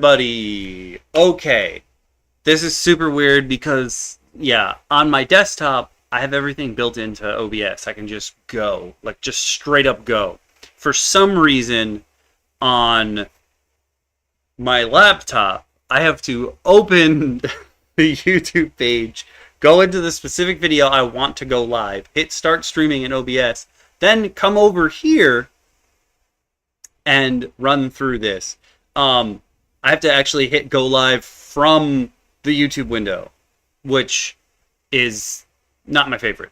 Buddy, okay. This is super weird because, yeah, on my desktop, I have everything built into OBS. I can just go, like, just straight up go. For some reason, on my laptop, I have to open the YouTube page, go into the specific video I want to go live, hit start streaming in OBS, then come over here and run through this. I have to actually hit go live from the YouTube window, which is not my favorite.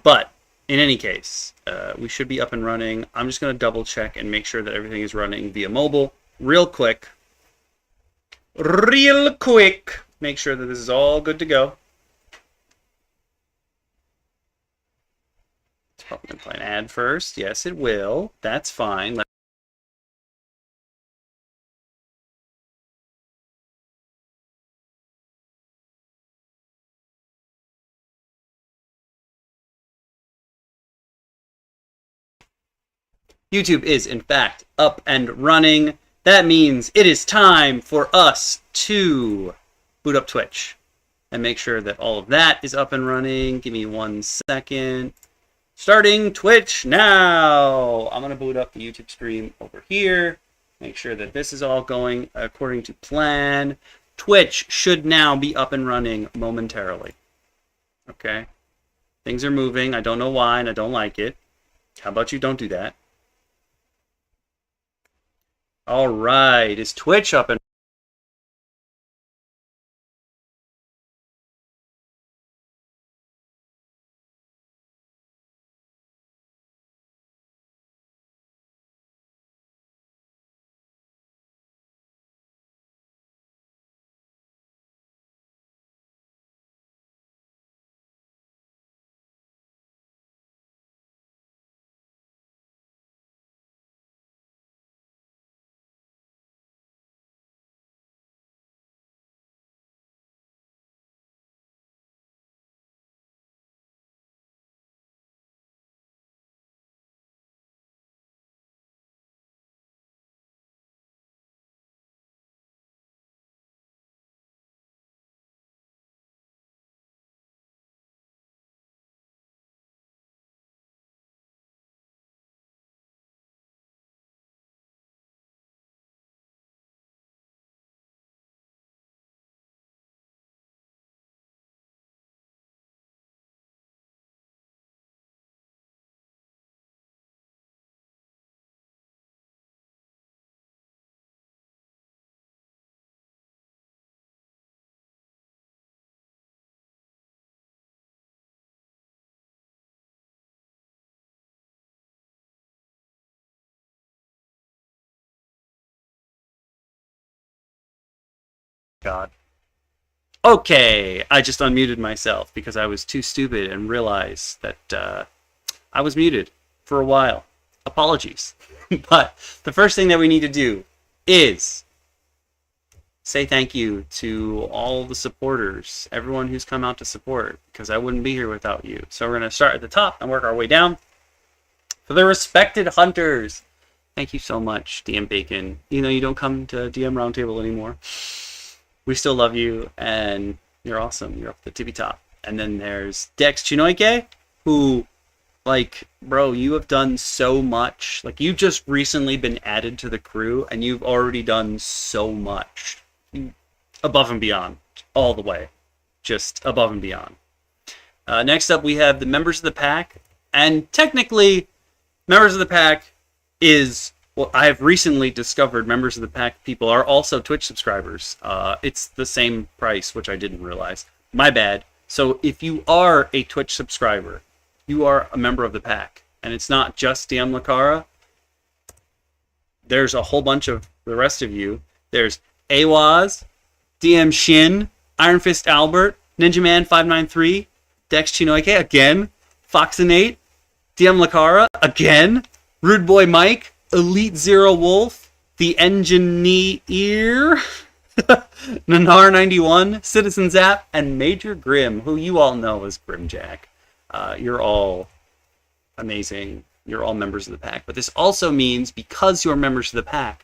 But in any case, we should be up and running. I'm just going to double check and make sure that everything is running via mobile real quick. Make sure that this is all good to go. It's probably going to play an ad first. Yes, it will. That's fine. YouTube is, in fact, up and running. That means it is time for us to boot up Twitch and make sure that all of that is up and running. Give me 1 second. Starting Twitch now. I'm going to boot up the YouTube stream over here. Make sure that this is all going according to plan. Twitch should now be up and running momentarily. Okay? Things are moving. I don't know why, and I don't like it. How about you don't do that? All right, is Twitch up and God. Okay, I just unmuted myself because I was too stupid and realized that I was muted for a while. Apologies. But the first thing that we need to do is say thank you to all the supporters, everyone who's come out to support, because I wouldn't be here without you. So we're going to start at the top and work our way down. For the respected hunters, thank you so much, DM Bacon. You know, you don't come to DM Roundtable anymore. We still love you, and you're awesome. You're up the tippy top. And then there's Dex Chinoike, who, like, bro, you have done so much. Like, you've just recently been added to the crew, and you've already done so much. Above and beyond. All the way. Just above and beyond. Next up, we have the members of the pack. And technically, members of the pack is... Well, I have recently discovered members of the pack people are also Twitch subscribers. It's the same price, which I didn't realize. My bad. So if you are a Twitch subscriber, you are a member of the pack. And it's not just DM Lakara. There's a whole bunch of the rest of you. There's Awaz, DM Shin, Iron Fist Albert, Ninja Man 593, Dex Chinoike again, Foxinate, DM Lakara again, Rude Boy Mike, Elite Zero Wolf, The Engineer, Nanar91, Citizen Zap, and Major Grim, who you all know as Grimjack. You're all amazing. You're all members of the pack. But this also means, because you're members of the pack,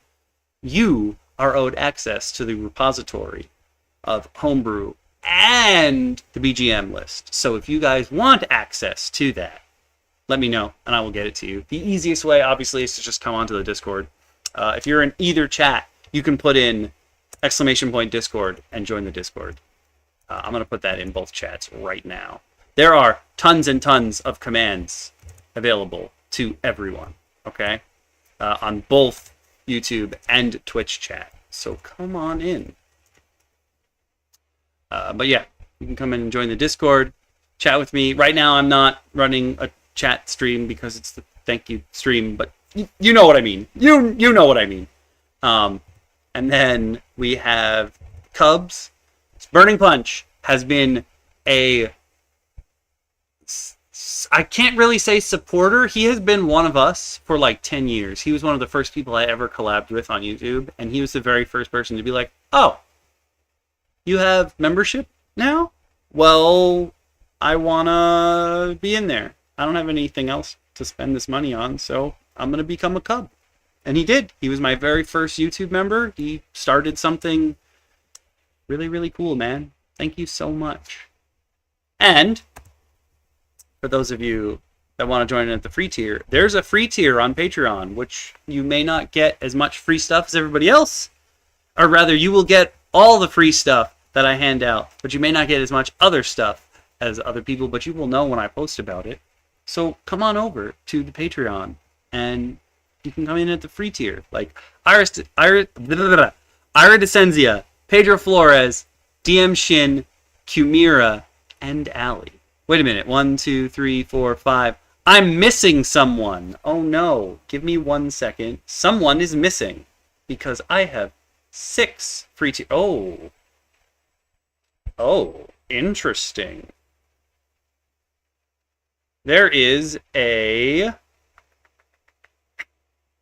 you are owed access to the repository of homebrew and the BGM list. So if you guys want access to that, let me know and I will get it to you. The easiest way, obviously, is to just come onto the Discord. If you're in either chat, you can put in !Discord and join the Discord. I'm going to put that in both chats right now. There are tons and tons of commands available to everyone, okay? On both YouTube and Twitch chat. So come on in. But yeah, you can come in and join the Discord, chat with me. Right now, I'm not running a chat stream because it's the thank you stream, but you know what I mean. You know what I mean. And then we have Cubs. Burning Punch has been a... I can't really say supporter. He has been one of us for like 10 years. He was one of the first people I ever collabed with on YouTube, and he was the very first person to be like, oh, you have membership now? Well, I want to be in there. I don't have anything else to spend this money on, so I'm going to become a Cub. And he did. He was my very first YouTube member. He started something really, really cool, man. Thank you so much. And for those of you that want to join in at the free tier, there's a free tier on Patreon, which you may not get as much free stuff as everybody else. Or rather, you will get all the free stuff that I hand out, but you may not get as much other stuff as other people, but you will know when I post about it. So come on over to the Patreon, and you can come in at the free tier. Like Ira Descenzia, Pedro Flores, DM Shin, Kumira, and Ali. Wait a minute. 1, 2, 3, 4, 5. I'm missing someone. Oh no. Give me 1 second. Someone is missing because I have 6 free tier. Oh, interesting. There is a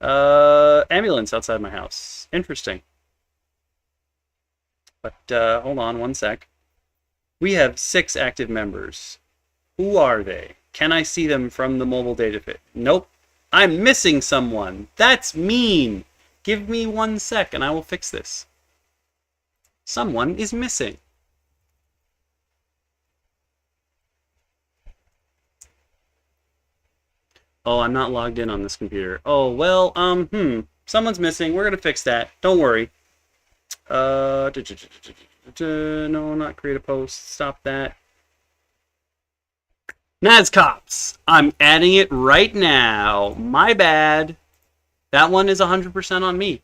ambulance outside my house. Interesting. But hold on 1 sec. We have 6 active members. Who are they? Can I see them from the mobile data fit? Nope. I'm missing someone. That's mean. Give me 1 sec and I will fix this. Someone is missing. Oh, I'm not logged in on this computer. Oh, well, someone's missing. We're going to fix that. Don't worry. No, not create a post. Stop that. Nazcops. I'm adding it right now. My bad. That one is 100% on me.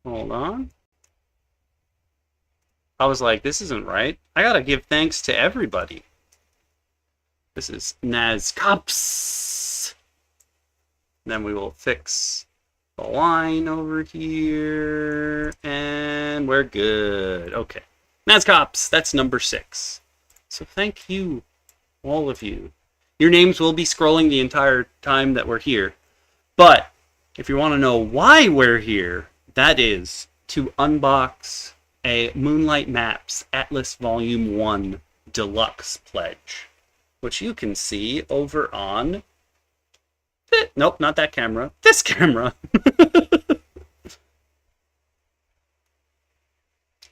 Hold on. I was like, this isn't right. I gotta give thanks to everybody. This is Nazcops. Then we will fix the line over here. And we're good. Okay. Nazcops, that's number 6. So thank you, all of you. Your names will be scrolling the entire time that we're here. But if you want to know why we're here, that is to unbox a Moonlight Maps Atlas Volume 1 Deluxe pledge, which you can see over on... Nope, not that camera. This camera.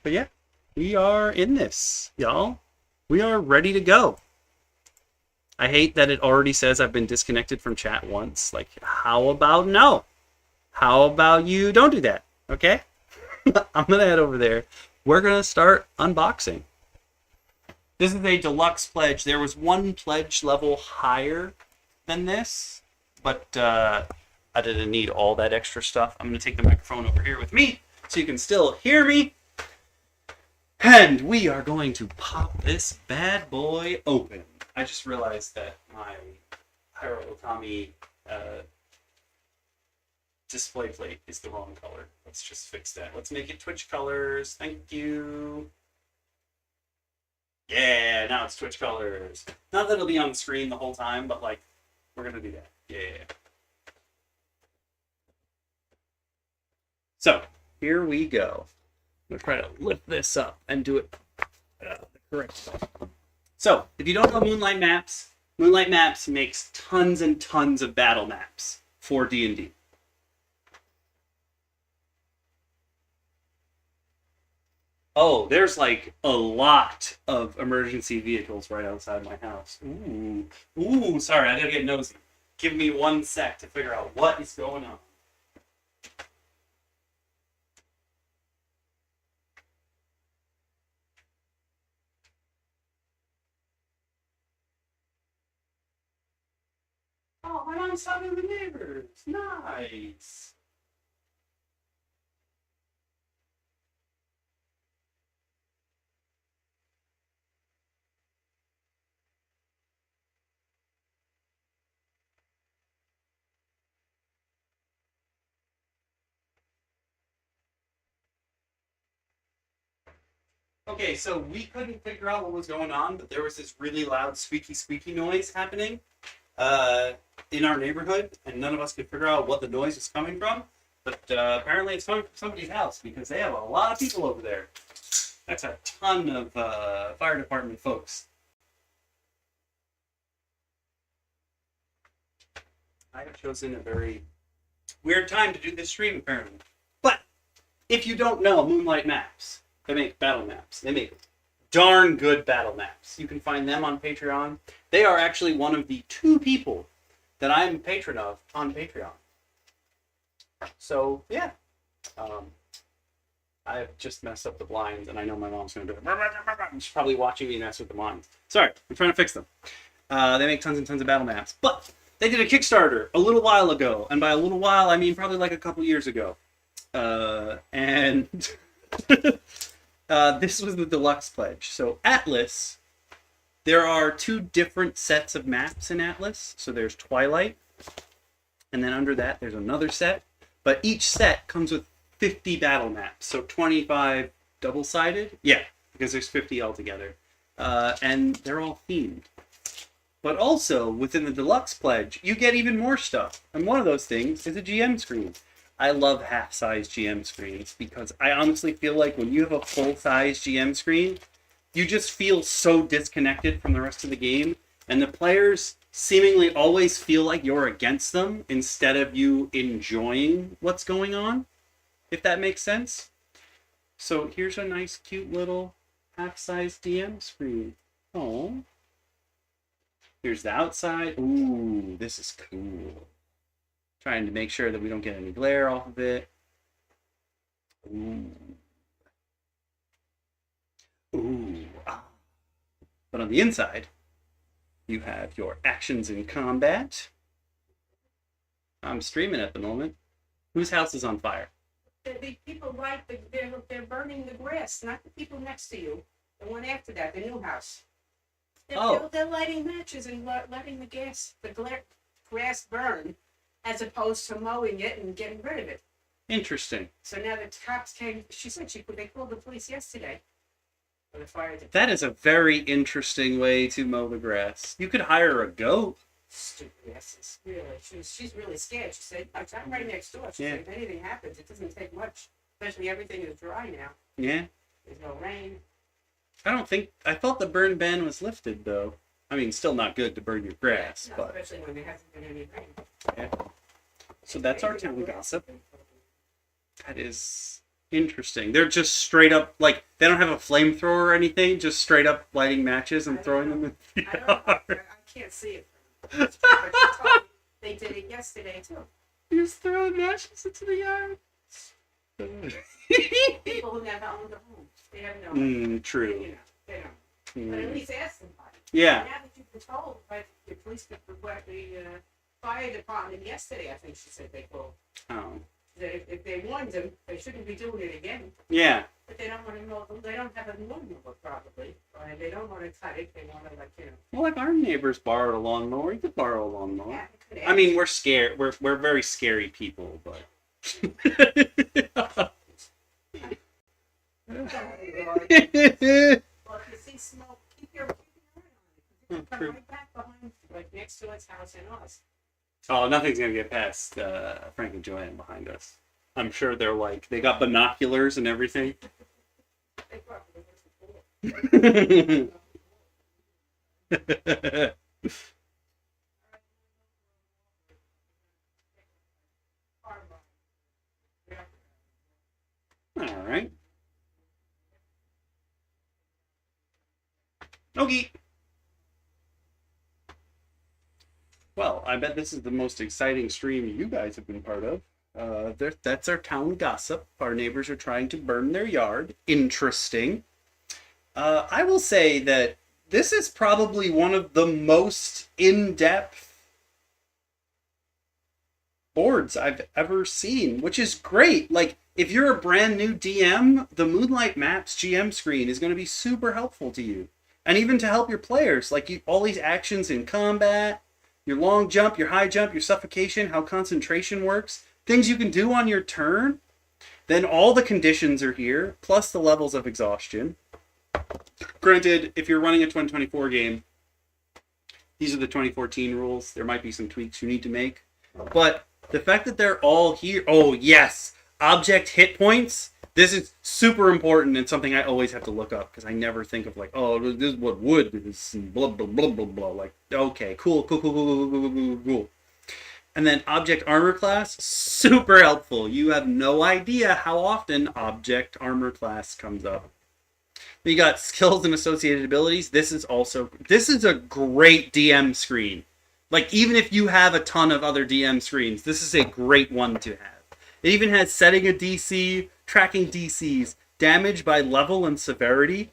But yeah, we are in this, y'all. We are ready to go. I hate that it already says I've been disconnected from chat once. Like, how about no? How about you don't do that, okay? I'm going to head over there. We're going to start unboxing. This is a deluxe pledge. There was one pledge level higher than this, but I didn't need all that extra stuff. I'm going to take the microphone over here with me so you can still hear me. And we are going to pop this bad boy open. I just realized that my Pyro Okami display plate is the wrong color. Let's just fix that. Let's make it Twitch colors. Thank you. Yeah, now it's Twitch colors. Not that it'll be on the screen the whole time, but like, we're gonna do that. Yeah. So, here we go. I'm gonna try to lift this up and do it the correct way. So, if you don't know Moonlight Maps, Moonlight Maps makes tons and tons of battle maps for D&D. Oh, there's like a lot of emergency vehicles right outside my house. Ooh. Ooh, sorry, I gotta get nosy. Give me 1 sec to figure out what is going on. Oh, my mom's talking to the neighbors. Nice. Okay, so we couldn't figure out what was going on, but there was this really loud squeaky noise happening in our neighborhood, and none of us could figure out what the noise was coming from. But apparently it's coming from somebody's house because they have a lot of people over there. That's a ton of fire department folks. I have chosen a very weird time to do this stream, apparently. But if you don't know Moonlight Maps, they make battle maps. They make darn good battle maps. You can find them on Patreon. They are actually one of the 2 people that I am a patron of on Patreon. So, yeah. I've just messed up the blinds, and I know my mom's going to do it. She's probably watching me mess with the blinds. Sorry, I'm trying to fix them. They make tons and tons of battle maps. But they did a Kickstarter a little while ago. And by a little while, I mean probably like a couple years ago. And... this was the Deluxe pledge. So Atlas, there are 2 different sets of maps in Atlas. So there's Twilight, and then under that there's another set. But each set comes with 50 battle maps. So 25 double-sided. Yeah, because there's 50 altogether. And they're all themed. But also, within the Deluxe pledge, you get even more stuff. And one of those things is a GM screen. I love half-size GM screens because I honestly feel like when you have a full-size GM screen, you just feel so disconnected from the rest of the game, and the players seemingly always feel like you're against them instead of you enjoying what's going on, if that makes sense. So here's a nice, cute little half-size DM screen. Oh. Here's the outside. Ooh, this is cool. Trying to make sure that we don't get any glare off of it. Ooh. Ooh. Ah. But on the inside, you have your actions in combat. I'm streaming at the moment. Whose house is on fire? The people like they're burning the grass, not the people next to you. The one after that, the new house. They're lighting matches and letting the grass burn, as opposed to mowing it and getting rid of it. Interesting. So now the cops came. She said they called the police yesterday for the fire department. That is a very interesting way to mow the grass. You could hire a goat. Stupid asses. Really, she's really scared. She said, "I'm right next door." She said, "If anything happens, it doesn't take much. Especially everything is dry now. Yeah. There's no rain." I thought the burn ban was lifted, though. I mean, still not good to burn your grass, No, but... especially when there hasn't been any rain. Yeah. So that's our town gossip. That is interesting. They're just straight up, like, they don't have a flamethrower or anything, just straight up lighting matches and throwing them in the yard. I can't see it. But she told me they did it yesterday, too. You're just throwing matches into the yard? People who never owned a home. They have no... True. You know, they don't. But at least ask somebody. Yeah. Now that you've been told by the police, the fire department yesterday, I think she said they called. Oh. That if they warned them, they shouldn't be doing it again. Yeah. But they don't want to know. They don't have a lawnmower probably, or they don't want to cut it. They want to Well, if our neighbors borrowed a lawnmower, you could borrow a lawnmower. Yeah, you could I mean, we're scared. We're very scary people, but. Well, if you see smoke, keep your eye on it. Come right back behind, like next to its house and us. Oh, nothing's gonna get past Frank and Joanne behind us. I'm sure they got binoculars and everything. They probably Okay. Well, I bet this is the most exciting stream you guys have been part of. That's our town gossip. Our neighbors are trying to burn their yard. Interesting. I will say that this is probably one of the most in-depth boards I've ever seen, which is great. Like, if you're a brand new DM, the Moonlight Maps GM screen is going to be super helpful to you. And even to help your players. Like, all these actions in combat, your long jump, your high jump, your suffocation, how concentration works, things you can do on your turn. Then all the conditions are here, plus the levels of exhaustion. Granted, if you're running a 2024 game, these are the 2014 rules. There might be some tweaks you need to make. But the fact that they're all here... Oh, yes! Object hit points. This is super important and something I always have to look up because I never think of like, oh, this is what wood is and blah, blah, blah, blah, blah. Like, okay, cool. And then object armor class, super helpful. You have no idea how often object armor class comes up. You got skills and associated abilities. This is a great DM screen. Like, even if you have a ton of other DM screens, this is a great one to have. It even has setting a DC, tracking DCs, damage by level and severity.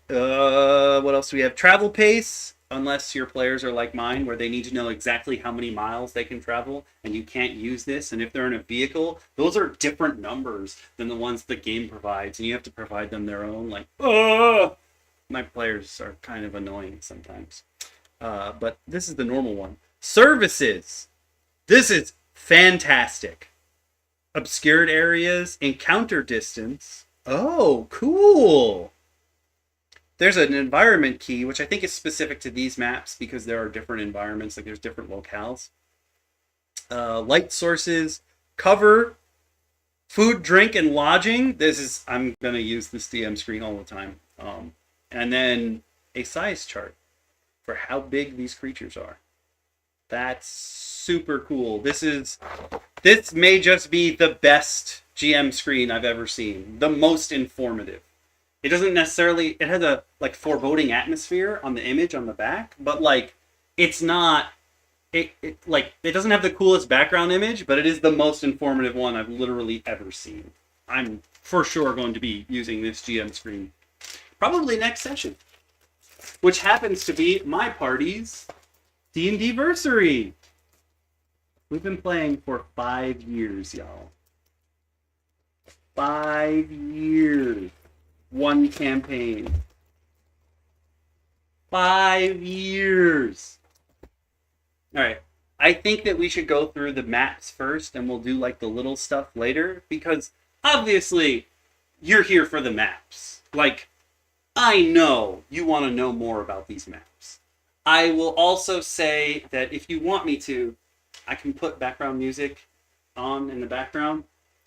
What else do we have? Travel pace, unless your players are like mine, where they need to know exactly how many miles they can travel, and you can't use this. And if they're in a vehicle, those are different numbers than the ones the game provides, and you have to provide them their own. Like, my players are kind of annoying sometimes. But this is the normal one. Services. This is fantastic. Obscured areas, encounter distance. Oh, cool. There's an environment key, which I think is specific to these maps because there are different environments, like there's different locales. Light sources, cover, food, drink, and lodging. I'm going to use this DM screen all the time. And then a size chart for how big these creatures are. That's super cool. This may just be the best GM screen I've ever seen. The most informative. It doesn't necessarily, it has a like foreboding atmosphere on the image on the back, but like it's not it doesn't have the coolest background image, but it is the most informative one I've literally ever seen. I'm for sure going to be using this GM screen probably next session, which happens to be my party's D&D versary. We've been playing for 5 years, y'all. 5 years. One campaign. 5 years. Alright. I think that we should go through the maps first, and we'll do like the little stuff later, because obviously you're here for the maps. Like, I know you want to know more about these maps. I will also say that if you want me to, I can put background music on in the background.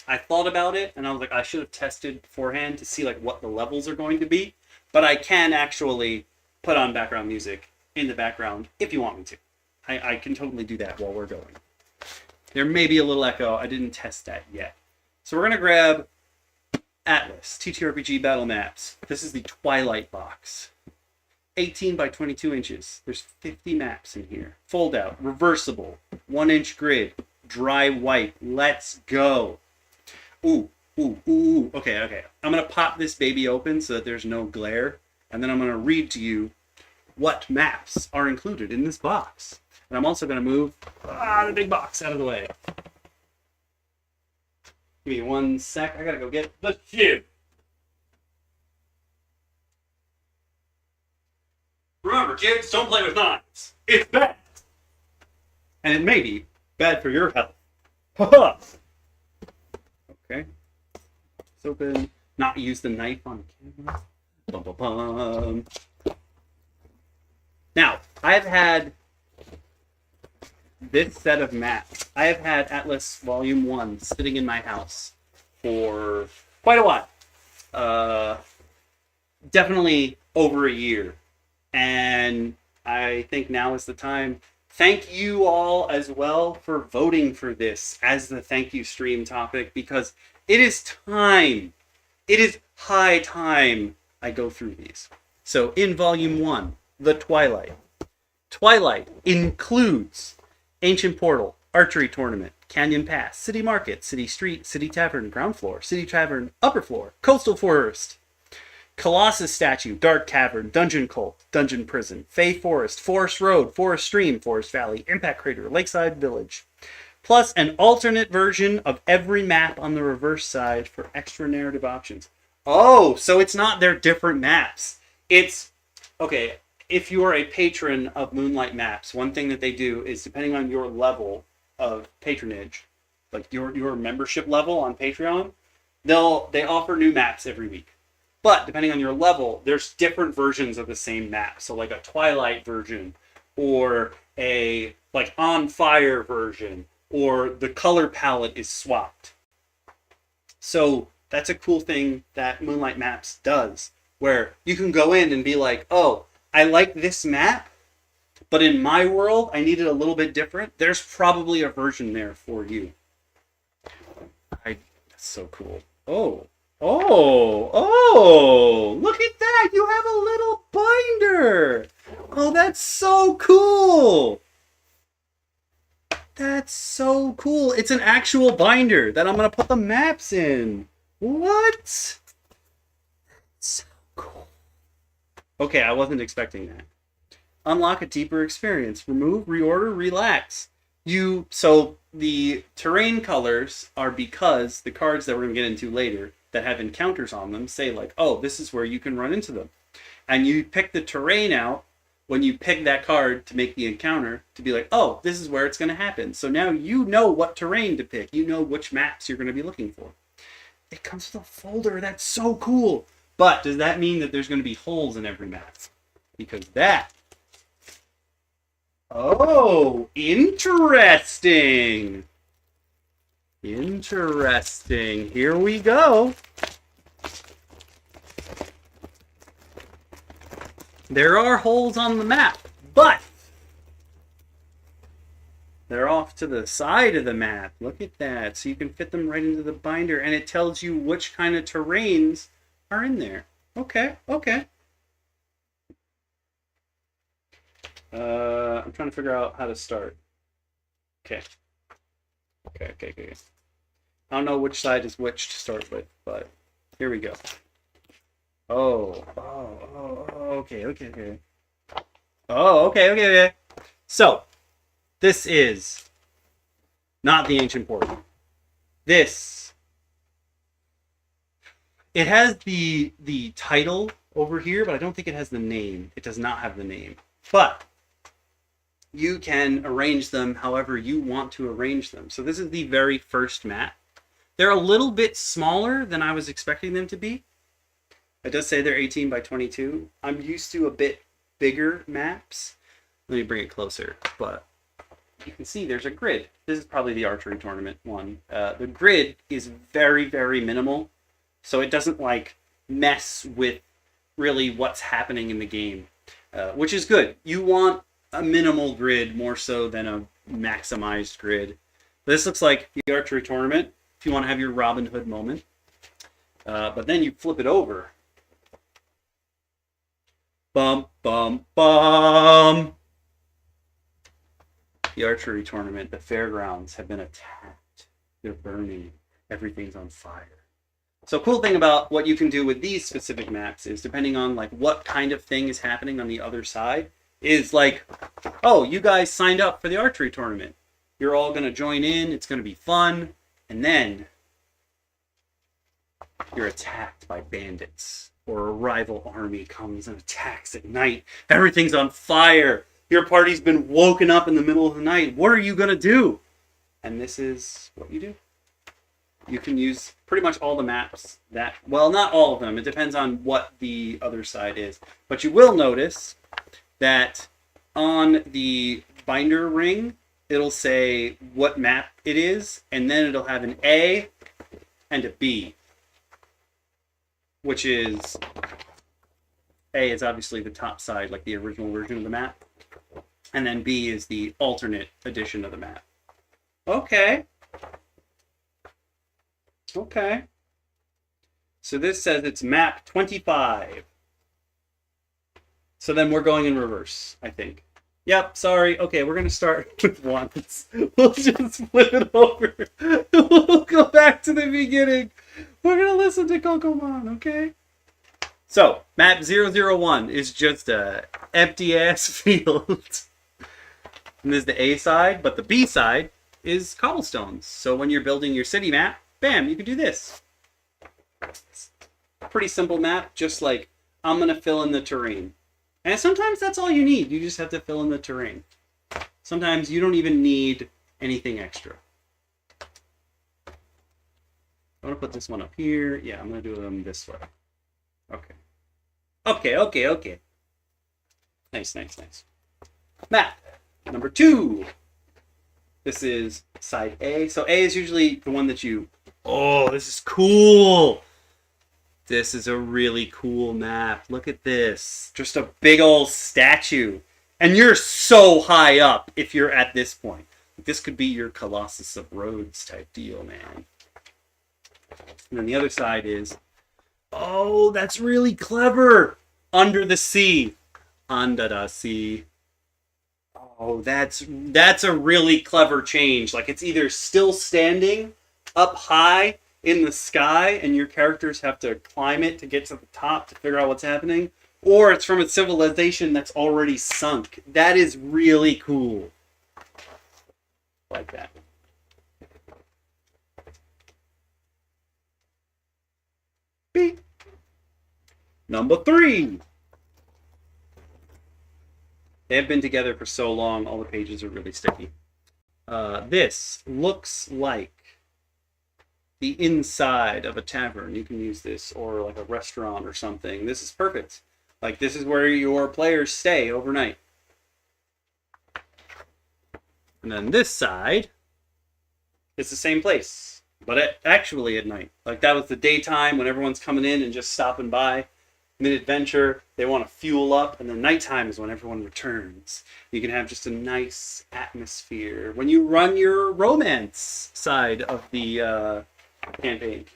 I thought about it, and I was like, I should have tested beforehand to see like what the levels are going to be. But I can actually put on background music in the background if you want me to. I can totally do that while we're going. There may be a little echo. I didn't test that yet. So we're going to grab Atlas, TTRPG Battle Maps. This is the Twilight box. 18 by 22 inches. There's 50 maps in here. Fold out, reversible, 1-inch grid, dry white. Let's go. Ooh. Okay. I'm going to pop this baby open so that there's no glare. And then I'm going to read to you what maps are included in this box. And I'm also going to move the big box out of the way. Give me 1 sec. I got to go get the Shin. Remember, kids, don't play with knives. It's bad. And it may be bad for your health. Haha. Okay. Let's open. Not use the knife on camera. Bum, bum, bum. Now, I've had this set of maps. I have had Atlas Volume 1 sitting in my house for quite a while. Definitely over a year. And I think now is the time. Thank you all as well for voting for this as the thank you stream topic, because it is time. It is high time I go through these. So in Volume 1, The Twilight. Twilight includes Ancient Portal, Archery Tournament, Canyon Pass, City Market, City Street, City Tavern, Ground Floor, City Tavern, Upper Floor, Coastal Forest, Colossus Statue, Dark Cavern, Dungeon Cult, Dungeon Prison, Fey Forest, Forest Road, Forest Stream, Forest Valley, Impact Crater, Lakeside Village. Plus an alternate version of every map on the reverse side for extra narrative options. Oh, so it's not their different maps. It's, okay, if you are a patron of Moonlight Maps, one thing that they do is, depending on your level of patronage, like your membership level on Patreon, they offer new maps every week. But depending on your level, there's different versions of the same map. So like a Twilight version, or a like On Fire version, or the color palette is swapped. So that's a cool thing that Moonlight Maps does, where you can go in and be like, oh, I like this map, but in my world, I need it a little bit different. There's probably a version there for you. That's so cool. Oh, look at that. You have a little binder. Oh, that's so cool. That's so cool. It's an actual binder that I'm going to put the maps in. What? So cool. Okay, I wasn't expecting that. Unlock a deeper experience. Remove, reorder, relax. So the terrain colors are because the cards that we're going to get into later that have encounters on them say like, oh, this is where you can run into them. And you pick the terrain out when you pick that card to make the encounter to be like, oh, this is where it's going to happen. So now you know what terrain to pick. You know which maps you're going to be looking for. It comes with a folder. That's so cool. But does that mean that there's going to be holes in every map? Because that... Oh, interesting. Interesting. Here we go. There are holes on the map, but they're off to the side of the map. Look at that. So you can fit them right into the binder, and it tells you which kind of terrains are in there. Okay. I'm trying to figure out how to start. Okay. I don't know which side is which to start with, but here we go. Okay. Okay. So, this is not the Ancient Portal. It has the title over here, but I don't think it has the name. It does not have the name. But you can arrange them however you want to arrange them. So this is the very first map. They're a little bit smaller than I was expecting them to be. It does say they're 18 by 22. I'm used to a bit bigger maps. Let me bring it closer. But you can see there's a grid. This is probably the archery tournament one. The grid is very, very minimal. So it doesn't like mess with really what's happening in the game. Which is good. You want a minimal grid more so than a maximized grid. This looks like the archery tournament, if you want to have your Robin Hood moment. But then you flip it over. Bum, bum, bum. The archery tournament, the fairgrounds have been attacked. They're burning. Everything's on fire. So cool thing about what you can do with these specific maps is, depending on like what kind of thing is happening on the other side, is like, oh, you guys signed up for the archery tournament. You're all going to join in. It's going to be fun. And then you're attacked by bandits, or a rival army comes and attacks at night. Everything's on fire. Your party's been woken up in the middle of the night. What are you going to do? And this is what you do. You can use pretty much all the maps that, well, not all of them. It depends on what the other side is. But you will notice that on the binder ring, it'll say what map it is, and then it'll have an A and a B, which is, A is obviously the top side, like the original version of the map, and then B is the alternate edition of the map. Okay. So this says it's map 25. So then we're going in reverse, I think. Yep, sorry. Okay, we're going to start with once. We'll just flip it over. We'll go back to the beginning. We're going to listen to Kokomon, okay? So, map 001 is just a empty-ass field. And there's the A side, but the B side is cobblestones. So when you're building your city map, bam, you can do this. It's a pretty simple map, just like, I'm going to fill in the terrain. And sometimes that's all you need. You just have to fill in the terrain. Sometimes you don't even need anything extra. I want to put this one up here. Yeah, I'm going to do them this way. Okay. Nice. Map number 2. This is side A. So A is usually the one that you... Oh, this is cool. This is a really cool map. Look at this. Just a big old statue. And you're so high up if you're at this point. This could be your Colossus of Rhodes type deal, man. And then the other side is... Oh, that's really clever. Under the sea. Under the sea. Oh, that's a really clever change. Like, it's either still standing up high in the sky and your characters have to climb it to get to the top to figure out what's happening, or it's from a civilization that's already sunk. That is really cool. Like that. Beep. Number 3. They have been together for so long, all the pages are really sticky. This looks like the inside of a tavern. You can use this, or like a restaurant or something. This is perfect. Like, this is where your players stay overnight. And then this side is the same place, but actually at night. Like, that was the daytime when everyone's coming in and just stopping by. Mid-adventure, they want to fuel up, and then nighttime is when everyone returns. You can have just a nice atmosphere when you run your romance side of the campaign.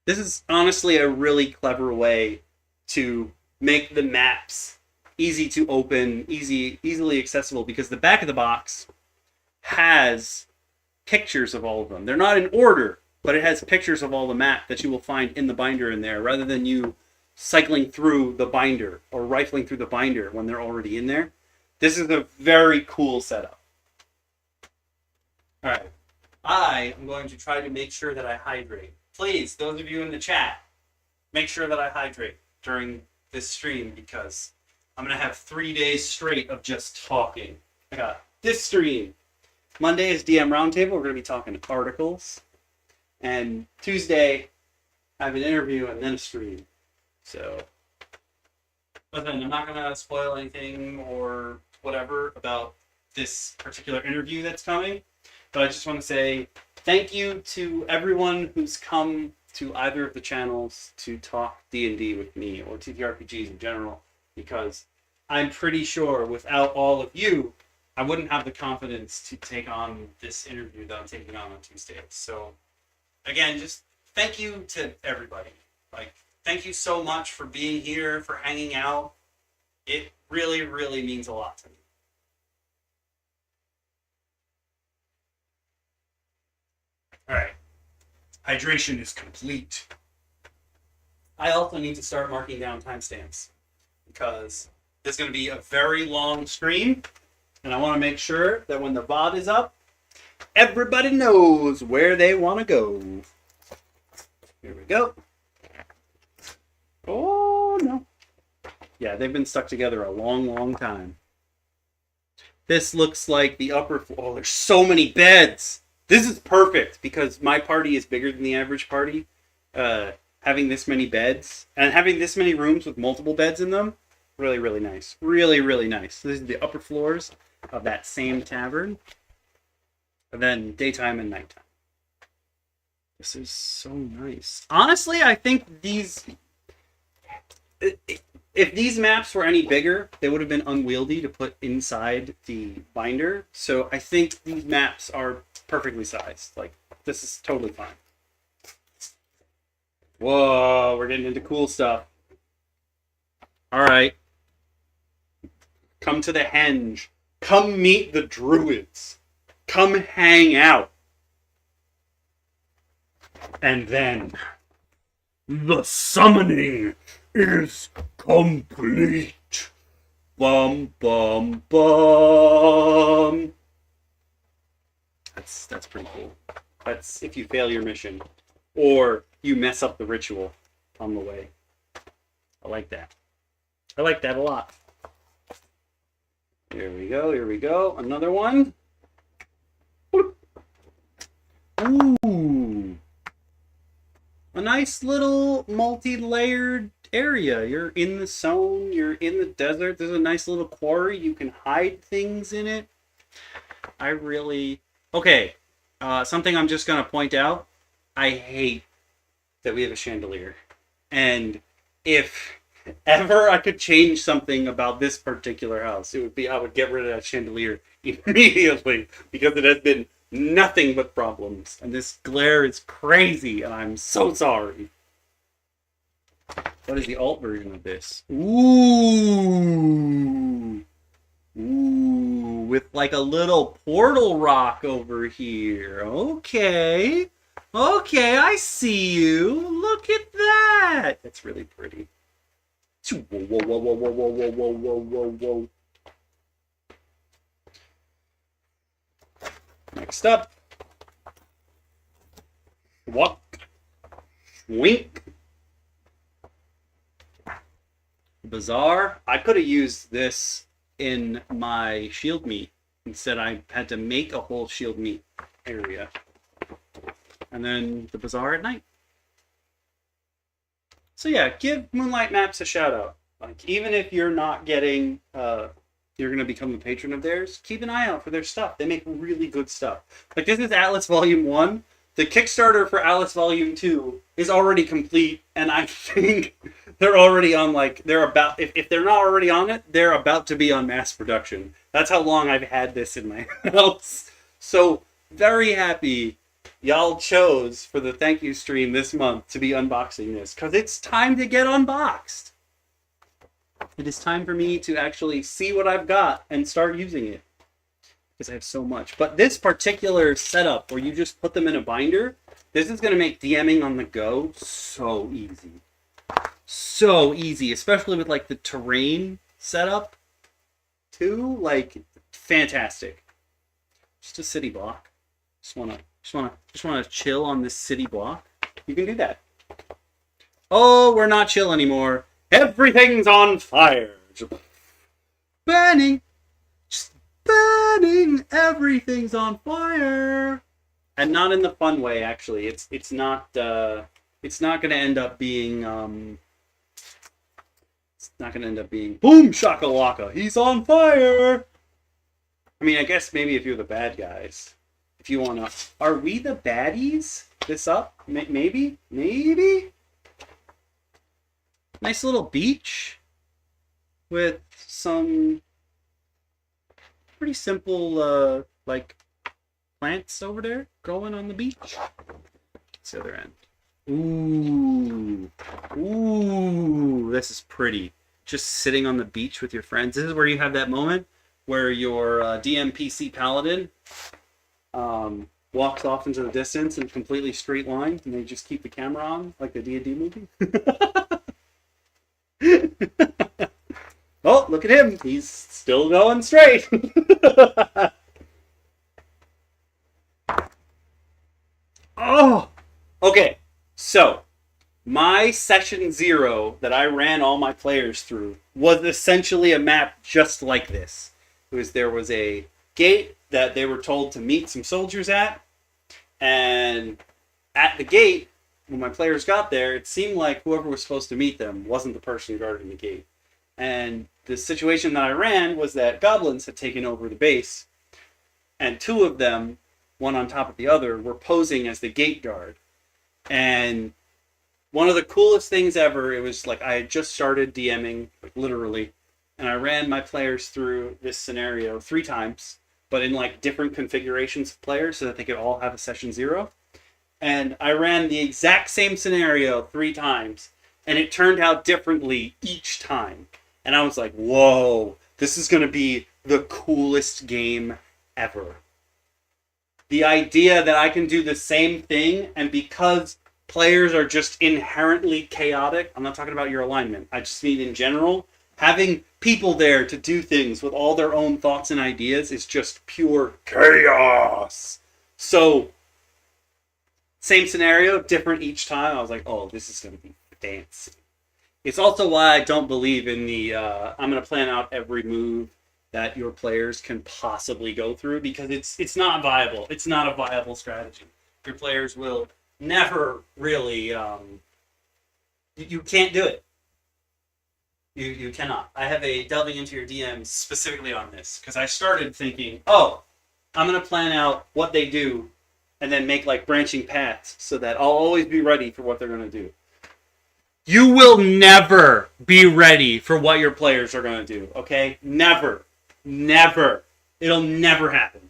This is honestly a really clever way to make the maps easy to open, easily accessible, because the back of the box has pictures of all of them. They're not in order, but it has pictures of all the map that you will find in the binder in there, rather than you cycling through the binder or rifling through the binder when they're already in there. This is a very cool setup. All right. I am going to try to make sure that I hydrate. Please, those of you in the chat, make sure that I hydrate during this stream, because I'm going to have 3 days straight of just talking. I got this stream. Monday is DM Roundtable. We're going to be talking articles. And Tuesday, I have an interview and then a stream. So, but then I'm not going to spoil anything or whatever about this particular interview that's coming. But I just want to say thank you to everyone who's come to either of the channels to talk D&D with me, or TTRPGs in general, because I'm pretty sure without all of you, I wouldn't have the confidence to take on this interview that I'm taking on Tuesdays. So, again, just thank you to everybody. Like, thank you so much for being here, for hanging out. It really, really means a lot to me. All right. Hydration is complete. I also need to start marking down timestamps, because it's going to be a very long stream. And I want to make sure that when the VOD is up, everybody knows where they want to go. Here we go. Oh, no. Yeah, they've been stuck together a long, long time. This looks like the upper floor. Oh, there's so many beds. This is perfect, because my party is bigger than the average party. Having this many beds, and having this many rooms with multiple beds in them, really, really nice. Really, really nice. This is the upper floors of that same tavern, and then daytime and nighttime. This is so nice. Honestly, I think if these maps were any bigger, they would have been unwieldy to put inside the binder. So I think these maps are perfectly sized. Like, this is totally fine. Whoa, we're getting into cool stuff. All right. Come to the henge. Come meet the druids. Come hang out. And then the summoning is complete. Bum bum bum. That's pretty cool. That's if you fail your mission or you mess up the ritual on the way. I like that. I like that a lot. Here we go. Here we go. Another one. Ooh. A nice little multi-layered area. You're in the zone. You're in the desert. There's a nice little quarry. You can hide things in it. I really... Okay. Something I'm just going to point out. I hate that we have a chandelier. And if ever I could change something about this particular house, it would be I would get rid of that chandelier immediately. Because it has been nothing but problems. And this glare is crazy. And I'm so sorry. What is the alt version of this? Ooh. Ooh. With like a little portal rock over here. Okay. Okay, I see you. Look at that. That's really pretty. Whoa, whoa, whoa, whoa, whoa, whoa, whoa, whoa, whoa, whoa, whoa. Next up. What? Wink. Bazaar. I could have used this in my shield meat. Instead, I had to make a whole shield meat area. And then the bazaar at night. So yeah, give Moonlight Maps a shout out. Like, even if you're not getting, you're going to become a patron of theirs, keep an eye out for their stuff. They make really good stuff. Like, this is Atlas Volume 1. The Kickstarter for Atlas Volume 2 is already complete, and I think they're already on, like, they're about, if they're not already on it, they're about to be on mass production. That's how long I've had this in my house. So, very happy y'all chose for the thank you stream this month to be unboxing this, because it's time to get unboxed. It is time for me to actually see what I've got and start using it, because I have so much. But this particular setup where you just put them in a binder, this is going to make DMing on the go so easy. So easy, especially with like the terrain setup too. Like, fantastic. Just a city block. Just wanna chill on this city block. You can do that. Oh, we're not chill anymore. Everything's on fire. Burning. Just burning. Everything's on fire. And not in the fun way, actually. It's not gonna end up being it's not gonna end up being boom shakalaka. He's on fire. I mean, I guess maybe if you're the bad guys. If you wanna, are we the baddies? This up? Maybe? Nice little beach with some pretty simple, like, plants over there growing on the beach. It's the other end. Ooh, this is pretty. Just sitting on the beach with your friends. This is where you have that moment where your DMPC paladin walks off into the distance in completely straight line, and they just keep the camera on, like the D&D movie. Oh, look at him. He's still going straight. Oh, okay. So, my session 0 that I ran all my players through was essentially a map just like this. There was a gate that they were told to meet some soldiers at, and at the gate, when my players got there, it seemed like whoever was supposed to meet them wasn't the person guarding the gate. And the situation that I ran was that goblins had taken over the base, and 2 of them, one on top of the other, were posing as the gate guard. And one of the coolest things ever, it was like I had just started DMing, like literally, and I ran my players through this scenario 3 times, but in like different configurations of players so that they could all have a session 0. and I ran the exact same scenario 3 times, and it turned out differently each time. And I was like, whoa, this is going to be the coolest game ever. The idea that I can do the same thing, and because players are just inherently chaotic, I'm not talking about your alignment, I just mean in general, having people there to do things with all their own thoughts and ideas is just pure chaos. So, same scenario, different each time. I was like, oh, this is going to be fancy. It's also why I don't believe in the, I'm going to plan out every move that your players can possibly go through, because it's not viable. It's not a viable strategy. Your players will never really, you can't do it. You cannot. I have a delving into your DMs specifically on this, because I started thinking, oh, I'm going to plan out what they do and then make like branching paths so that I'll always be ready for what they're going to do. You will never be ready for what your players are going to do, okay? Never. Never. It'll never happen.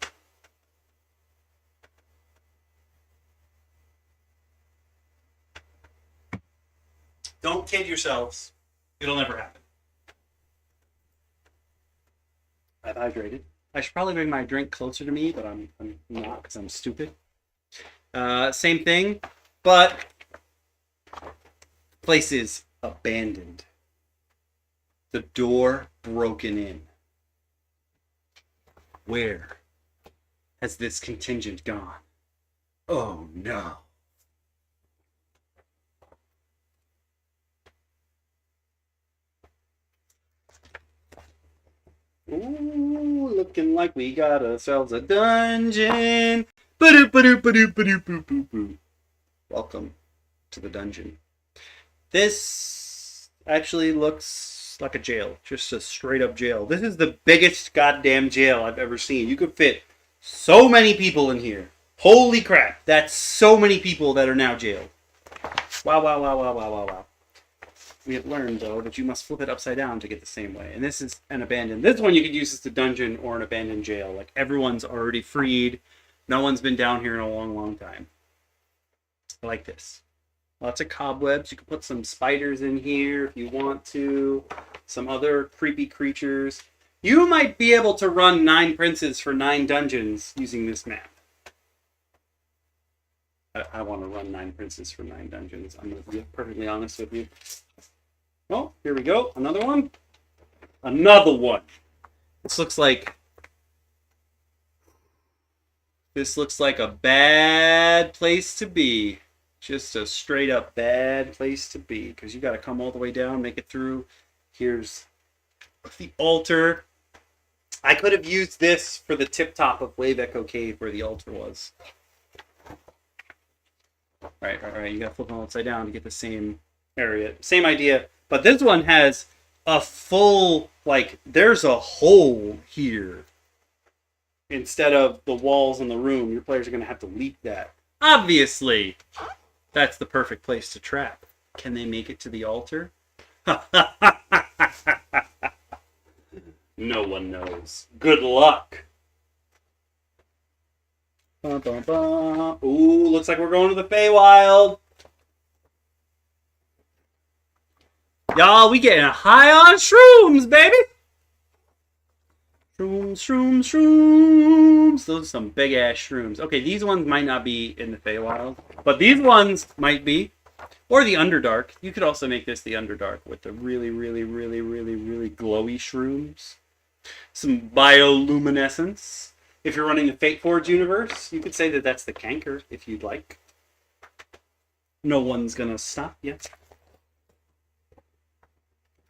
Don't kid yourselves. It'll never happen. I've hydrated. I should probably bring my drink closer to me, but I'm not, because I'm stupid. Same thing, but place is abandoned. The door broken in. Where has this contingent gone? Oh no. Ooh, looking like we got ourselves a dungeon. Welcome to the dungeon. This actually looks like a jail. Just a straight up jail. This is the biggest goddamn jail I've ever seen. You could fit so many people in here. Holy crap. That's so many people that are now jailed. Wow, wow, wow, wow, wow, wow, wow. We have learned, though, that you must flip it upside down to get the same way. And this is an abandoned. This one you could use as a dungeon or an abandoned jail. Like, everyone's already freed. No one's been down here in a long, long time. I like this. Lots of cobwebs. You can put some spiders in here if you want to. Some other creepy creatures. You might be able to run 9 princes for 9 dungeons using this map. I want to run 9 princes for 9 dungeons. I'm going to be perfectly honest with you. Oh, here we go. Another one. Another one. This looks like a bad place to be. Just a straight up bad place to be, because you got to come all the way down, make it through. Here's the altar. I could have used this for the tip top of Wave Echo Cave where the altar was. Right. You got to flip them upside down to get the same area. Same idea. But this one has a full, like, there's a hole here. Instead of the walls in the room, your players are going to have to leap that. Obviously, that's the perfect place to trap. Can they make it to the altar? No one knows. Good luck. Bum, bum, bum. Ooh, looks like we're going to the Feywild. Y'all, we getting high on shrooms, baby. Shrooms. Those are some big ass shrooms. Okay, these ones might not be in the Feywild, but these ones might be. Or the Underdark. You could also make this the Underdark with the really glowy shrooms. Some bioluminescence. If you're running the Fate Forge universe, you could say that that's the Canker, if you'd like. No one's gonna stop you.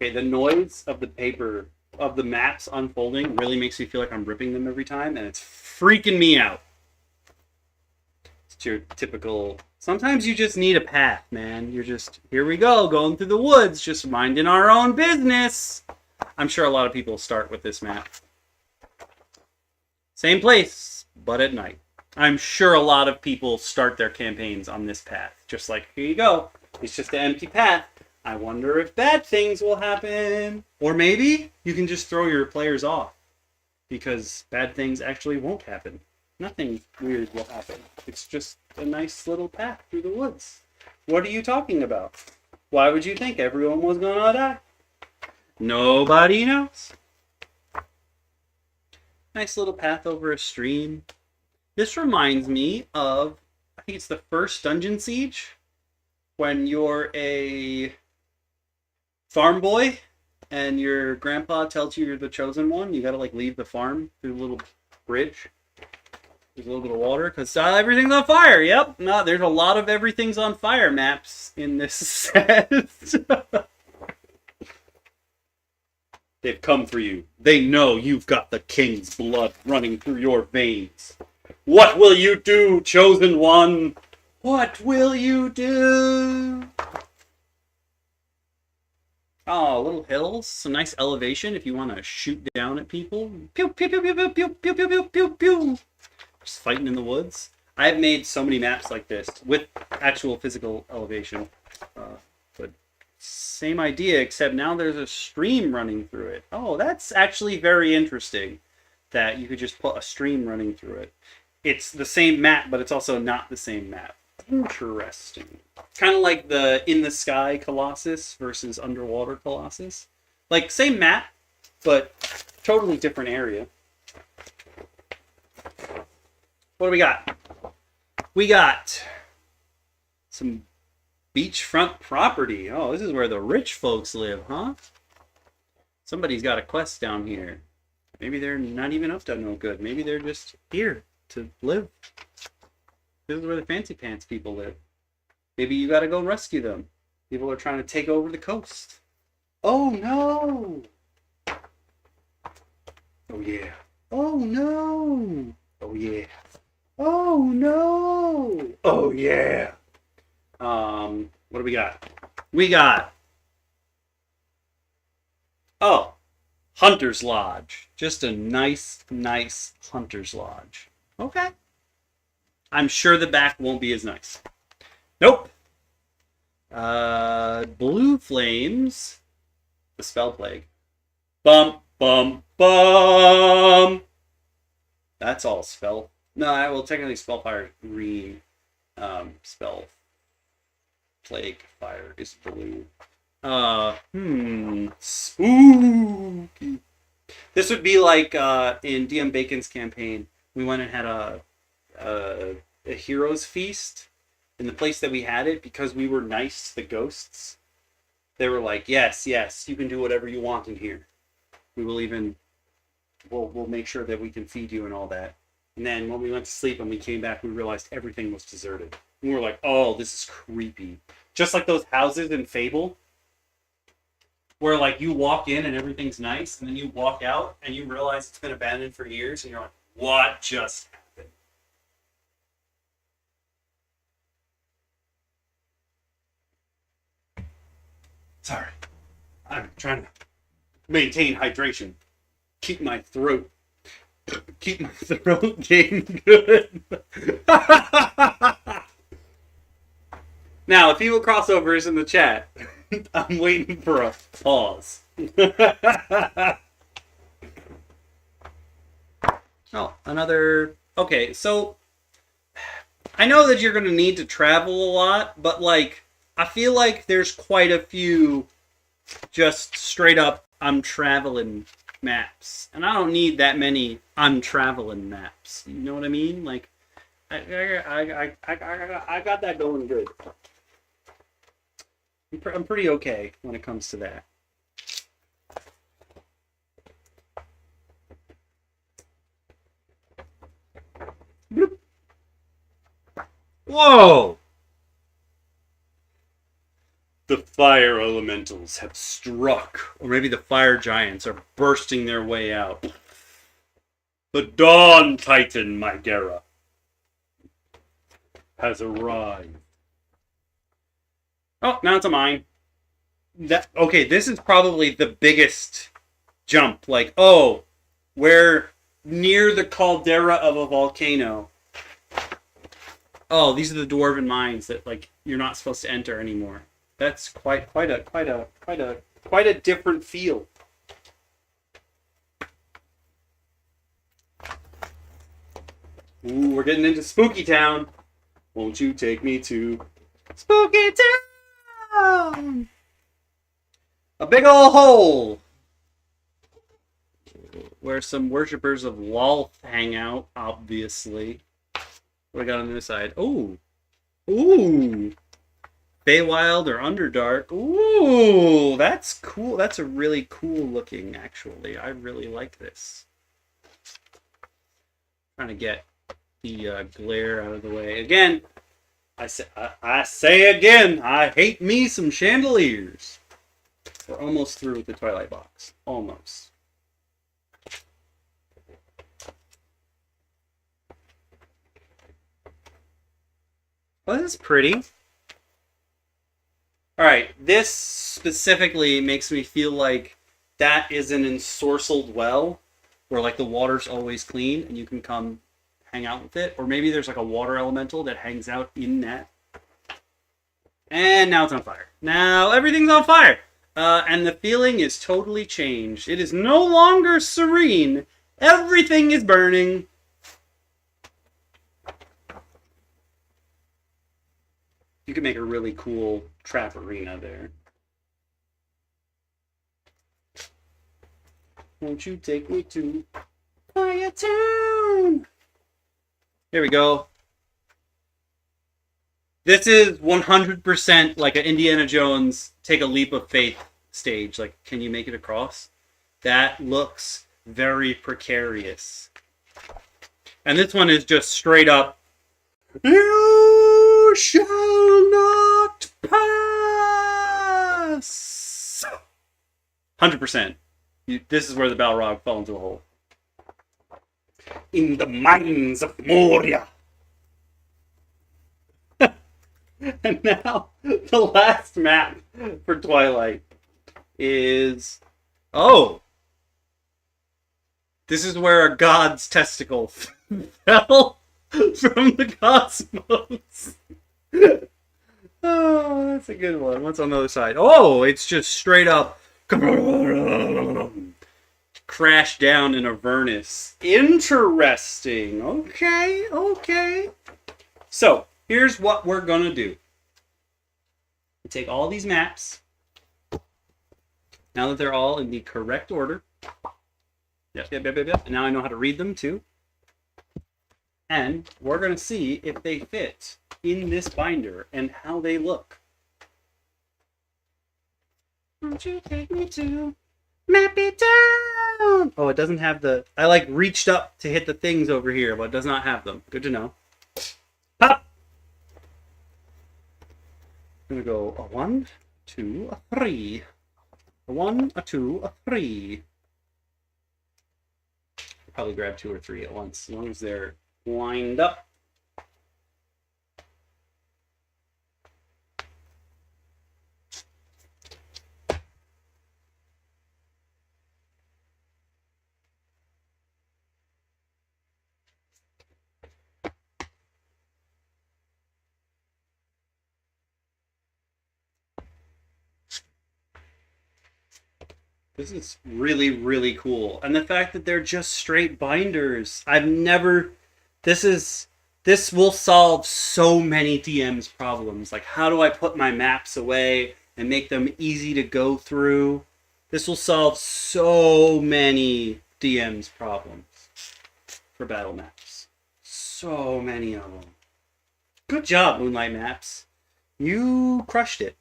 Okay, the noise of the paper, of the maps unfolding, really makes me feel like I'm ripping them every time, and it's freaking me out. It's your typical... Sometimes you just need a path, man. You're just, here we go, going through the woods, just minding our own business. I'm sure a lot of people start with this map. Same place, but at night. I'm sure a lot of people start their campaigns on this path. Just like, here you go. It's just an empty path. I wonder if bad things will happen. Or maybe you can just throw your players off. Because bad things actually won't happen. Nothing weird will happen. It's just a nice little path through the woods. What are you talking about? Why would you think everyone was gonna die? Nobody knows. Nice little path over a stream. This reminds me of, I think it's the first Dungeon Siege, when you're a farm boy and your grandpa tells you you're the chosen one. You gotta like leave the farm through a little bridge. There's a little bit of water because everything's on fire. Yep, no, there's a lot of everything's on fire maps in this set. They've come for you. They know you've got the king's blood running through your veins. What will you do, chosen one? What will you do? Oh, little hills, some nice elevation if you want to shoot down at people. Pew, pew, pew, pew, pew, pew, pew, pew, pew, pew, pew. Just fighting in the woods. I've made so many maps like this with actual physical elevation. But same idea, except now there's a stream running through it. Oh, that's actually very interesting that you could just put a stream running through it. It's the same map, but it's also not the same map. Interesting. Kind of like the In the Sky Colossus versus Underwater Colossus. Like, same map, but totally different area. What do we got? We got some beachfront property. Oh, this is where the rich folks live, huh? Somebody's got a quest down here. Maybe they're not even up to no good. Maybe they're just here to live. This is where the fancy pants people live. Maybe you gotta go rescue them. People are trying to take over the coast. Oh no! Oh yeah. Oh no! Oh yeah. Oh no! Oh yeah! What do we got? We got... Oh! Hunter's Lodge. Just a nice Hunter's Lodge. Okay. I'm sure the back won't be as nice. Nope. Blue Flames. The Spell Plague. Bum, bum, bum! That's all spell. No, well, technically Spellfire is green. Spell Plague Fire is blue. Spooky. This would be like in DM Bacon's campaign. We went and had a hero's feast in the place that we had it because we were nice to the ghosts. They were like, yes, you can do whatever you want in here. We will even, we'll make sure that we can feed you and all that. And then when we went to sleep and we came back, we realized everything was deserted. And we were like, oh, this is creepy. Just like those houses in Fable, where like you walk in and everything's nice, and then you walk out and you realize it's been abandoned for years, and you're like, what just happened? Sorry. I'm trying to maintain hydration. Keep my throat game good. Now, if people crossovers in the chat, I'm waiting for a pause. Oh, another... Okay, so... I know that you're going to need to travel a lot, but, like, I feel like there's quite a few just straight up I'm traveling maps. And I don't need that many I'm traveling maps. You know what I mean? Like, I got that going good. I'm pretty okay when it comes to that. Bloop. Whoa! The fire elementals have struck, or maybe the fire giants are bursting their way out. The Dawn Titan, Mygera, has arrived. Oh, now it's a mine. Okay, this is probably the biggest jump. Like, oh, we're near the caldera of a volcano. Oh, these are the dwarven mines that like you're not supposed to enter anymore. That's quite a different feel. Ooh, we're getting into Spooky Town. Won't you take me to Spooky Town? A big ol' hole where some worshippers of Lolth hang out, obviously. What I got on this side? Ooh. Ooh. Feywild or Underdark. Ooh, that's cool. That's a really cool looking, actually. I really like this. Trying to get the glare out of the way. Again, I say again, I hate me some chandeliers. We're almost through with the Twilight box. Almost. Well, this is pretty. Alright, this specifically makes me feel like that is an ensorcelled well, where like the water's always clean and you can come hang out with it. Or maybe there's like a water elemental that hangs out in that. And now it's on fire. Now everything's on fire! And the feeling is totally changed. It is no longer serene. Everything is burning. You could make a really cool trap arena there. Won't you take me to Fire Town? Here we go. This is 100% like an Indiana Jones take a leap of faith stage. Like, can you make it across? That looks very precarious. And this one is just straight up, you shall not pass! 100%. This is where the Balrog fell into a hole. In the mines of Moria. And now, the last map for Twilight is... Oh! This is where a god's testicle fell from the cosmos. Oh, that's a good one. What's on the other side? Oh, it's just straight up... Crash down in Avernus. Interesting. Okay, okay. So, here's what we're gonna do. We take all these maps. Now that they're all in the correct order. Yep. And now I know how to read them too. And we're gonna see if they fit in this binder and how they look. Won't you take me to Mappy Town? Oh, it doesn't have the... I like reached up to hit the things over here, but it does not have them. Good to know. Pop! I'm gonna go a 1, 2, a 3. A 1, a 2, a 3. I'll probably grab 2 or 3 at once, as long as they're lined up. This is really, really cool. And the fact that they're just straight binders. I've never... This will solve so many DM's problems. Like, how do I put my maps away and make them easy to go through? This will solve so many DM's problems for battle maps. So many of them. Good job, Moonlight Maps. You crushed it.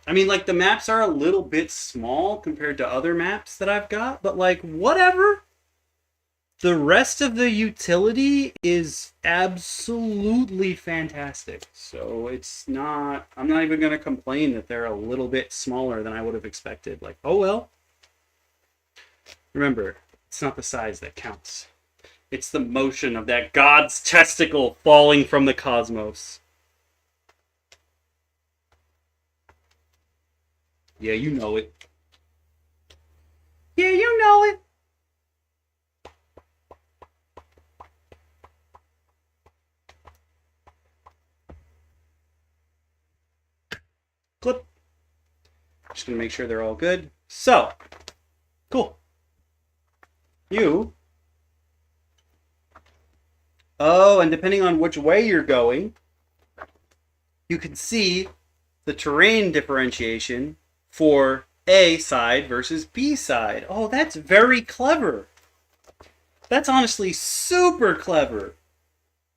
I mean, like, the maps are a little bit small compared to other maps that I've got, but, like, whatever. The rest of the utility is absolutely fantastic. So it's not... I'm not even going to complain that they're a little bit smaller than I would have expected. Like, oh well. Remember, it's not the size that counts. It's the motion of that god's testicle falling from the cosmos. Yeah, you know it. Yeah, you know it. Clip. Just gonna make sure they're all good. So, cool. You Oh, and depending on which way you're going, you can see the terrain differentiation for A side versus B side. Oh, that's very clever. That's honestly super clever.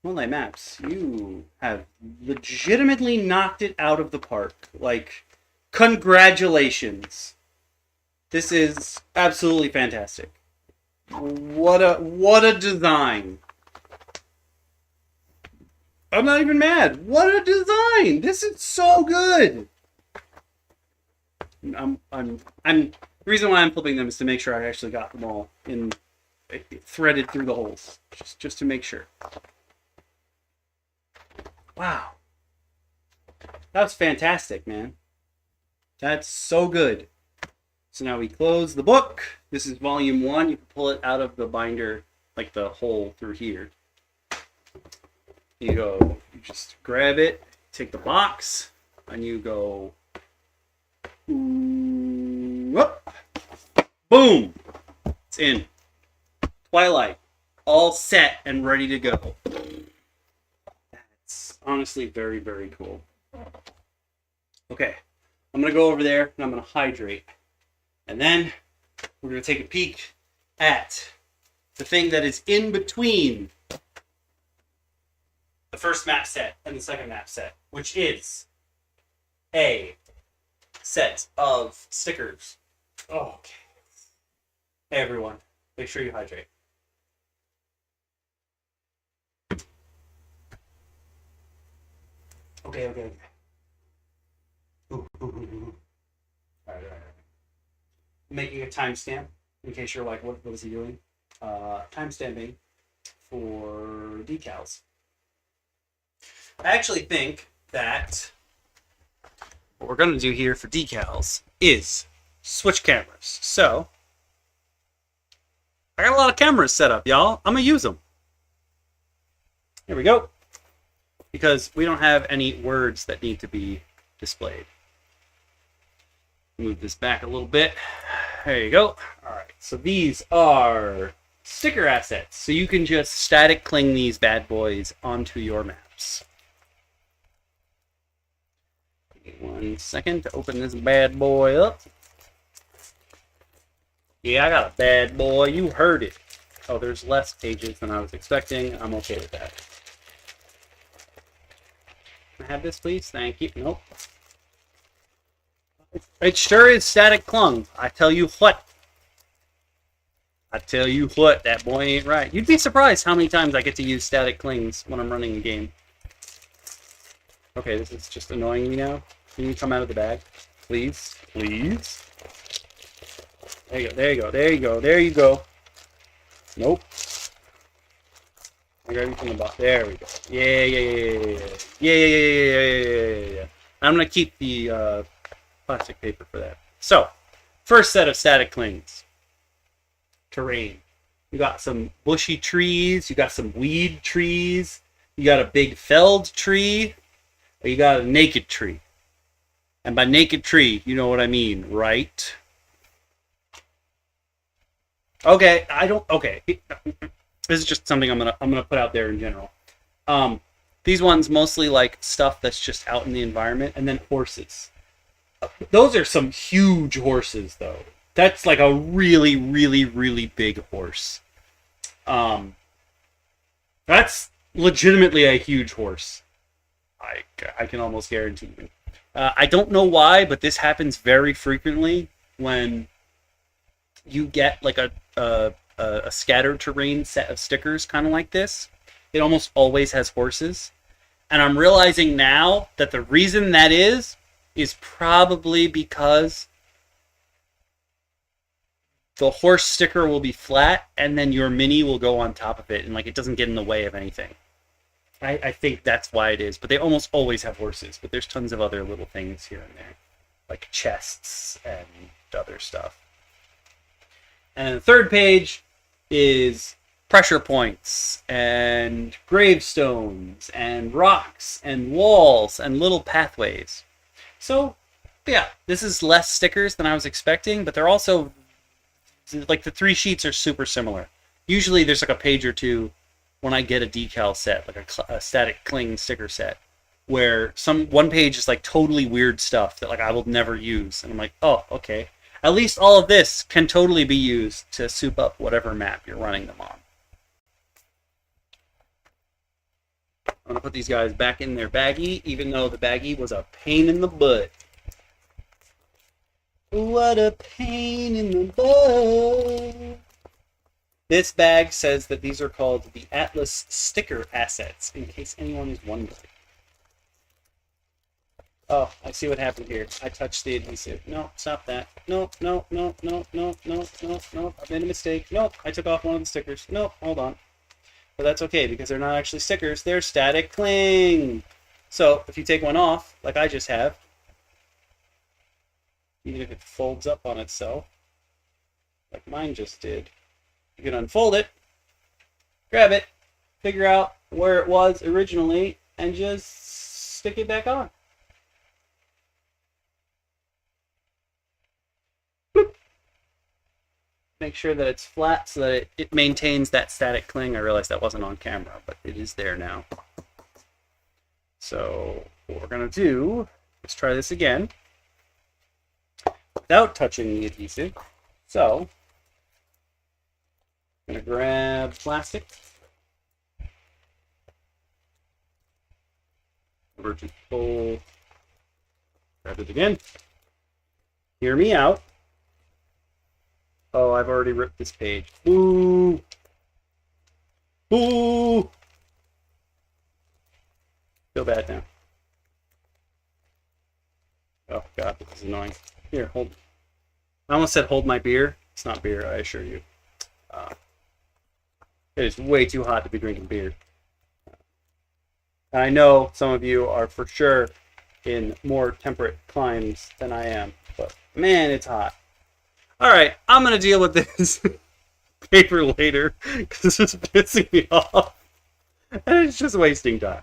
Moonlight Maps, you have legitimately knocked it out of the park. Like, congratulations. This is absolutely fantastic. What a design. I'm not even mad. What a design! This is so good. The reason why I'm flipping them is to make sure I actually got them all in threaded through the holes, just to make sure. Wow, that was fantastic, man. That's so good. So now we close the book. This is volume 1. You can pull it out of the binder, like the hole through here. You just grab it, take the box, and you go, whoop, boom, it's in. Twilight, all set and ready to go. That's honestly very, very cool. Okay, I'm going to go over there and I'm going to hydrate. And then we're going to take a peek at the thing that is in between the first map set and the second map set, which is a set of stickers. Oh, okay. Hey everyone, make sure you hydrate. Okay. Ooh. All right. Making a timestamp in case you're like, what is he doing? Timestamping for decals. I actually think that what we're going to do here for decals is switch cameras. So, I got a lot of cameras set up, y'all. I'm going to use them. Here we go. Because we don't have any words that need to be displayed. Move this back a little bit. There you go. All right. So these are sticker assets. So you can just static cling these bad boys onto your maps. 1 second to open this bad boy up. Yeah, I got a bad boy. You heard it. Oh, there's less pages than I was expecting. I'm okay with that. Can I have this, please? Thank you. Nope. It sure is static clung. I tell you what. That boy ain't right. You'd be surprised how many times I get to use static clings when I'm running a game. Okay, this is just annoying me now. Can you come out of the bag? Please? Please? There you go. Nope. I got everything about. There we go. Yeah. I'm gonna keep the plastic paper for that. So, first set of static clings. Terrain. You got some bushy trees. You got some weed trees. You got a big felled tree. Or you got a naked tree. And by naked tree, you know what I mean, right? Okay, okay. This is just something I'm gonna put out there in general. These ones mostly like stuff that's just out in the environment, and then horses. Those are some huge horses, though. That's like a really, really, really big horse. That's legitimately a huge horse. I can almost guarantee you. I don't know why, but this happens very frequently when you get like a scattered terrain set of stickers, kind of like this. It almost always has horses. And I'm realizing now that the reason that is probably because the horse sticker will be flat and then your mini will go on top of it and like it doesn't get in the way of anything. I think that's why it is, but they almost always have horses, but there's tons of other little things here and there, like chests and other stuff. And the third page is pressure points and gravestones and rocks and walls and little pathways. So, yeah, this is less stickers than I was expecting, but they're also, like, the 3 sheets are super similar. Usually there's like a page or two when I get a decal set, like a static cling sticker set, where one page is like totally weird stuff that like I will never use, and I'm like, oh, okay. At least all of this can totally be used to soup up whatever map you're running them on. I'm gonna put these guys back in their baggie, even though the baggie was a pain in the butt. What a pain in the butt. This bag says that these are called the Atlas sticker assets, in case anyone is wondering. Oh, I see what happened here. I touched the adhesive. No, stop that. No, no, no, no, no, no, no, no. I've made a mistake. No, I took off one of the stickers. No, hold on. But that's okay, because they're not actually stickers. They're static cling. So, if you take one off, like I just have, even if it folds up on itself, like mine just did, you can unfold it, grab it, figure out where it was originally, and just stick it back on. Boop. Make sure that it's flat so that it maintains that static cling. I realized that wasn't on camera, but it is there now. So what we're going to do, let's try this again without touching the adhesive. So I'm going to grab plastic. Over to pull. Grab it again. Hear me out. Oh, I've already ripped this page. Ooh. Ooh. Feel bad now. Oh, God, this is annoying. Here, hold. I almost said hold my beer. It's not beer, I assure you. It is way too hot to be drinking beer. And I know some of you are for sure in more temperate climes than I am, but man, it's hot. All right, I'm going to deal with this paper later because this is pissing me off. And it's just wasting time.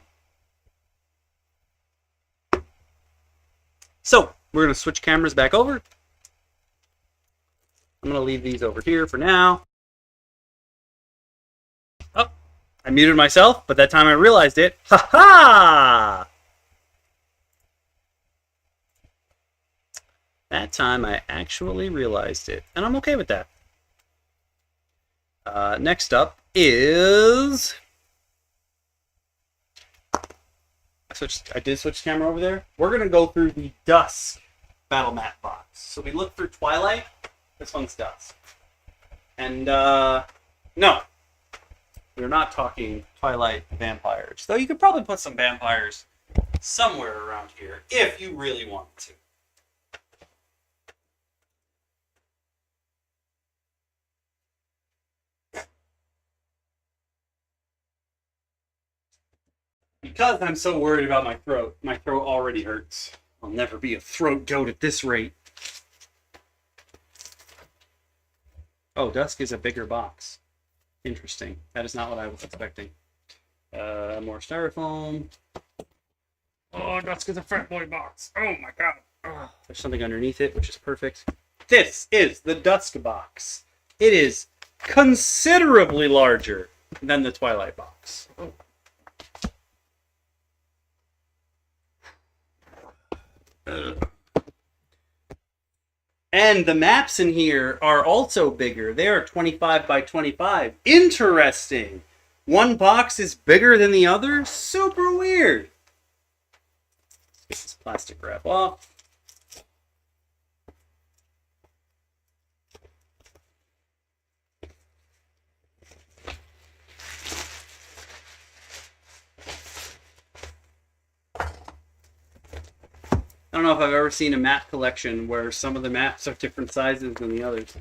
So, we're going to switch cameras back over. I'm going to leave these over here for now. Oh, I muted myself, but that time I realized it. Ha ha! That time I actually realized it, and I'm okay with that. Next up is... I did switch the camera over there. We're going to go through the Dusk battle map box. So we looked through Twilight. This one's Dusk. And, no. We're not talking Twilight vampires. Though you could probably put some vampires somewhere around here if you really wanted to. Because I'm so worried about my throat already hurts. I'll never be a throat goat at this rate. Oh, Dusk is a bigger box. Interesting. That is not what I was expecting. More styrofoam. Oh, Dusk is a frat boy box. Oh my god. Oh, there's something underneath it, which is perfect. This is the Dusk box. It is considerably larger than the Twilight box. Oh. And the maps in here are also bigger. They are 25 by 25. Interesting. One box is bigger than the other? Super weird. Get this plastic wrap off. I don't know if I've ever seen a map collection where some of the maps are different sizes than the others.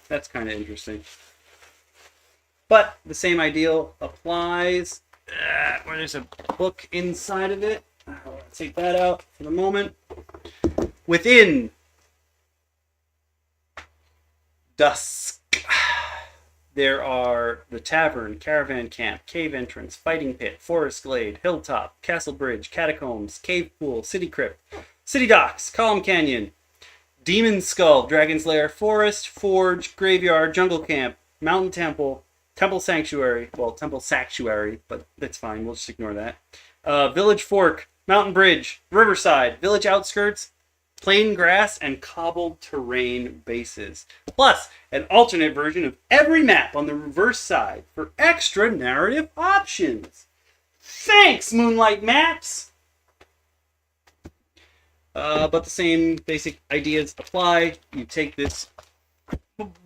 That's kind of interesting. But the same ideal applies. Where there's a book inside of it. I'll take that out for the moment. Within Dusk, there are the tavern, caravan camp, cave entrance, fighting pit, forest glade, hilltop, castle bridge, catacombs, cave pool, city crypt, city docks, column canyon, demon skull, dragon's lair, forest, forge, graveyard, jungle camp, mountain temple, Temple Sanctuary. Well, Temple Sanctuary, but that's fine. We'll just ignore that. Village Fork, Mountain Bridge, Riverside, Village Outskirts, plain grass, and cobbled terrain bases. Plus, an alternate version of every map on the reverse side for extra narrative options. Thanks, Moonlight Maps! But the same basic ideas apply. You take this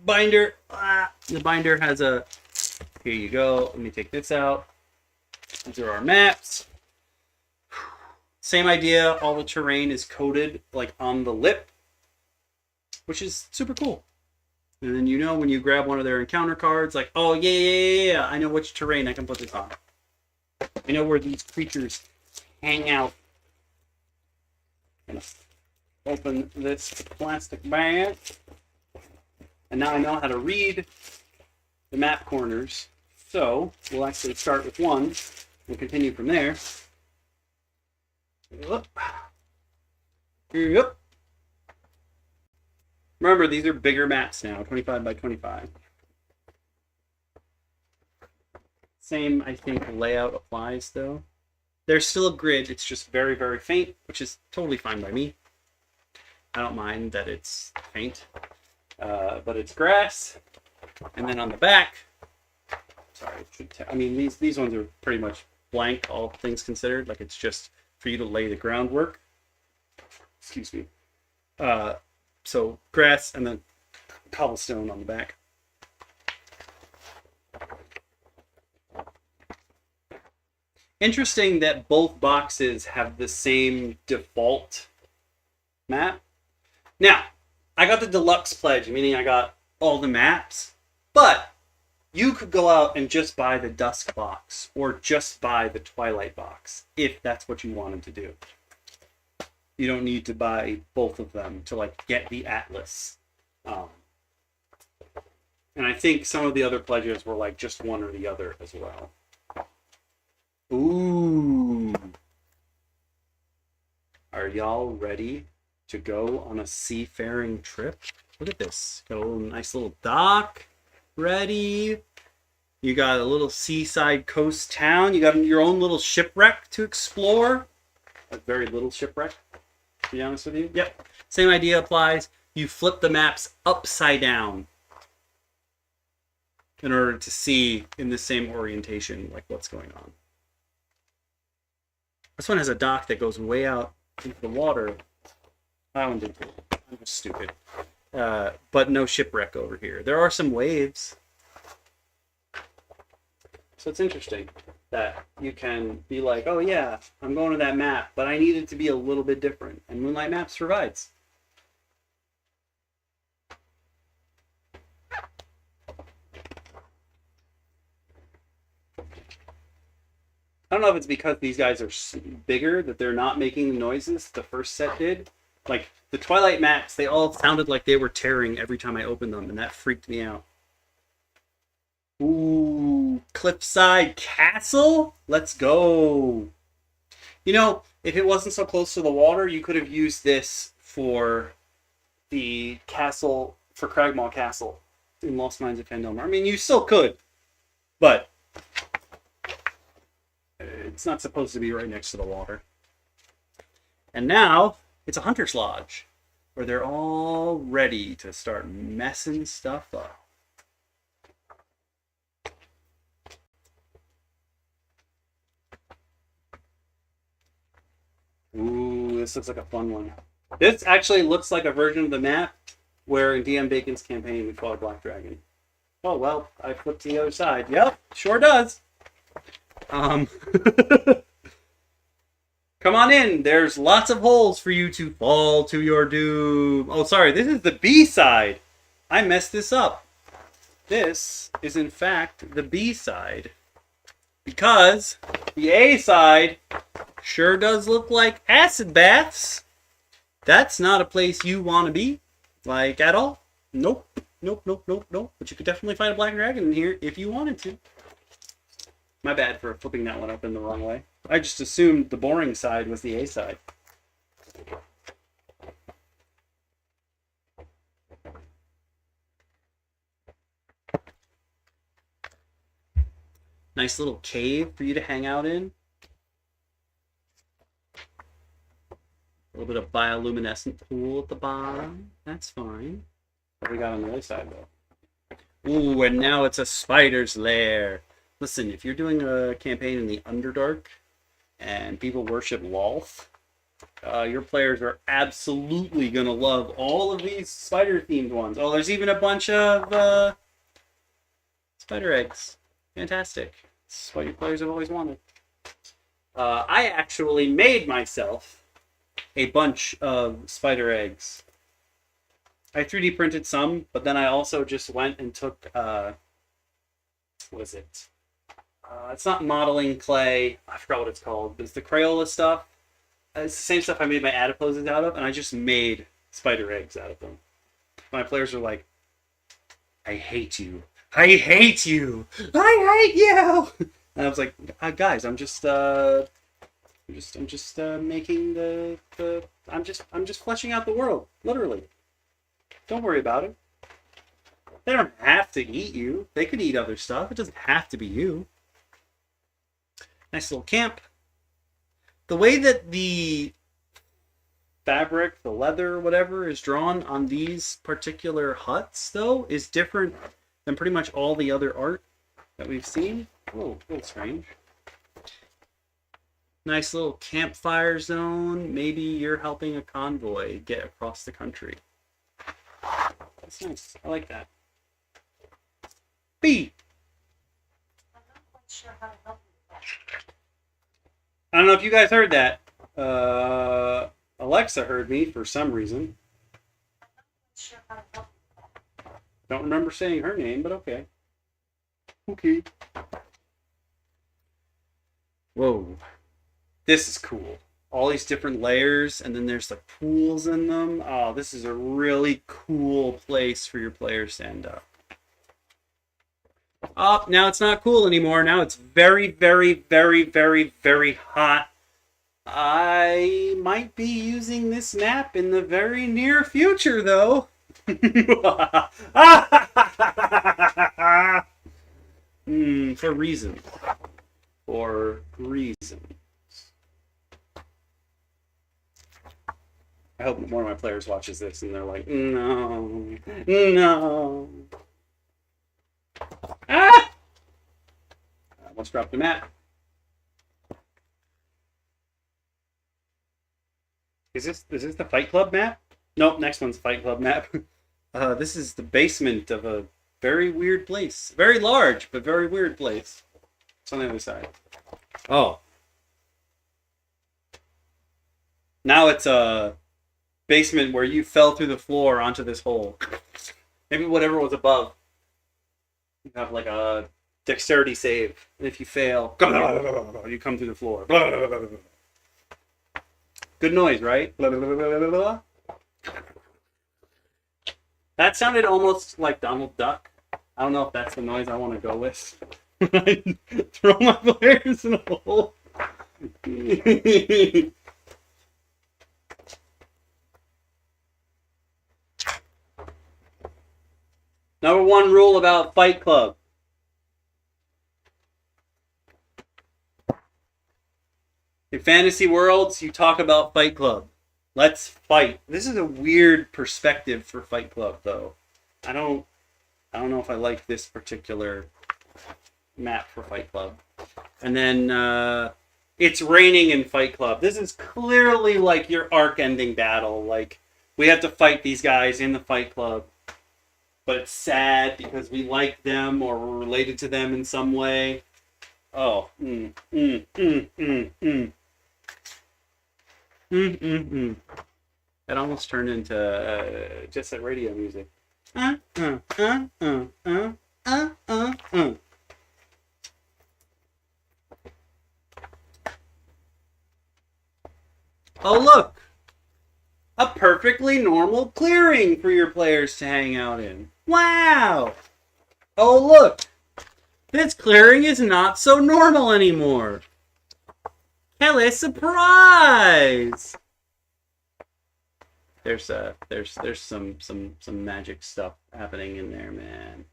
binder. The binder has a... Here you go. Let me take this out. These are our maps. Same idea. All the terrain is coded like on the lip, which is super cool. And then you know when you grab one of their encounter cards, like, oh yeah, I know which terrain I can put this on. I know where these creatures hang out. I'm gonna open this plastic bag, and now I know how to read the map corners. So we'll actually start with one and continue from there. Yep. Remember, these are bigger maps now, 25 by 25. Same, I think, layout applies, though. There's still a grid, it's just very, very faint, which is totally fine by me. I don't mind that it's faint. But it's grass. And then on the back, sorry, I mean, these ones are pretty much blank, all things considered. Like, it's just for you to lay the groundwork. Excuse me. So grass and then cobblestone on the back. Interesting that both boxes have the same default map. Now, I got the Deluxe pledge, meaning I got all the maps, but you could go out and just buy the Dusk box or just buy the Twilight box if that's what you wanted to do. You don't need to buy both of them to like get the Atlas. And I think some of the other pledges were like just one or the other as well. Ooh. Are y'all ready to go on a seafaring trip? Look at this. Got a little nice little dock ready. You got a little seaside coast town. You got your own little shipwreck to explore. A very little shipwreck, to be honest with you. Yep. Same idea applies. You flip the maps upside down in order to see in the same orientation like what's going on. This one has a dock that goes way out into the water. That one did. I'm just stupid. But no shipwreck over here. There are some waves. So it's interesting that you can be like, oh yeah, I'm going to that map, but I need it to be a little bit different. And Moonlight Maps provides. I don't know if it's because these guys are bigger that they're not making the noises the first set did. Like, the Twilight maps, they all sounded like they were tearing every time I opened them, and that freaked me out. Ooh, Cliffside Castle? Let's go. You know, if it wasn't so close to the water, you could have used this for the castle, for Cragmaw Castle in Lost Mines of Fandelmar. I mean, you still could, but it's not supposed to be right next to the water. And now, it's a Hunter's Lodge, where they're all ready to start messing stuff up. Ooh, this looks like a fun one. This actually looks like a version of the map where in DM Bacon's campaign we fought a black dragon. Oh, well, I flipped to the other side. Yep, sure does. Come on in. There's lots of holes for you to fall to your doom. Oh, sorry. This is the B side. I messed this up. This is, in fact, the B side. Because the A side sure does look like acid baths. That's not a place you want to be. Like, at all. Nope. Nope, nope, nope, nope. But you could definitely find a black dragon in here if you wanted to. My bad for flipping that one up in the wrong way. I just assumed the boring side was the A side. Nice little cave for you to hang out in. A little bit of bioluminescent pool at the bottom. That's fine. What we got on the other side, though? Ooh, and now it's a spider's lair. Listen, if you're doing a campaign in the Underdark and people worship Lolth, your players are absolutely going to love all of these spider-themed ones. Oh, there's even a bunch of spider eggs. Fantastic. That's what your players have always wanted. I actually made myself a bunch of spider eggs. I 3D printed some, but then I also just went and took, what is it? It's not modeling clay. I forgot what it's called. It's the Crayola stuff. It's the same stuff I made my adiposes out of, and I just made spider eggs out of them. My players are like, I hate you. I hate you. I hate you. And I was like, guys, I'm just making I'm just fleshing out the world, literally. Don't worry about it. They don't have to eat you. They could eat other stuff. It doesn't have to be you. Nice little camp. The way that the fabric, the leather, whatever, is drawn on these particular huts, though, is different than pretty much all the other art that we've seen. Oh, a little strange. Nice little campfire zone. Maybe you're helping a convoy get across the country. That's nice. I like that. B. I'm not quite sure how to help you with that. I don't know if you guys heard that. Alexa heard me for some reason. I'm not quite sure how to help you with that. Don't remember saying her name, but okay. Okay. Whoa. This is cool. All these different layers, and then there's like pools in them. Oh, this is a really cool place for your players to end up. Oh, now it's not cool anymore. Now it's very, very, very, very, very hot. I might be using this map in the very near future, though. For reasons. For reasons. I hope one of my players watches this and they're like, no, no. Ah! Let's drop the map. Is this the Fight Club map? Nope, next one's Fight Club map. This is the basement of a very weird place. Very large, but very weird place. It's on the other side. Oh. Now it's a basement where you fell through the floor onto this hole. Maybe whatever was above. You have like a dexterity save. And if you fail, you come through the floor. Good noise, right? That sounded almost like Donald Duck. I don't know if that's the noise I want to go with. I throw my players in a hole. Number one rule about Fight Club. In fantasy worlds, you talk about Fight Club. Let's fight. This is a weird perspective for Fight Club, though. I don't know if I like this particular map for Fight Club. And then it's raining in Fight Club. This is clearly like your arc-ending battle. Like, we have to fight these guys in the Fight Club. But it's sad because we like them or we're related to them in some way. Oh. It almost turned into Jet Set Radio music. Oh, look! A perfectly normal clearing for your players to hang out in. Wow! Oh, look! This clearing is not so normal anymore. Kelly, surprise! There's some magic stuff happening in there, man.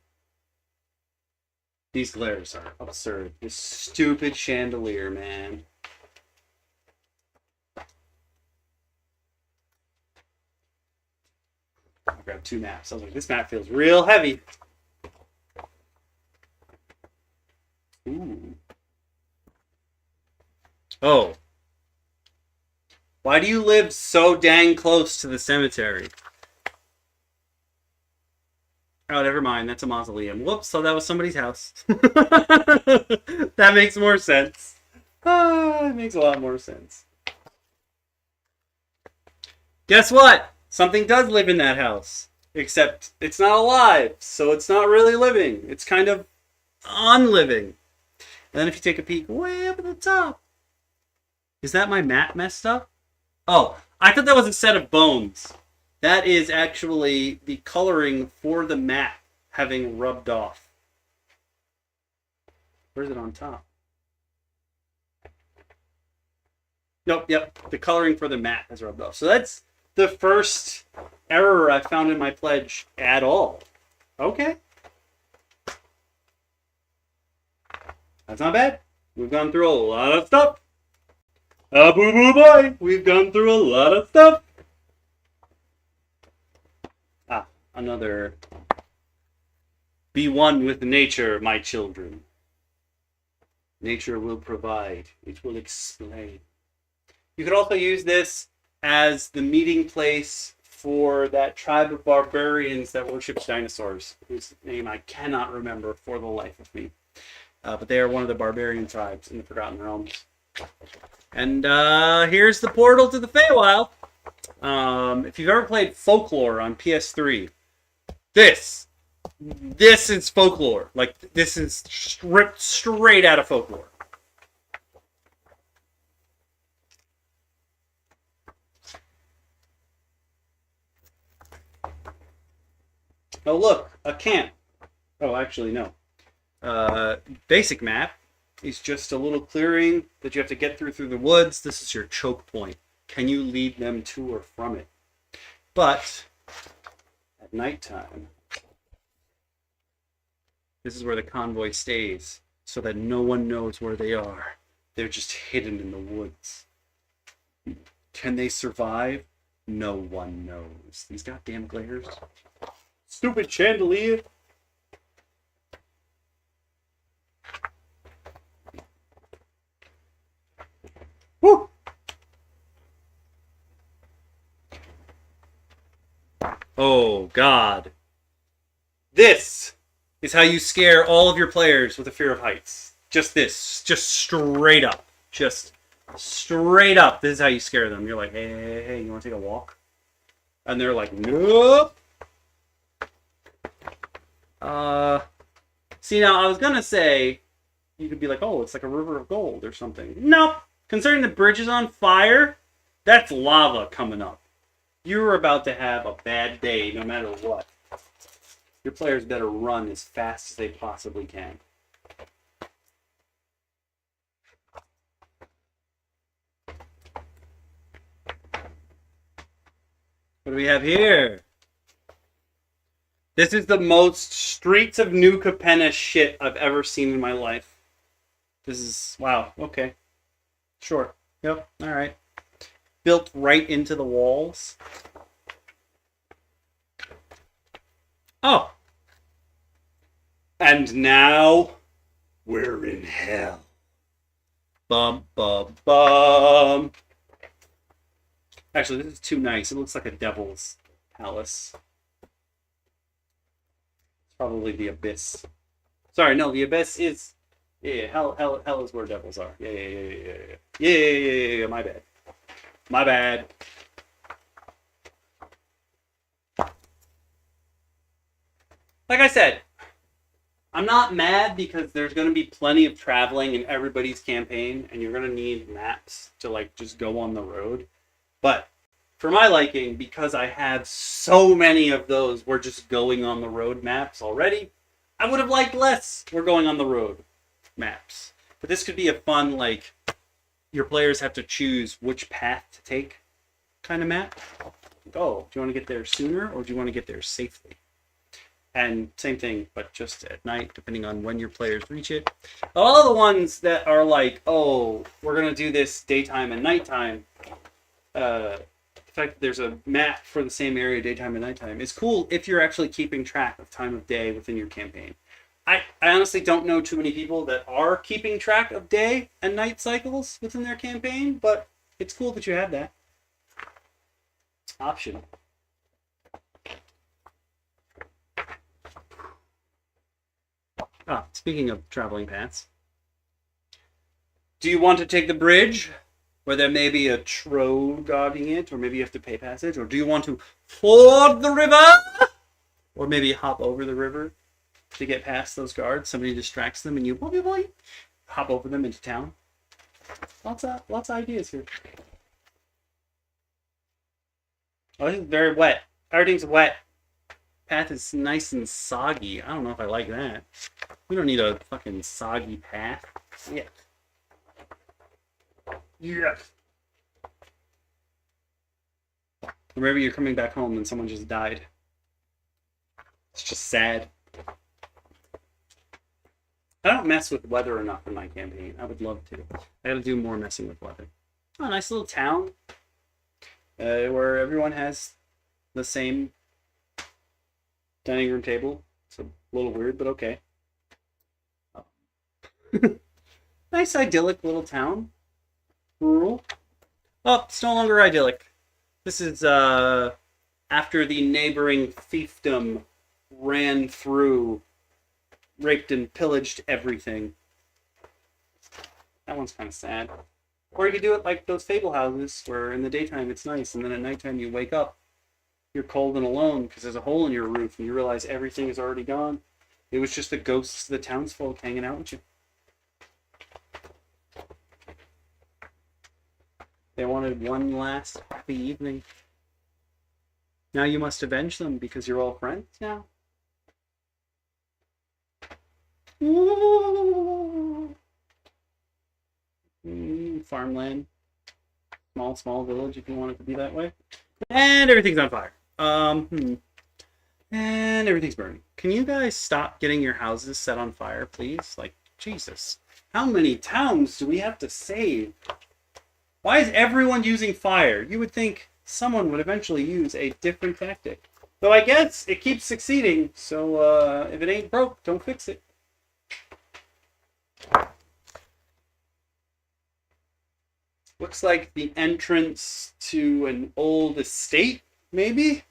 These glares are absurd. This stupid chandelier, man. I grabbed 2 maps. I was like, this map feels real heavy. Ooh. Oh. Why do you live so dang close to the cemetery? Oh, never mind. That's a mausoleum. Whoops, so that was somebody's house. That makes more sense. It makes a lot more sense. Guess what? Something does live in that house. Except it's not alive, so it's not really living. It's kind of unliving. And then if you take a peek way up at the top. Is that my map messed up? Oh, I thought that was a set of bones. That is actually the coloring for the map having rubbed off. Where's it on top? Nope, yep. The coloring for the map has rubbed off. So that's the first error I found in my pledge at all. Okay. That's not bad. We've gone through a lot of stuff. Boo boo boy. We've gone through a lot of stuff. Another. Be one with nature, my children. Nature will provide. It will explain. You could also use this as the meeting place for that tribe of barbarians that worships dinosaurs, whose name I cannot remember for the life of me. But they are one of the barbarian tribes in the Forgotten Realms. And here's the portal to the Feywild. If you've ever played Folklore on PS3, this is Folklore. Like, this is ripped straight out of Folklore. Oh, look, a camp. Oh, actually, no. Basic map is just a little clearing that you have to get through the woods. This is your choke point. Can you lead them to or from it? But at nighttime, this is where the convoy stays, so that no one knows where they are. They're just hidden in the woods. Can they survive? No one knows. These goddamn glares. Stupid chandelier. Woo! Oh, God. This is how you scare all of your players with a fear of heights. Just this. Just straight up. Just straight up. This is how you scare them. You're like, hey, you want to take a walk? And they're like, nope. See, now, I was going to say, you could be like, oh, it's like a river of gold or something. Nope. Considering the bridge is on fire, that's lava coming up. You're about to have a bad day no matter what. Your players better run as fast as they possibly can. What do we have here? This is the most Streets of New Capenna shit I've ever seen in my life. This is... wow, okay. Sure. Yep, alright. Built right into the walls. Oh! And now, we're in hell. Bum, bum, bum. Actually, this is too nice. It looks like a devil's palace. It's probably the abyss. Sorry, no, the abyss is... yeah, hell is where devils are. Yeah, my bad. My bad. Like I said, I'm not mad because there's going to be plenty of traveling in everybody's campaign, and you're going to need maps to, like, just go on the road. But for my liking, because I have so many of those we're just going on the road maps already, I would have liked less we're going on the road maps. But this could be a fun, like, your players have to choose which path to take kind of map. Oh, do you want to get there sooner or do you want to get there safely? And same thing, but just at night, depending on when your players reach it. All the ones that are like, oh, we're going to do this daytime and nighttime, the fact that there's a map for the same area, daytime and nighttime, is cool if you're actually keeping track of time of day within your campaign. I honestly don't know too many people that are keeping track of day and night cycles within their campaign, but it's cool that you have that option. Speaking of traveling paths, do you want to take the bridge where there may be a troll guarding it, or maybe you have to pay passage, or do you want to ford the river, or maybe hop over the river to get past those guards? Somebody distracts them and you hop over them into town. Lots of ideas here. Oh, this is very wet. Everything's wet. Path is nice and soggy. I don't know if I like that. We don't need a fucking soggy path. Yeah. Yes. Or maybe you're coming back home and someone just died. It's just sad. I don't mess with weather enough in my campaign. I would love to. I gotta do more messing with weather. Oh, a nice little town. Where everyone has the same dining room table. It's a little weird, but okay. Nice idyllic little town. Rural. Oh, it's no longer idyllic. This is after the neighboring fiefdom ran through, raped and pillaged everything. That one's kind of sad. Or you could do it like those fable houses, where in the daytime it's nice, and then at nighttime you wake up, you're cold and alone because there's a hole in your roof, and you realize everything is already gone. It was just the ghosts of the townsfolk hanging out with you. They wanted one last happy evening. Now you must avenge them because you're all friends now. Ooh. Farmland. Small village if you want it to be that way. And everything's on fire. And everything's burning. Can you guys stop getting your houses set on fire, please? Like, Jesus. How many towns do we have to save? Why is everyone using fire? You would think someone would eventually use a different tactic. Though I guess it keeps succeeding, so if it ain't broke, don't fix it. Looks like the entrance to an old estate, maybe?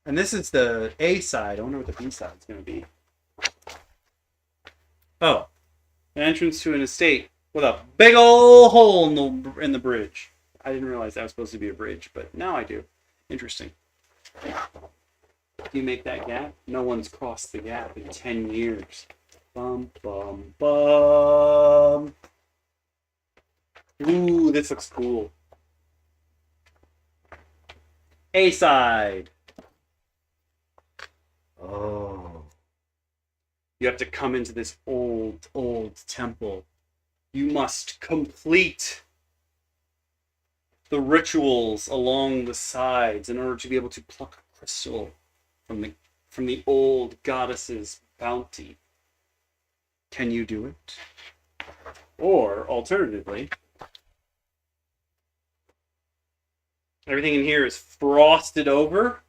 And this is the A side. I wonder what the B side is going to be. Oh, an entrance to an estate with a big old hole in the bridge. I didn't realize that was supposed to be a bridge, but now I do. Interesting. Do you make that gap? No one's crossed the gap in 10 years. Bum, bum, bum. Ooh, this looks cool. A side. Oh. You have to come into this old temple. You must complete the rituals along the sides in order to be able to pluck a crystal from the old goddess's bounty. Can you do it? Or, alternatively, everything in here is frosted over.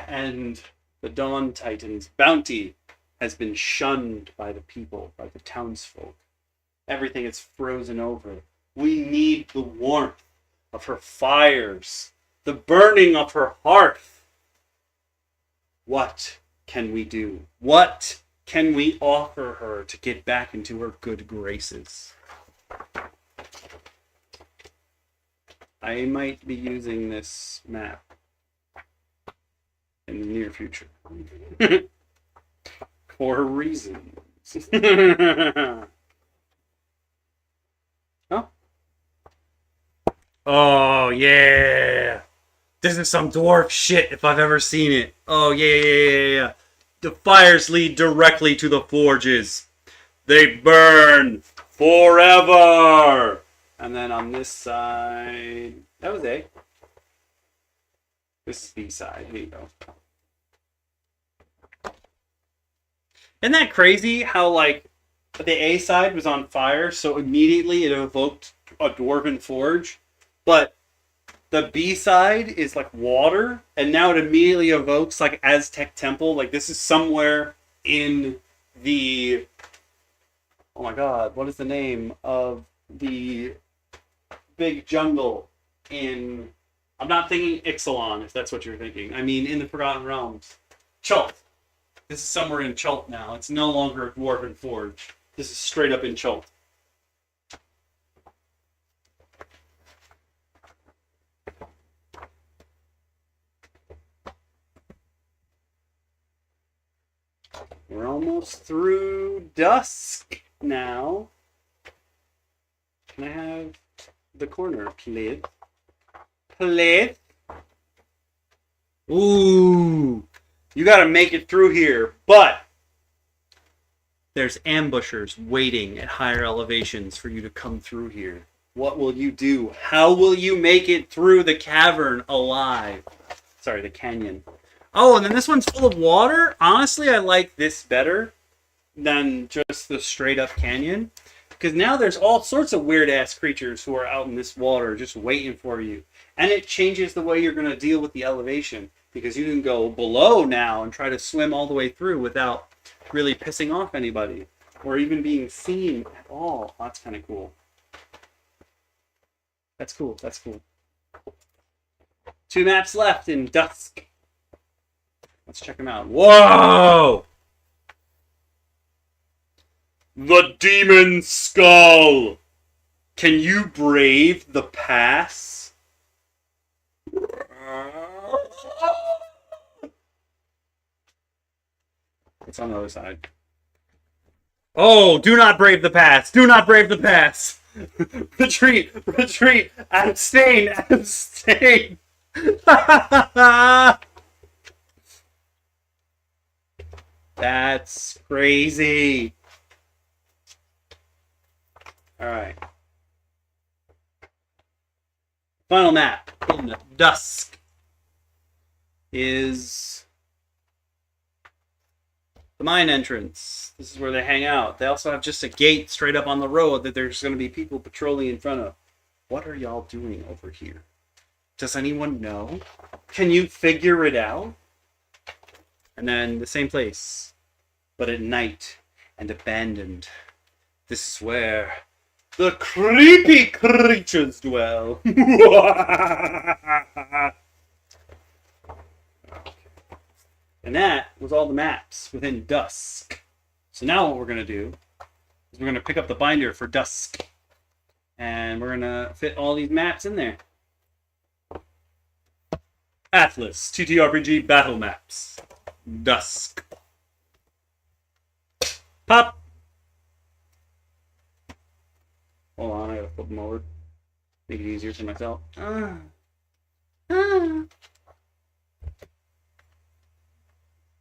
And the Dawn Titan's bounty has been shunned by the people, by the townsfolk. Everything is frozen over. We need the warmth of her fires, the burning of her hearth. What can we do? What can we offer her to get back into her good graces? I might be using this map in the near future. For reasons. Oh. Oh, yeah. This is some dwarf shit if I've ever seen it. Oh, yeah. The fires lead directly to the forges. They burn forever. And then on this side, that was A. This is B side. Here you go. Isn't that crazy how, like, the A side was on fire, so immediately it evoked a dwarven forge, but the B side is like water, and now it immediately evokes like Aztec temple. Like, this is somewhere in the, oh my god, what is the name of the big jungle in, I'm not thinking Ixalan, if that's what you're thinking. I mean, in the Forgotten Realms. Chult. This is somewhere in Chult now. It's no longer a dwarven forge. This is straight up in Chult. We're almost through Dusk now. Can I have the corner, please? Please? Ooh. You gotta make it through here, but there's ambushers waiting at higher elevations for you to come through here. What will you do? How will you make it through the cavern alive? Sorry, the canyon. Oh, and then this one's full of water? Honestly, I like this better than just the straight up canyon. Because now there's all sorts of weird ass creatures who are out in this water just waiting for you. And it changes the way you're going to deal with the elevation. Because you can go below now and try to swim all the way through without really pissing off anybody. Or even being seen at all. That's kind of cool. That's cool. That's cool. 2 maps left in Dusk. Let's check them out. Whoa! The Demon Skull! Can you brave the pass? It's on the other side. Oh, do not brave the pass! Do not brave the pass! Retreat! Retreat! Abstain! Abstain! That's crazy. Alright. Final map in Dusk is the mine entrance. This is where they hang out. They also have just a gate straight up on the road that there's going to be people patrolling in front of. What are y'all doing over here? Does anyone know? Can you figure it out? And then the same place, but at night and abandoned. This is where the creepy creatures dwell. And that was all the maps within Dusk. So now what we're going to do is we're going to pick up the binder for Dusk. And we're going to fit all these maps in there. Atlas, TTRPG Battle Maps. Dusk. Pop! Hold on, I gotta flip them over. Make it easier for myself.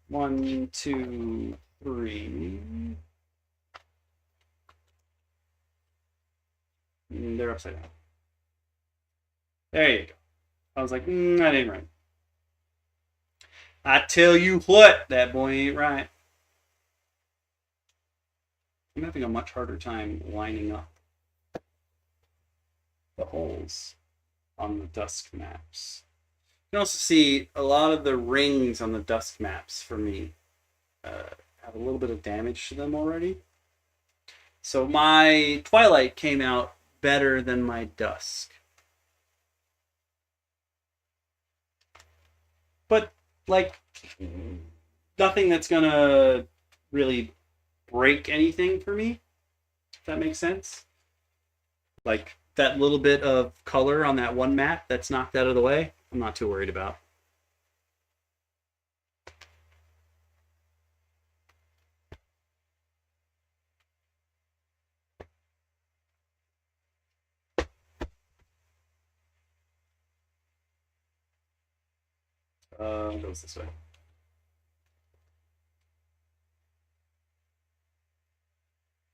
One, two, three. They're upside down. There you go. I was like, that ain't right. I tell you what, that boy ain't right. I'm having a much harder time lining up the holes on the Dusk maps. You can also see a lot of the rings on the Dusk maps for me have a little bit of damage to them already. So my Twilight came out better than my Dusk. But, like, nothing that's gonna really break anything for me, if that makes sense. Like, that little bit of color on that one map that's knocked out of the way, I'm not too worried about. It goes this way.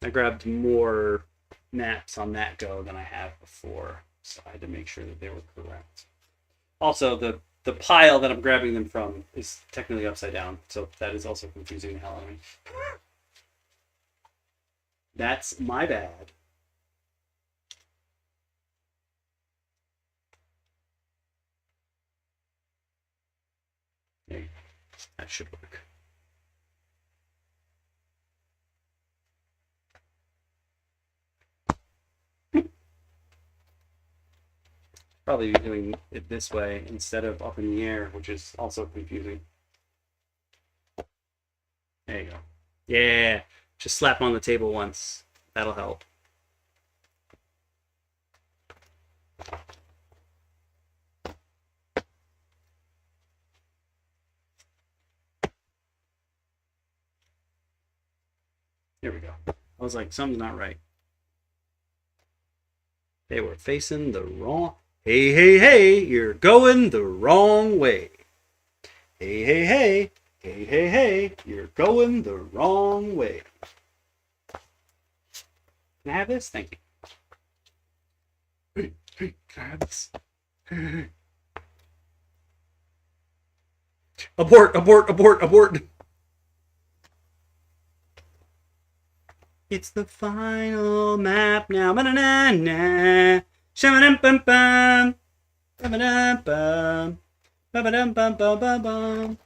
I grabbed more maps on that go than I have before, so I had to make sure that they were correct. Also, the the pile that I'm grabbing them from is technically upside down, so that is also confusing the hell out of me. That's my bad. There you go. That should work. Probably be doing it this way instead of up in the air, which is also confusing. There you go. Yeah, just slap on the table once. That'll help. There we go. I was like, something's not right. They were facing the wrong... Hey, hey, hey, you're going the wrong way. Hey, hey, hey, hey, hey, hey, you're going the wrong way. Can I have this? Thank you. Hey, hey, can I have this? Abort, abort, abort, abort. It's the final map now. Ba-na-na-na. Shama-dum-bum-bum. Ba-ba-dum-bum. Ba-ba-dum-bum-bum-bum-bum.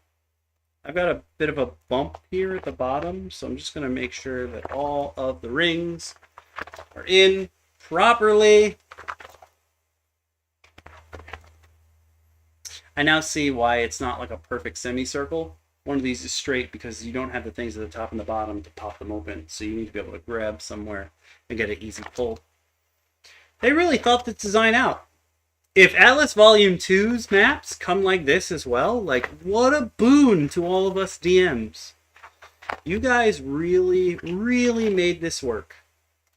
I've got a bit of a bump here at the bottom, so I'm just going to make sure that all of the rings are in properly. I now see why it's not like a perfect semicircle. One of these is straight because you don't have the things at the top and the bottom to pop them open, so you need to be able to grab somewhere and get an easy pull. They really thought this design out. If Atlas Volume 2's maps come like this as well, like, what a boon to all of us DMs. You guys really, really made this work.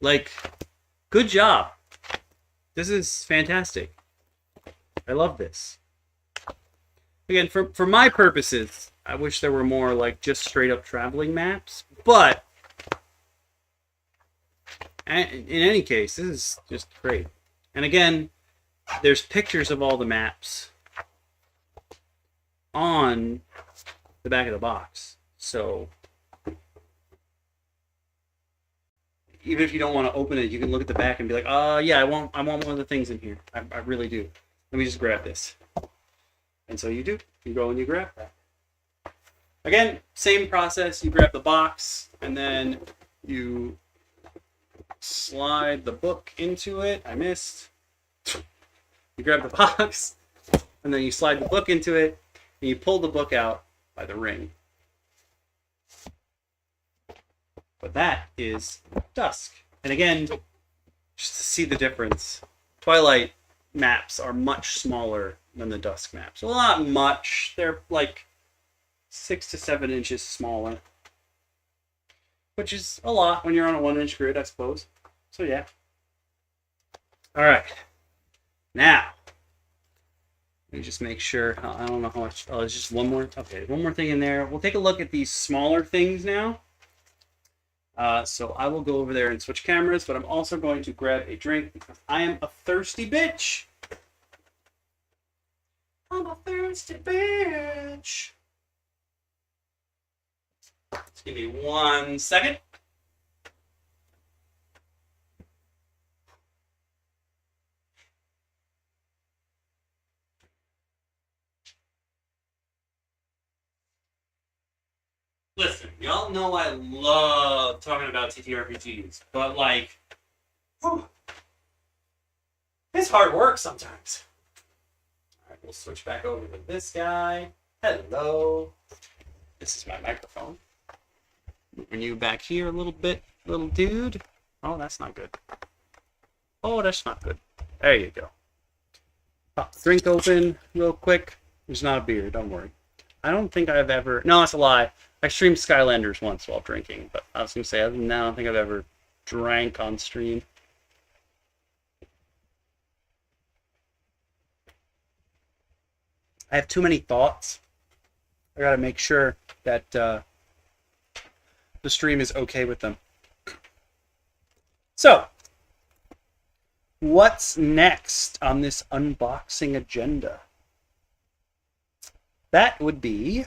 Like, good job. This is fantastic. I love this. Again, for my purposes, I wish there were more, like, just straight-up traveling maps, but in any case, this is just great. And again, there's pictures of all the maps on the back of the box. So even if you don't want to open it, you can look at the back and be like, yeah, I want one of the things in here. I really do. Let me just grab this. And so you do. You go and you grab that. Again, same process. You grab the box and then you slide the book into it. I missed. You grab the box and then you slide the book into it and you pull the book out by the ring. But that is Dusk. And again, just to see the difference, Twilight maps are much smaller than the Dusk maps. Well, not much. They're like 6 to 7 inches smaller, which is a lot when you're on a 1-inch grid, I suppose. So yeah. All right. Now, let me just make sure. I don't know how much. Oh, there's just one more. Okay, one more thing in there. We'll take a look at these smaller things now. So I will go over there and switch cameras, but I'm also going to grab a drink because I am a thirsty bitch. I'm a thirsty bitch. Just give me 1 second. Listen, y'all know I love talking about TTRPGs, but like, whew, it's hard work sometimes. Alright, we'll switch back over to this guy. Hello. This is my microphone. Moving you back here a little bit, little dude. Oh, that's not good. Oh, that's not good. There you go. Pop the drink open real quick. There's not a beer, don't worry. I don't think I've ever... No, that's a lie. I streamed Skylanders once while drinking, but I was going to say, other than that, I don't think I've ever drank on stream. I have too many thoughts. I got to make sure that the stream is okay with them. So, what's next on this unboxing agenda? that would be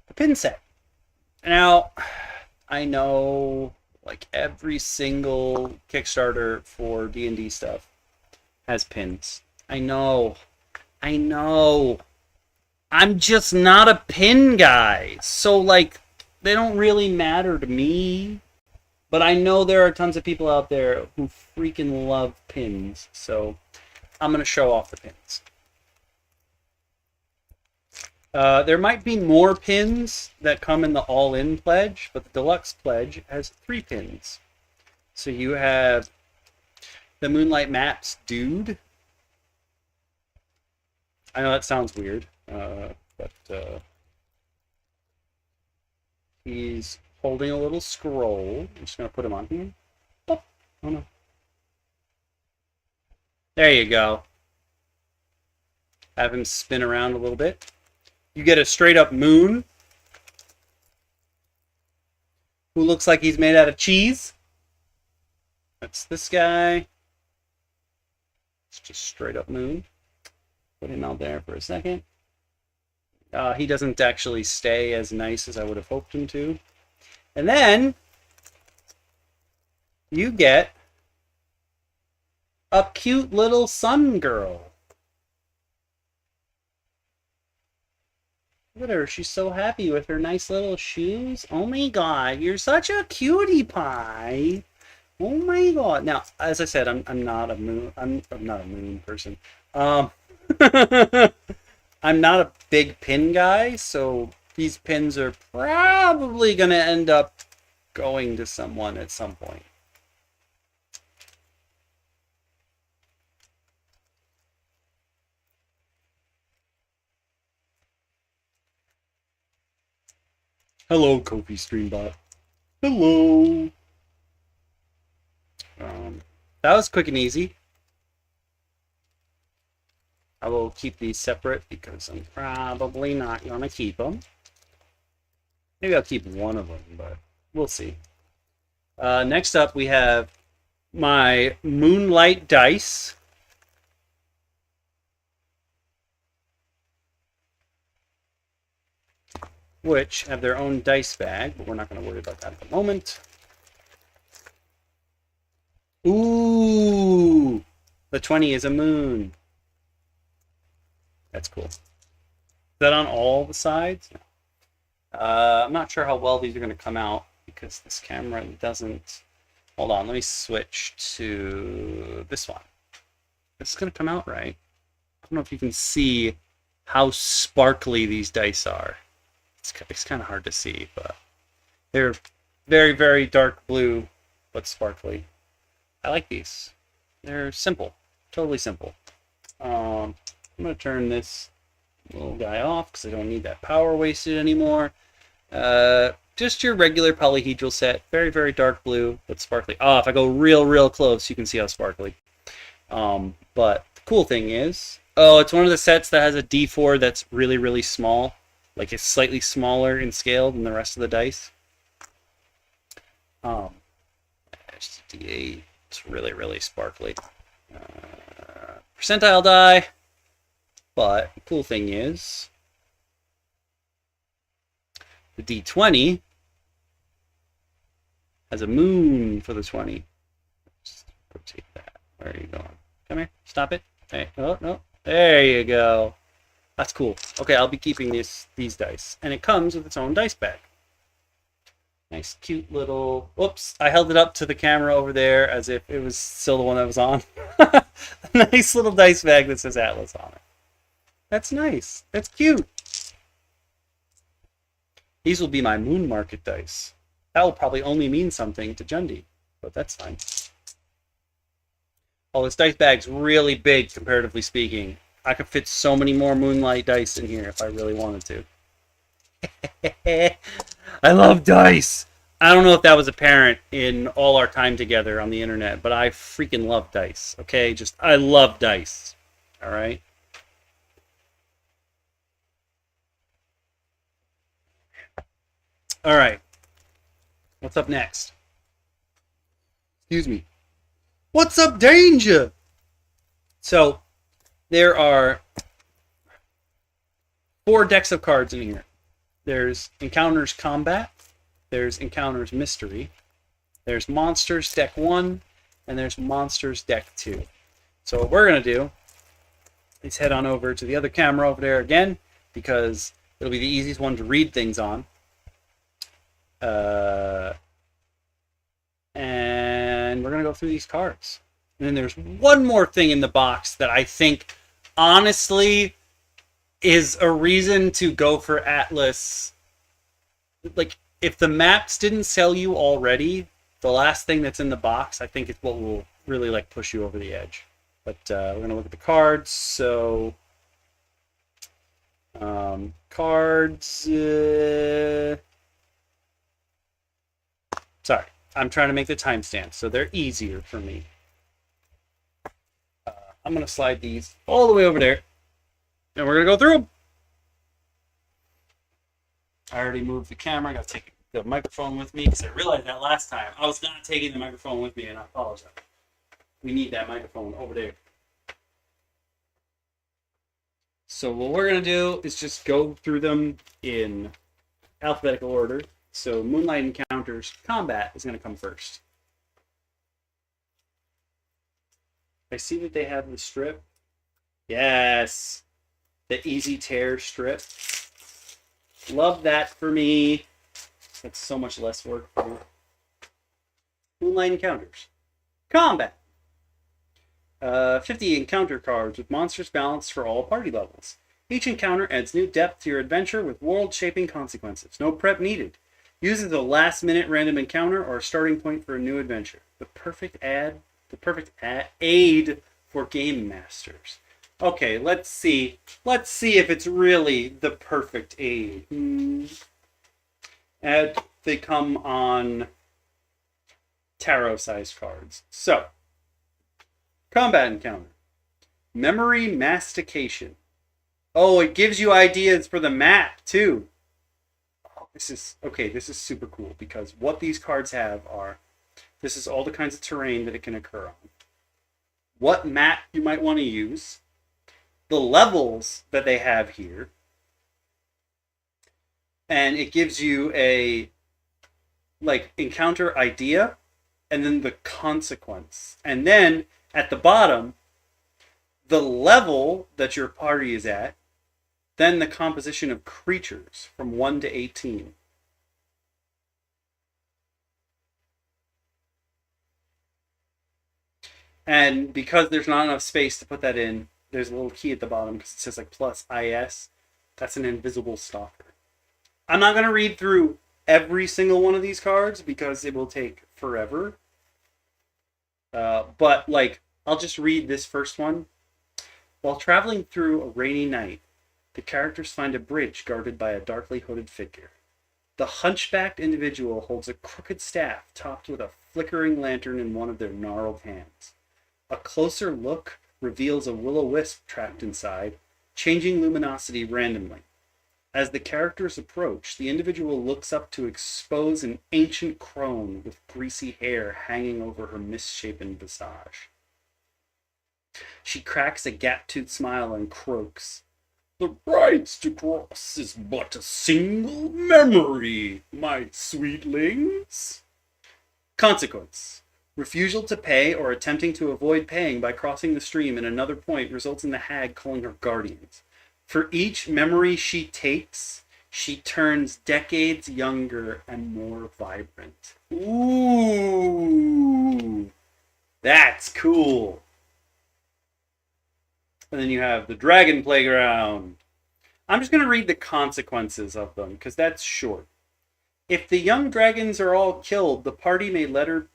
the pin set. Now, I know like every single Kickstarter for D&D stuff has pins. I know. I'm just not a pin guy. So, like, they don't really matter to me. But I know there are tons of people out there who freaking love pins. So, I'm going to show off the pins. There might be more pins that come in the all-in pledge, but the deluxe pledge has 3 pins. So you have the Moonlight Maps dude. I know that sounds weird, but he's holding a little scroll. I'm just going to put him on here. Oh no. There you go. Have him spin around a little bit. You get a straight up moon who looks like he's made out of cheese. That's this guy. It's just straight up moon. Put him out there for a second. He doesn't actually stay as nice as I would have hoped him to. And then you get a cute little sun girl. Look at her. She's so happy with her nice little shoes. Oh my god, you're such a cutie pie. Oh my god. Now, as I said, I'm not a moon. I'm not a moon person. I'm not a big pin guy, so these pins are probably gonna end up going to someone at some point. Hello, Kofi Streambot. Hello. That was quick and easy. I will keep these separate because I'm probably not going to keep them. Maybe I'll keep one of them, but we'll see. Next up, we have my Moonlight dice. Which have their own dice bag, but we're not going to worry about that at the moment. Ooh! The 20 is a moon. That's cool. Is that on all the sides? No. I'm not sure how well these are going to come out because this camera doesn't... Hold on, let me switch to this one. This is going to come out right. I don't know if you can see how sparkly these dice are. It's kind of hard to see, but they're very, very dark blue, but sparkly. I like these. They're simple. Totally simple. I'm going to turn this little guy off because I don't need that power wasted anymore. Just your regular polyhedral set. Very, very dark blue, but sparkly. If I go real, real close, you can see how sparkly. But the cool thing is... it's one of the sets that has a D4 that's really, really small. Like it's slightly smaller in scale than the rest of the dice. It's a D8. It's really, really sparkly. Percentile die. But the cool thing is, the D20 has a moon for the 20. Just rotate that. Where are you going? Come here. Stop it. Hey. Oh, no. There you go. That's cool. Okay, I'll be keeping these dice. And it comes with its own dice bag. Nice, cute little... Whoops, I held it up to the camera over there as if it was still the one that was on. Nice little dice bag that says Atlas on it. That's nice. That's cute. These will be my Moon Market dice. That will probably only mean something to Jundi, but that's fine. Oh, this dice bag's really big, comparatively speaking. I could fit so many more Moonlight dice in here if I really wanted to. I love dice! I don't know if that was apparent in all our time together on the internet, but I freaking love dice, okay? I love dice, alright? Alright. What's up next? Excuse me. What's up, Danger? So... there are 4 decks of cards in here. There's Encounters Combat, there's Encounters Mystery, there's Monsters Deck 1, and there's Monsters Deck 2. So what we're going to do is head on over to the other camera over there again, because it'll be the easiest one to read things on. And we're going to go through these cards. And then there's one more thing in the box that I think, honestly, is a reason to go for Atlas. Like, if the maps didn't sell you already, the last thing that's in the box, I think, is what will really, like, push you over the edge. But we're going to look at the cards. So, cards. Sorry, I'm trying to make the timestamps, so they're easier for me. I'm going to slide these all the way over there, and we're going to go through them. I already moved the camera. I got to take the microphone with me, because I realized that last time I was not taking the microphone with me, and I apologize. We need that microphone over there. So what we're going to do is just go through them in alphabetical order. So Moonlight Encounters Combat is going to come first. I see that they have the strip. Yes! The Easy Tear strip. Love that for me. That's so much less work for me. Moonlight Encounters Combat. 50 encounter cards with monsters balanced for all party levels. Each encounter adds new depth to your adventure with world-shaping consequences. No prep needed. Uses a last-minute random encounter or a starting point for a new adventure. The perfect aid for game masters. Okay, let's see. Let's see if it's really the perfect aid. And they come on tarot-sized cards. So, combat encounter. Memory mastication. Oh, it gives you ideas for the map, too. This is super cool, because what these cards have are, this is all the kinds of terrain that it can occur on. What map you might want to use. The levels that they have here. And it gives you a, like, encounter idea, and then the consequence. And then, at the bottom, the level that your party is at, then the composition of creatures from 1 to 18. And because there's not enough space to put that in, there's a little key at the bottom because it says like plus IS. That's an invisible stalker. I'm not going to read through every single one of these cards because it will take forever. But like, I'll just read this first one. While traveling through a rainy night, the characters find a bridge guarded by a darkly hooded figure. The hunchbacked individual holds a crooked staff topped with a flickering lantern in one of their gnarled hands. A closer look reveals a will-o-wisp trapped inside, changing luminosity randomly. As the characters approach, the individual looks up to expose an ancient crone with greasy hair hanging over her misshapen visage. She cracks a gap-toothed smile and croaks, "The rights to cross is but a single memory, my sweetlings." Consequence. Refusal to pay or attempting to avoid paying by crossing the stream at another point results in the hag calling her guardians. For each memory she takes, she turns decades younger and more vibrant. Ooh, that's cool. And then you have the Dragon Playground. I'm just going to read the consequences of them, because that's short. If the young dragons are all killed, the party may later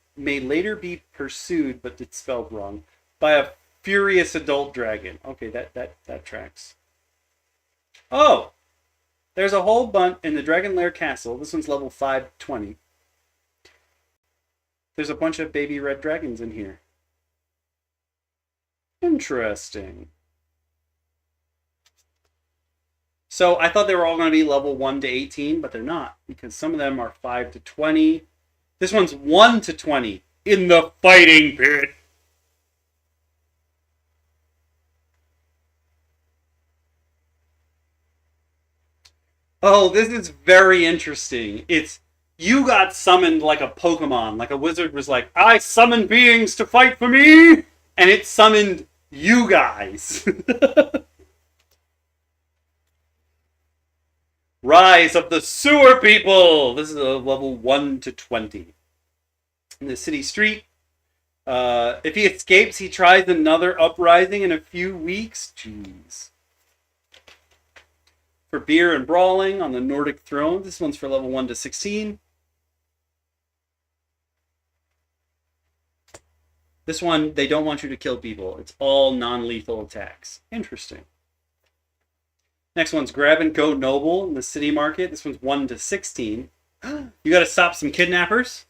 be pursued, but it's spelled wrong, by a furious adult dragon. Okay, that tracks. Oh! There's a whole bunch in the Dragon Lair Castle. This one's level 520. There's a bunch of baby red dragons in here. Interesting. So I thought they were all going to be level 1 to 18, but they're not, because some of them are 5 to 20. This one's 1 to 20 in the fighting pit. Oh, this is very interesting. It's you got summoned like a Pokemon. Like a wizard was like, I summon beings to fight for me! And it summoned you guys. Rise of the Sewer People! This is a level 1 to 20. In the city street. If he escapes, he tries another uprising in a few weeks. Jeez. For beer and brawling on the Nordic throne. This one's for level 1 to 16. This one, they don't want you to kill people. It's all non-lethal attacks. Interesting. Next one's Grab and Go Noble in the city market. This one's 1 to 16. You gotta stop some kidnappers.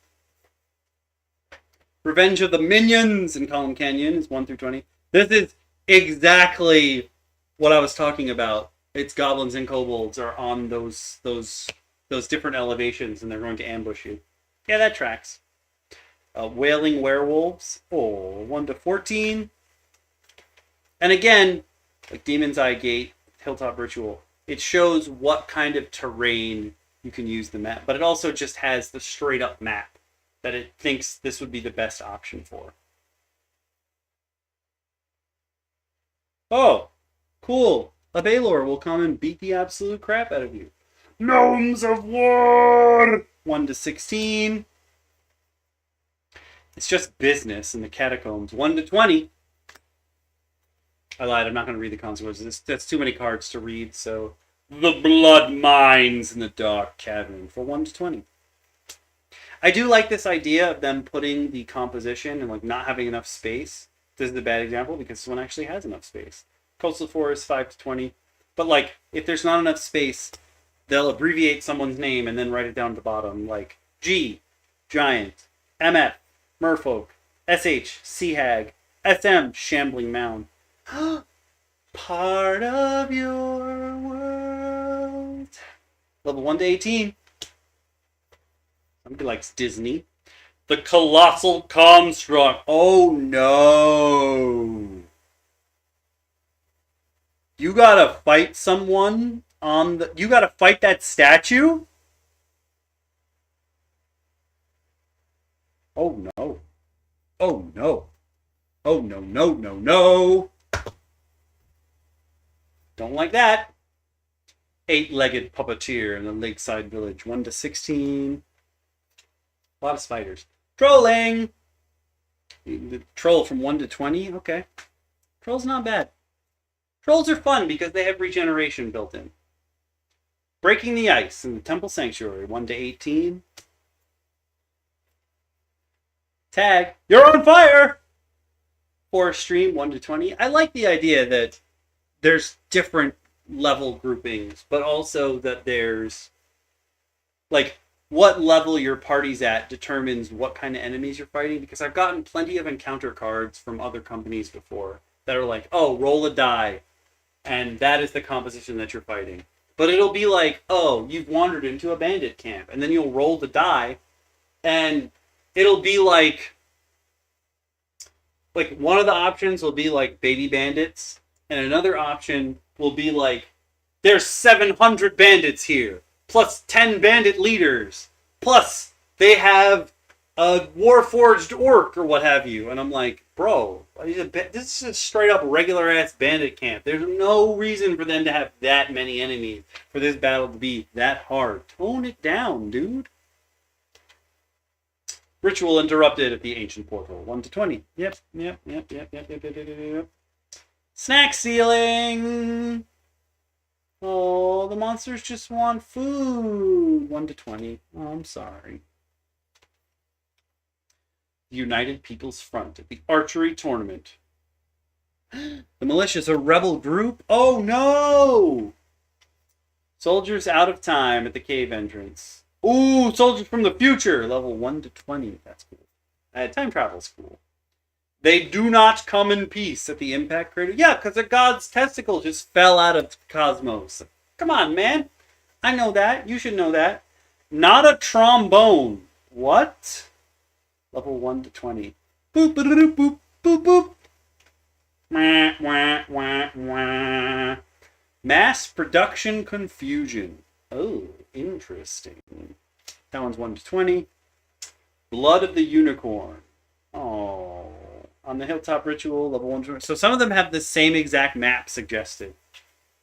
Revenge of the Minions in Column Canyon is 1 through 20. This is exactly what I was talking about. It's goblins and kobolds are on those different elevations, and they're going to ambush you. Yeah, that tracks. Wailing Werewolves, 1 to 14. And again, like Demon's Eye Gate, Hilltop Ritual, it shows what kind of terrain you can use the map, but it also just has the straight up map that it thinks this would be the best option for. Oh, cool. A Baylor will come and beat the absolute crap out of you. Gnomes of War! 1 to 16. It's just business in the catacombs. 1 to 20. I lied, I'm not going to read the consequences. That's too many cards to read, so... The Blood Mines in the Dark Cavern for 1 to 20. I do like this idea of them putting the composition and like not having enough space. This is a bad example because this one actually has enough space. Coastal Forest 5 to 20. But like, if there's not enough space, they'll abbreviate someone's name and then write it down at the bottom. Like G, Giant, MF, Merfolk, SH, Sea Hag, SM, Shambling Mound. Part of your world. Level 1 to 18. Somebody likes Disney. The Colossal Construct. Oh no. You gotta fight someone on the... You gotta fight that statue? Oh no. Oh no. Oh no, no, no, no. Don't like that. 8-legged puppeteer in the lakeside village. 1 to 16. A lot of spiders. Trolling! The troll from 1 to 20. Okay. Troll's not bad. Trolls are fun because they have regeneration built in. Breaking the Ice in the Temple Sanctuary. 1 to 18. Tag. You're on fire! Forest Stream. 1 to 20. I like the idea that there's different level groupings, but also that there's like what level your party's at determines what kind of enemies you're fighting, because I've gotten plenty of encounter cards from other companies before that are like, oh, roll a die and that is the composition that you're fighting. But it'll be like, oh, you've wandered into a bandit camp, and then you'll roll the die and it'll be like one of the options will be like baby bandits, and another option will be like, there's 700 bandits here, plus 10 bandit leaders, plus they have a warforged orc or what have you. And I'm like, bro, this is a straight up regular ass bandit camp. There's no reason for them to have that many enemies, for this battle to be that hard. Tone it down, dude. Ritual interrupted at the ancient portal. 1 to 20. Yep. Snack stealing! Oh, the monsters just want food. 1 to 20. Oh, I'm sorry. The United People's Front at the archery tournament. The militia's a rebel group? Oh no! Soldiers out of time at the cave entrance. Ooh, soldiers from the future! Level 1 to 20. That's cool. Time travel's cool. They do not come in peace at the impact crater. Yeah, because a god's testicle just fell out of the cosmos. Come on, man. I know that. You should know that. Not a trombone. What? Level 1 to 20. Boop, boop, boop, boop, boop, boop. Wah, wah, wah, wah. Mass production confusion. Oh, interesting. That one's 1 to 20. Blood of the Unicorn. Oh. On the Hilltop Ritual, level 1 to 20. So some of them have the same exact map suggested.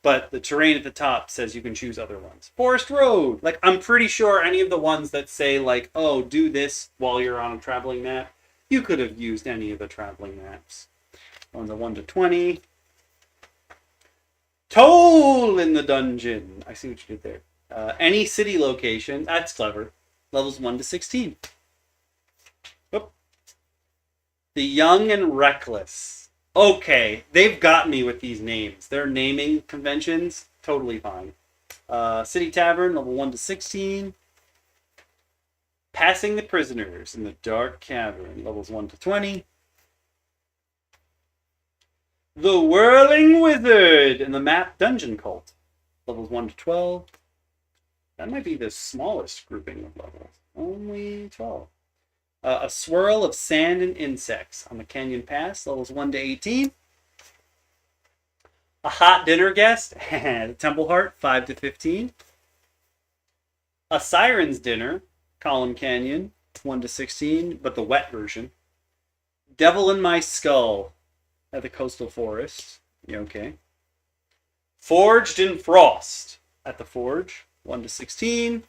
But the terrain at the top says you can choose other ones. Forest Road. Like, I'm pretty sure any of the ones that say, like, oh, do this while you're on a traveling map, you could have used any of the traveling maps. One's a 1 to 20. Toll in the Dungeon. I see what you did there. Any city location. That's clever. Levels 1 to 16. Oop. The Young and Reckless. Okay, they've got me with these names. Their naming conventions, totally fine. City Tavern, level 1 to 16. Passing the Prisoners in the Dark Cavern, levels 1 to 20. The Whirling Wizard in the Map Dungeon Cult, levels 1 to 12. That might be the smallest grouping of levels. Only 12. A Swirl of Sand and Insects on the Canyon Pass, levels 1 to 18. A Hot Dinner Guest, the Temple Heart, 5 to 15. A Siren's Dinner, Column Canyon, 1 to 16, but the wet version. Devil in My Skull at the Coastal Forest. Yeah, okay. Forged in Frost at the Forge, 1 to 16.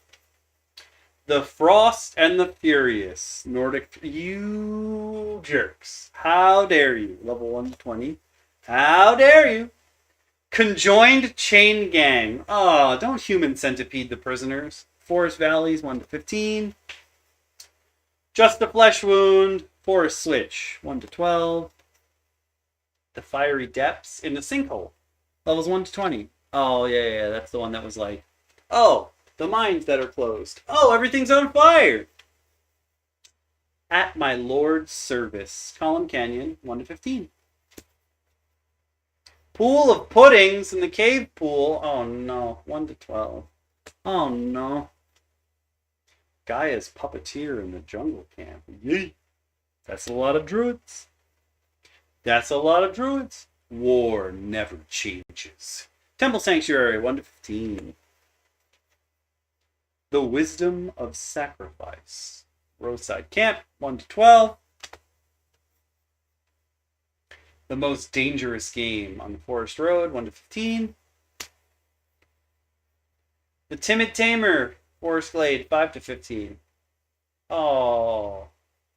The Frost and the Furious, Nordic. You jerks. How dare you? Level 1 to 20. How dare you? Conjoined Chain Gang. Oh, don't human centipede the prisoners. Forest Valleys, 1 to 15. Just a Flesh Wound. Forest Switch, 1 to 12. The Fiery Depths in the Sinkhole. Levels 1 to 20. Oh, yeah, that's the one that was like, oh, the mines that are closed. Oh, everything's on fire. At My Lord's Service. Column Canyon, 1 to 15. Pool of Puddings in the Cave Pool. Oh, no. 1 to 12. Oh, no. Gaia's Puppeteer in the Jungle Camp. Yee. That's a lot of druids. That's a lot of druids. War never changes. Temple Sanctuary, 1 to 15. The Wisdom of Sacrifice. Roadside Camp, 1 to 12. The Most Dangerous Game on the Forest Road, 1 to 15. The Timid Tamer, Forest Glade, 5 to 15. Oh,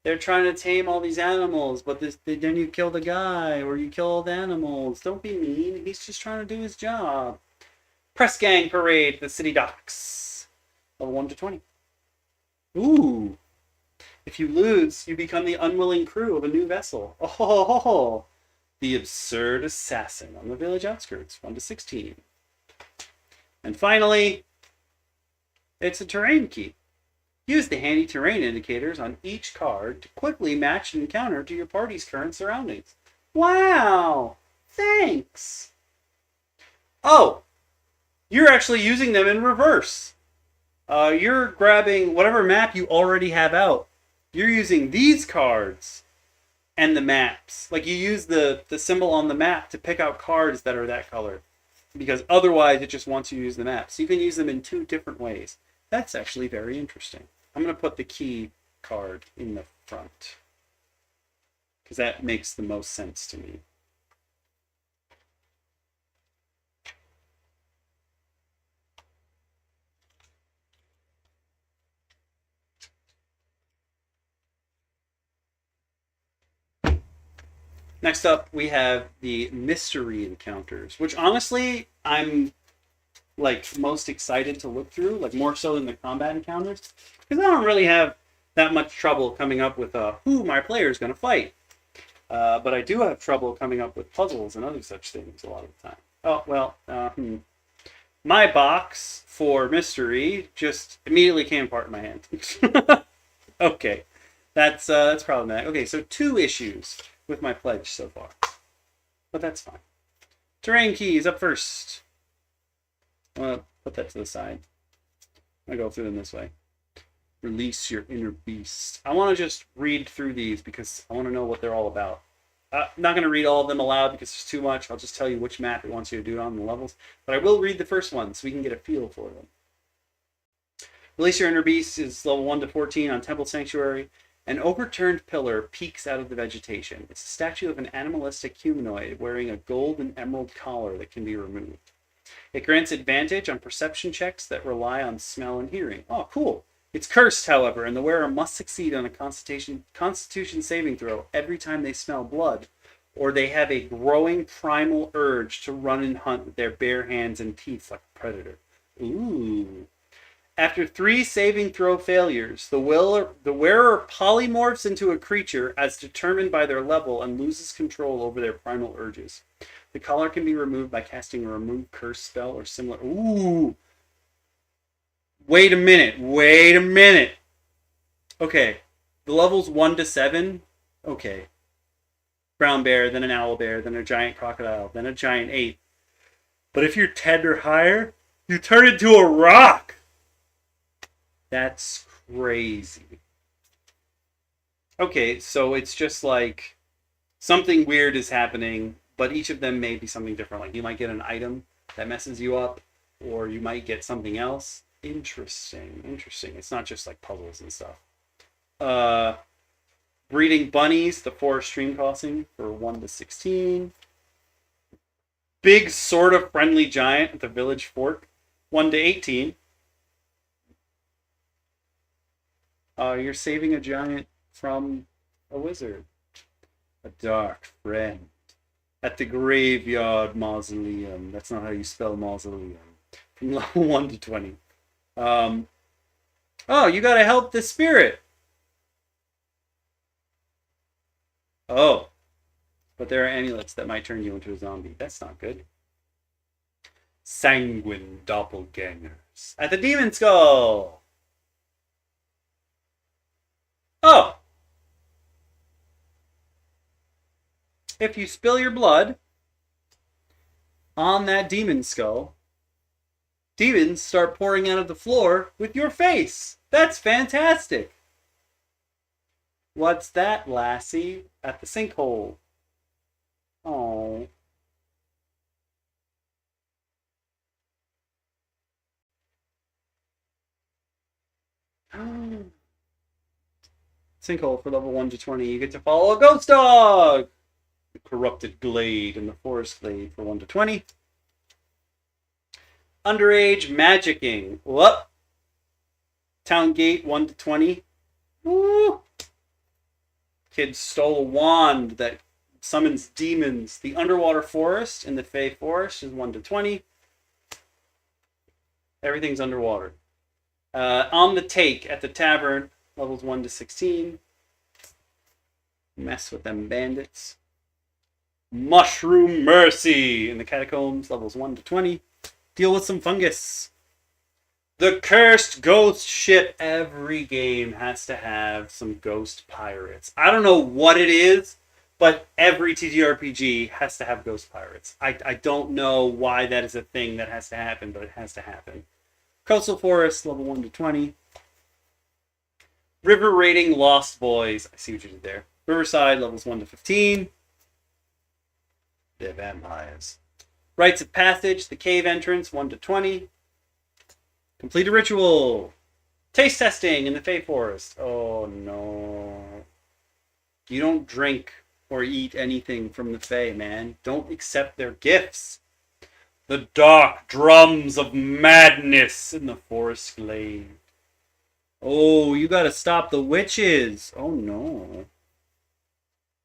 they're trying to tame all these animals, but then you kill the guy, or you kill all the animals. Don't be mean. He's just trying to do his job. Press Gang Parade at the City Docks. Level 1 to 20. Ooh. If you lose, you become the unwilling crew of a new vessel. Oh, the Absurd Assassin on the Village Outskirts, 1 to 16. And finally, it's a terrain key. Use the handy terrain indicators on each card to quickly match an encounter to your party's current surroundings. Wow! Thanks! Oh! You're actually using them in reverse. You're grabbing whatever map you already have out. You're using these cards and the maps. Like, you use the symbol on the map to pick out cards that are that color. Because otherwise it just wants you to use the map. So you can use them in 2 different ways. That's actually very interesting. I'm going to put the key card in the front. Because that makes the most sense to me. Next up, we have the mystery encounters, which honestly, I'm like most excited to look through, like more so than the combat encounters, because I don't really have that much trouble coming up with who my player is going to fight. But I do have trouble coming up with puzzles and other such things a lot of the time. Oh, well, my box for mystery just immediately came apart in my hand. Okay, that's problematic. Okay, so 2 issues with my pledge so far, but that's fine. Terrain keys up first. Well, put that to the side. I go through them this way. Release your inner beast. I want to just read through these because I want to know what they're all about. I'm not going to read all of them aloud because there's too much. I'll just tell you which map it wants you to do it on the levels. But I will read the first one so we can get a feel for them. Release your inner beast is level 1 to 14 on Temple Sanctuary. An overturned pillar peeks out of the vegetation. It's a statue of an animalistic humanoid wearing a gold and emerald collar that can be removed. It grants advantage on perception checks that rely on smell and hearing. Oh, cool. It's cursed, however, and the wearer must succeed on a constitution saving throw every time they smell blood, or they have a growing primal urge to run and hunt with their bare hands and teeth like a predator. Ooh. After 3 saving throw failures, the wearer polymorphs into a creature as determined by their level and loses control over their primal urges. The collar can be removed by casting a remove curse spell or similar. Ooh! Wait a minute. Okay, the levels 1 to 7. Okay. Brown bear, then an owl bear, then a giant crocodile, then a giant ape. But if you're 10 or higher, you turn into a rock! That's crazy. Okay, so it's just like something weird is happening, but each of them may be something different. Like you might get an item that messes you up, or you might get something else. Interesting. It's not just like puzzles and stuff. Breeding bunnies, the forest stream crossing for 1 to 16. Big sort of friendly giant at the village fork, 1 to 18. You're saving a giant from a wizard. A dark friend. At the graveyard mausoleum. That's not how you spell mausoleum. From level 1 to 20. Oh, you gotta help the spirit. Oh. But there are amulets that might turn you into a zombie. That's not good. Sanguine doppelgangers. At the Demon Skull. Oh! If you spill your blood on that demon skull, demons start pouring out of the floor with your face. That's fantastic. What's that, lassie? At the sinkhole. Oh. Sinkhole for level 1 to 20. You get to follow a ghost dog. The corrupted glade in the forest glade for 1 to 20. Underage magicking. Whoop. Town gate 1 to 20. Woo. Kid stole a wand that summons demons. The underwater forest in the Fey Forest is 1 to 20. Everything's underwater. On the take at the tavern, levels 1 to 16. Mess with them bandits. Mushroom Mercy in the catacombs, levels 1 to 20. Deal with some fungus. The Cursed Ghost Ship. Every game has to have some ghost pirates. I don't know what it is, but every TTRPG has to have ghost pirates. I don't know why that is a thing that has to happen, but it has to happen. Coastal Forest, level 1 to 20. River Raiding Lost Boys. I see what you did there. Riverside, levels 1 to 15. They're vampires. Rites of Passage, the cave entrance, 1 to 20. Complete a ritual. Taste testing in the Fey Forest. Oh no. You don't drink or eat anything from the Fey, man. Don't accept their gifts. The dark drums of madness in the forest glade. Oh, you gotta stop the witches. Oh no.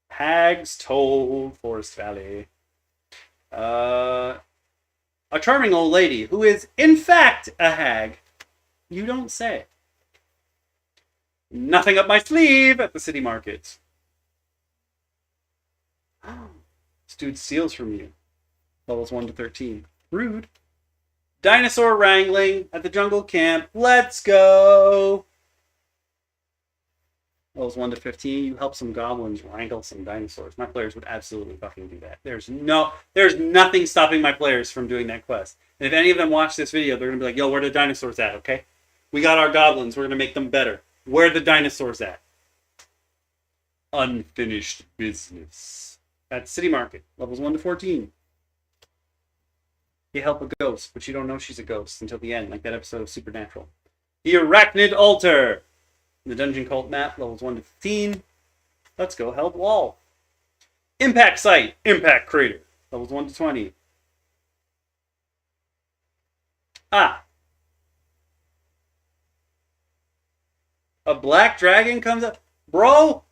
Hags told Forest Valley. A charming old lady who is, in fact, a hag. You don't say. Nothing up my sleeve at the city market. This dude steals from you. Levels 1 to 13. Rude. Dinosaur wrangling at the jungle camp. Let's go. Levels 1 to 15. You help some goblins wrangle some dinosaurs. My players would absolutely fucking do that. There's nothing stopping my players from doing that quest. And if any of them watch this video, they're going to be like, yo, where are the dinosaurs at, okay? We got our goblins. We're going to make them better. Where are the dinosaurs at? Unfinished business. At City Market. Levels 1 to 14. You help a ghost, but you don't know she's a ghost until the end, like that episode of Supernatural. The Arachnid Altar. The Dungeon Cult map, levels 1 to 15. Let's go Held Wall. Impact Site, Impact Crater, levels 1 to 20. Ah. A black dragon comes up. Bro,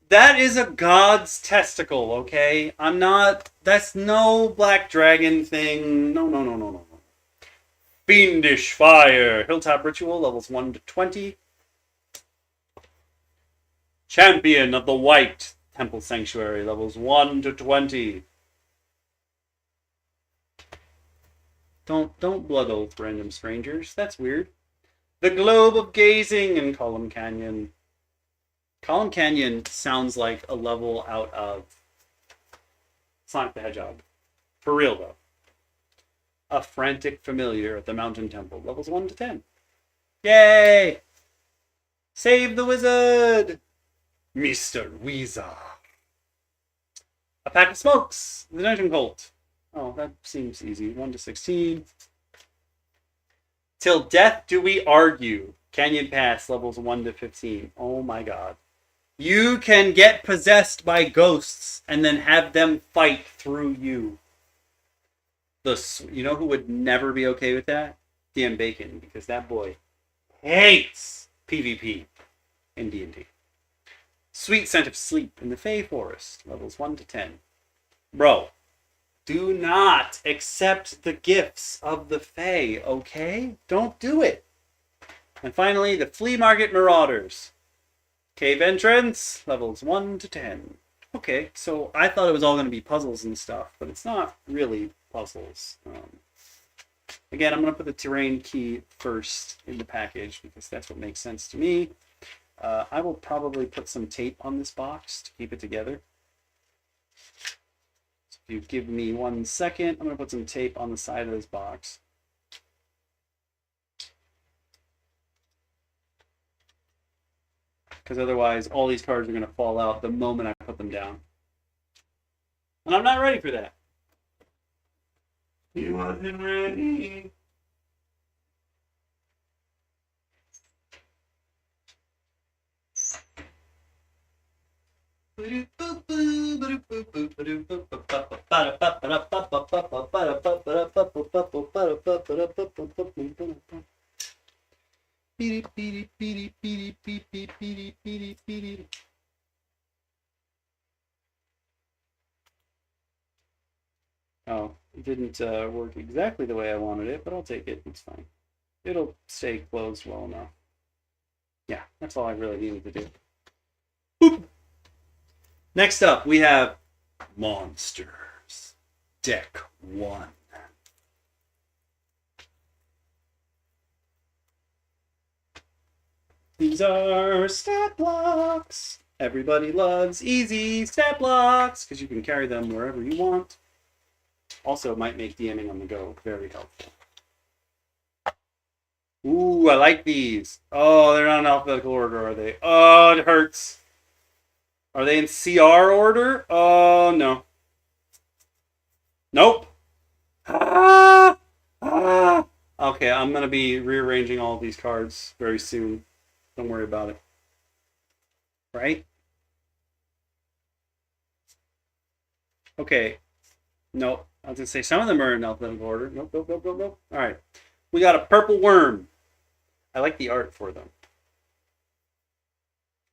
that is a god's testicle, okay? I'm not... That's no black dragon thing. No. Fiendish Fire. Hilltop Ritual, levels 1 to 20. Champion of the White Temple Sanctuary, levels 1 to 20. Don't blood oath random strangers. That's weird. The Globe of Gazing in Column Canyon. Column Canyon sounds like a level out of Sonic the Hedgehog. For real, though. A Frantic Familiar at the Mountain Temple. Levels 1 to 10. Yay! Save the Wizard! Mr. Weezer. A Pack of Smokes. The Dungeon Cult. Oh, that seems easy. 1 to 16. Till Death Do We Argue. Canyon Pass. Levels 1 to 15. Oh my god. You can get possessed by ghosts and then have them fight through you. You know who would never be okay with that? DM Bacon, because that boy hates PvP in D&D. Sweet Scent of Sleep in the Fey Forest, levels 1 to 10. Bro, do not accept the gifts of the Fey, okay? Don't do it. And finally, the Flea Market Marauders. Cave Entrance, levels 1 to 10. Okay, so I thought it was all going to be puzzles and stuff, but it's not really puzzles. Again, I'm going to put the terrain key first in the package because that's what makes sense to me. I will probably put some tape on this box to keep it together. So if you give me 1 second, I'm going to put some tape on the side of this box. Because otherwise, all these cards are going to fall out the moment I put them down. And I'm not ready for that. He wasn't ready. Oh, it didn't work exactly the way I wanted it, but I'll take it. It's fine. It'll stay closed well enough. Yeah, that's all I really needed to do. Boop. Next up, we have Monsters. Deck 1. These are stat blocks. Everybody loves easy stat blocks because you can carry them wherever you want. Also, it might make DMing on the go very helpful. Ooh, I like these. Oh, they're not in alphabetical order, are they? Oh, it hurts. Are they in CR order? Oh, no. Nope. Ah! Ah! Okay, I'm going to be rearranging all of these cards very soon. Don't worry about it. Right? Okay. Nope. I was going to say some of them are in alphabetical order. Nope. All right. We got a purple worm. I like the art for them.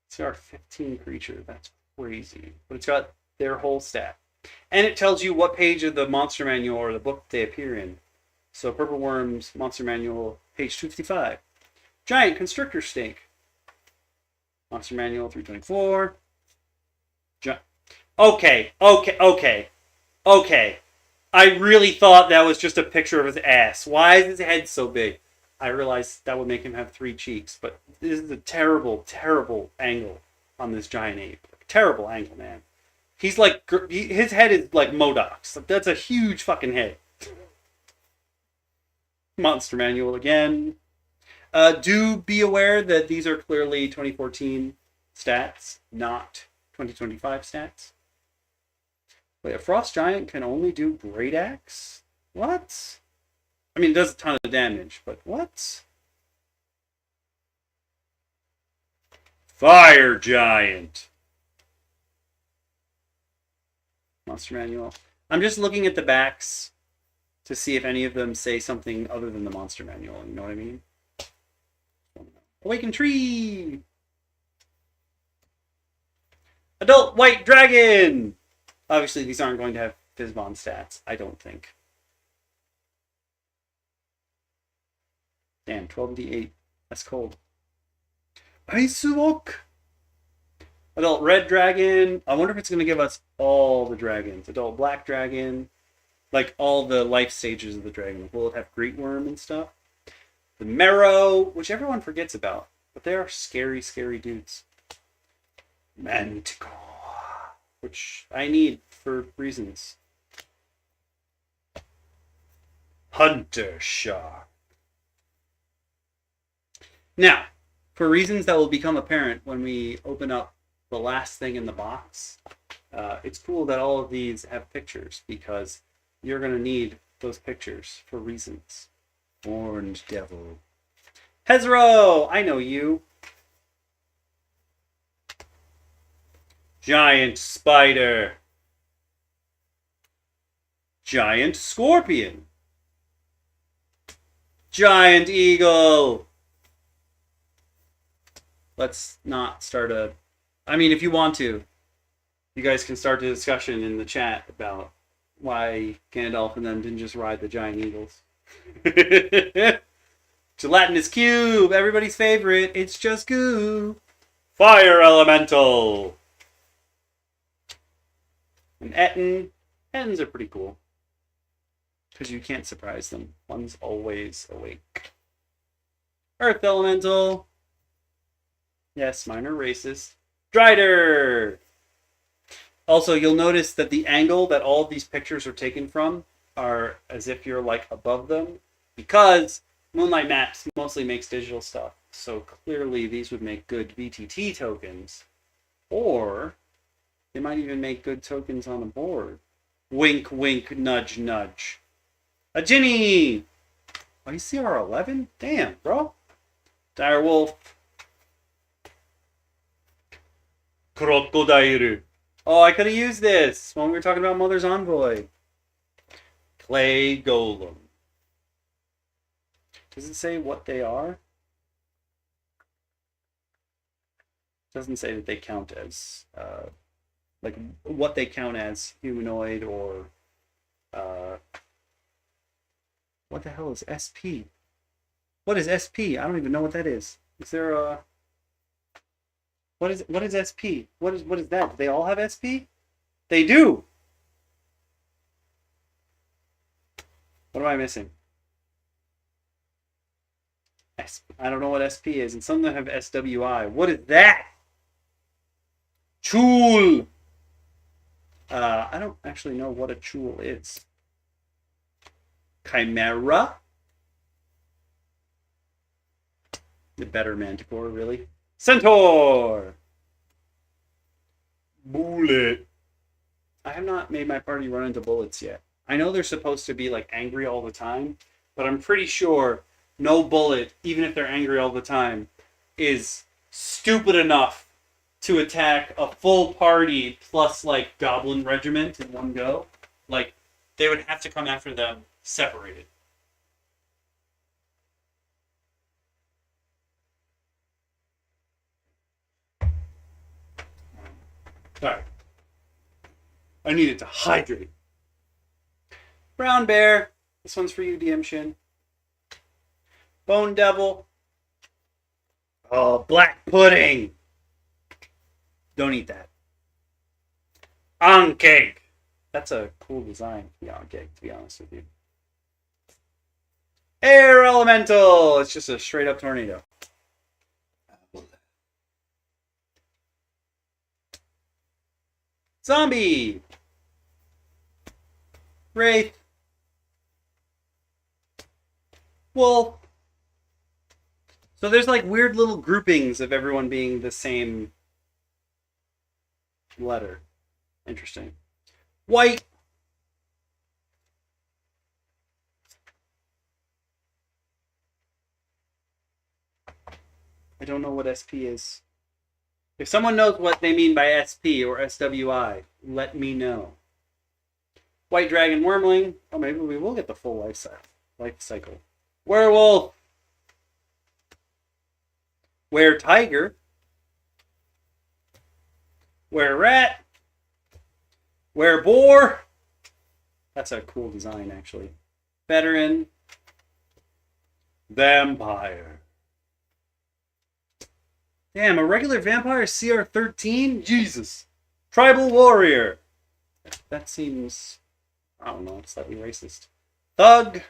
It's our 15 creature. That's crazy. But it's got their whole stat. And it tells you what page of the monster manual or the book they appear in. So Purple Worms, Monster Manual, page 255. Giant Constrictor Snake. Monster Manual, 324. Okay. I really thought that was just a picture of his ass. Why is his head so big? I realized that would make him have 3 cheeks, but this is a terrible, terrible angle on this giant ape. Terrible angle, man. He's like, his head is like Modoc's. That's a huge fucking head. Monster Manual again. Do be aware that these are clearly 2014 stats, not 2025 stats. Wait, a Frost Giant can only do Great Axe? What? I mean, it does a ton of damage, but what? Fire Giant. Monster Manual. I'm just looking at the backs to see if any of them say something other than the Monster Manual. You know what I mean? Awakened Tree! Adult White Dragon! Obviously, these aren't going to have Fizzbomb stats, I don't think. Damn, 12d8. That's cold. Ice Walk! Adult Red Dragon. I wonder if it's going to give us all the dragons. Adult Black Dragon. Like all the life stages of the dragon. Will it have Great Worm and stuff? The Marrow, which everyone forgets about. But they are scary, scary dudes. Manticore. Which I need for reasons. Hunter Shark. Now, for reasons that will become apparent when we open up the last thing in the box, it's cool that all of these have pictures because you're going to need those pictures for reasons. Horned Devil. Hezro! I know you. Giant Spider. Giant Scorpion. Giant Eagle. Let's not start a... I mean, if you want to, you guys can start a discussion in the chat about why Gandalf and them didn't just ride the giant eagles. Gelatinous Cube, everybody's favorite. It's just goo. Fire Elemental. And Etten. Ettins are pretty cool. Because you can't surprise them. One's always awake. Earth Elemental. Yes, minor racist. Drider! Also, you'll notice that the angle that all of these pictures are taken from are as if you're like above them. Because Moonlight Maps mostly makes digital stuff. So clearly these would make good VTT tokens. Or they might even make good tokens on a board. Wink, wink, nudge, nudge. A Ginny! Oh, you CR11? Damn, bro. Direwolf. Crocodile. Oh, I could have used this when we were talking about Mother's Envoy. Clay Golem. Does it say what they are? Doesn't say that they count as, like, what they count as humanoid or, what the hell is SP? What is SP? I don't even know what that is. Is there a... What is SP? What is that? Do they all have SP? They do. What am I missing? I don't know what SP is, and some of them have SWI. What is that? Chool. I don't actually know what a chool is. Chimera. The better Manticore, really. Centaur! Bullet. I have not made my party run into bullets yet. I know they're supposed to be like angry all the time, but I'm pretty sure no bullet, even if they're angry all the time, is stupid enough to attack a full party plus like goblin regiment in one go. Like, they would have to come after them separated. Alright. I needed to hydrate. Brown Bear. This one's for you, DM Shin. Bone Devil. Oh, Black Pudding. Don't eat that. Ankeg. That's a cool design, the Ankeg, to be honest with you. Air Elemental. It's just a straight up tornado. Zombie. Wraith. Wolf. So there's like weird little groupings of everyone being the same letter. Interesting. White. I don't know what SP is. If someone knows what they mean by SP or SWI, let me know. White Dragon Wormling. Oh, maybe we will get the full life cycle. Werewolf. Were Tiger. Were Rat. Were Boar. That's a cool design, actually. Veteran. Vampire. Damn, a regular vampire CR 13? Jesus. Tribal Warrior. That seems, I don't know, slightly racist. Thug.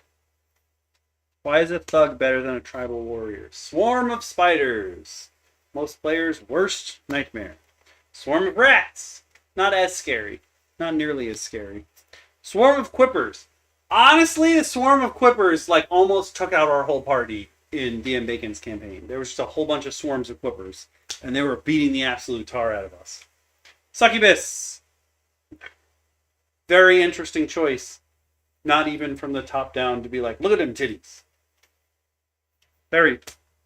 Why is a thug better than a tribal warrior? Swarm of spiders. Most players' worst nightmare. Swarm of rats. Not as scary. Not nearly as scary. Swarm of quippers. Honestly, the swarm of quippers like almost took out our whole party in DM Bacon's campaign. There was just a whole bunch of swarms of quippers, and they were beating the absolute tar out of us. Succubus. Very interesting choice. Not even from the top down to be like, look at them titties. Very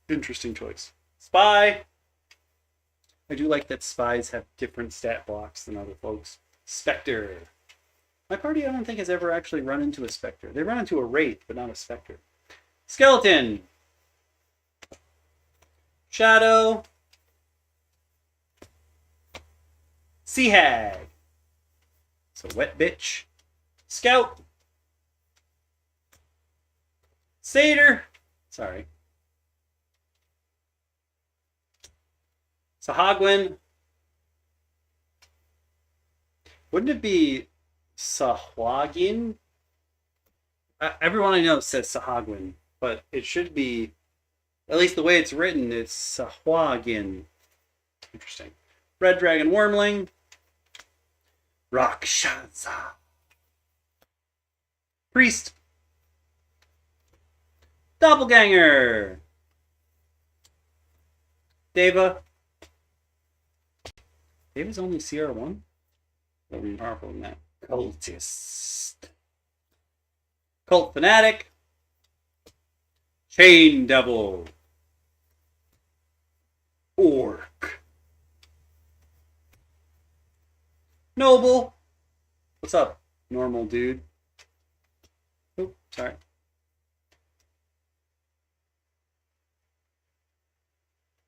interesting choice. Spy. I do like that spies have different stat blocks than other folks. Spectre. My party, I don't think, has ever actually run into a Spectre. They run into a Wraith, but not a Spectre. Skeleton. Shadow. Sea Hag. It's a wet bitch. Scout. Satyr. Sorry. Sahagwin. Wouldn't it be Sahwagin? Everyone I know says Sahagwin, but it should be, at least the way it's written, it's Sahwagin. Interesting. Red Dragon Wormling. Rakshaza. Priest. Doppelganger. Deva. Deva's only CR1? A little more powerful than that. Cultist. Cult Fanatic. Chain Devil. Orc. Noble. What's up, normal dude? Oh, sorry.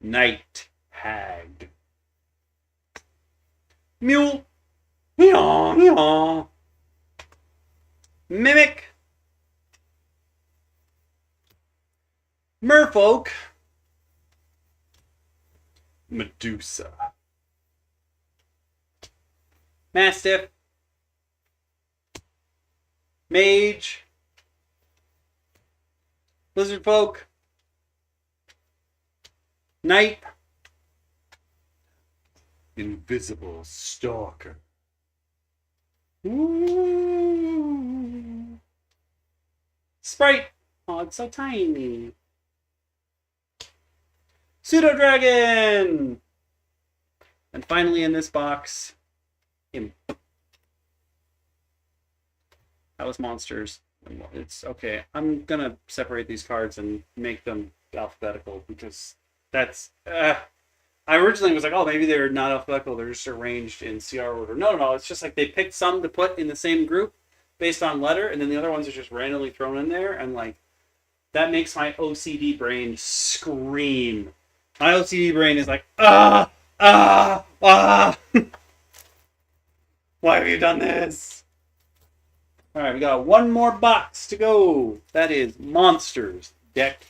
Night Hag. Mule. Meow, meow. Mimic. Merfolk. Medusa. Mastiff. Mage. Lizard folk. Knight. Invisible Stalker. Ooh. Sprite. Oh, it's so tiny. Pseudo Dragon. And finally in this box, Imp. That was monsters. It's okay. I'm gonna separate these cards and make them alphabetical because that's. I originally was like, oh, maybe they're not alphabetical. They're just arranged in CR order. No. It's just like they picked some to put in the same group based on letter, and then the other ones are just randomly thrown in there, and like that makes my OCD brain scream. My OCD brain is like, ah. Why have you done this? All right, we got one more box to go. That is Monsters Deck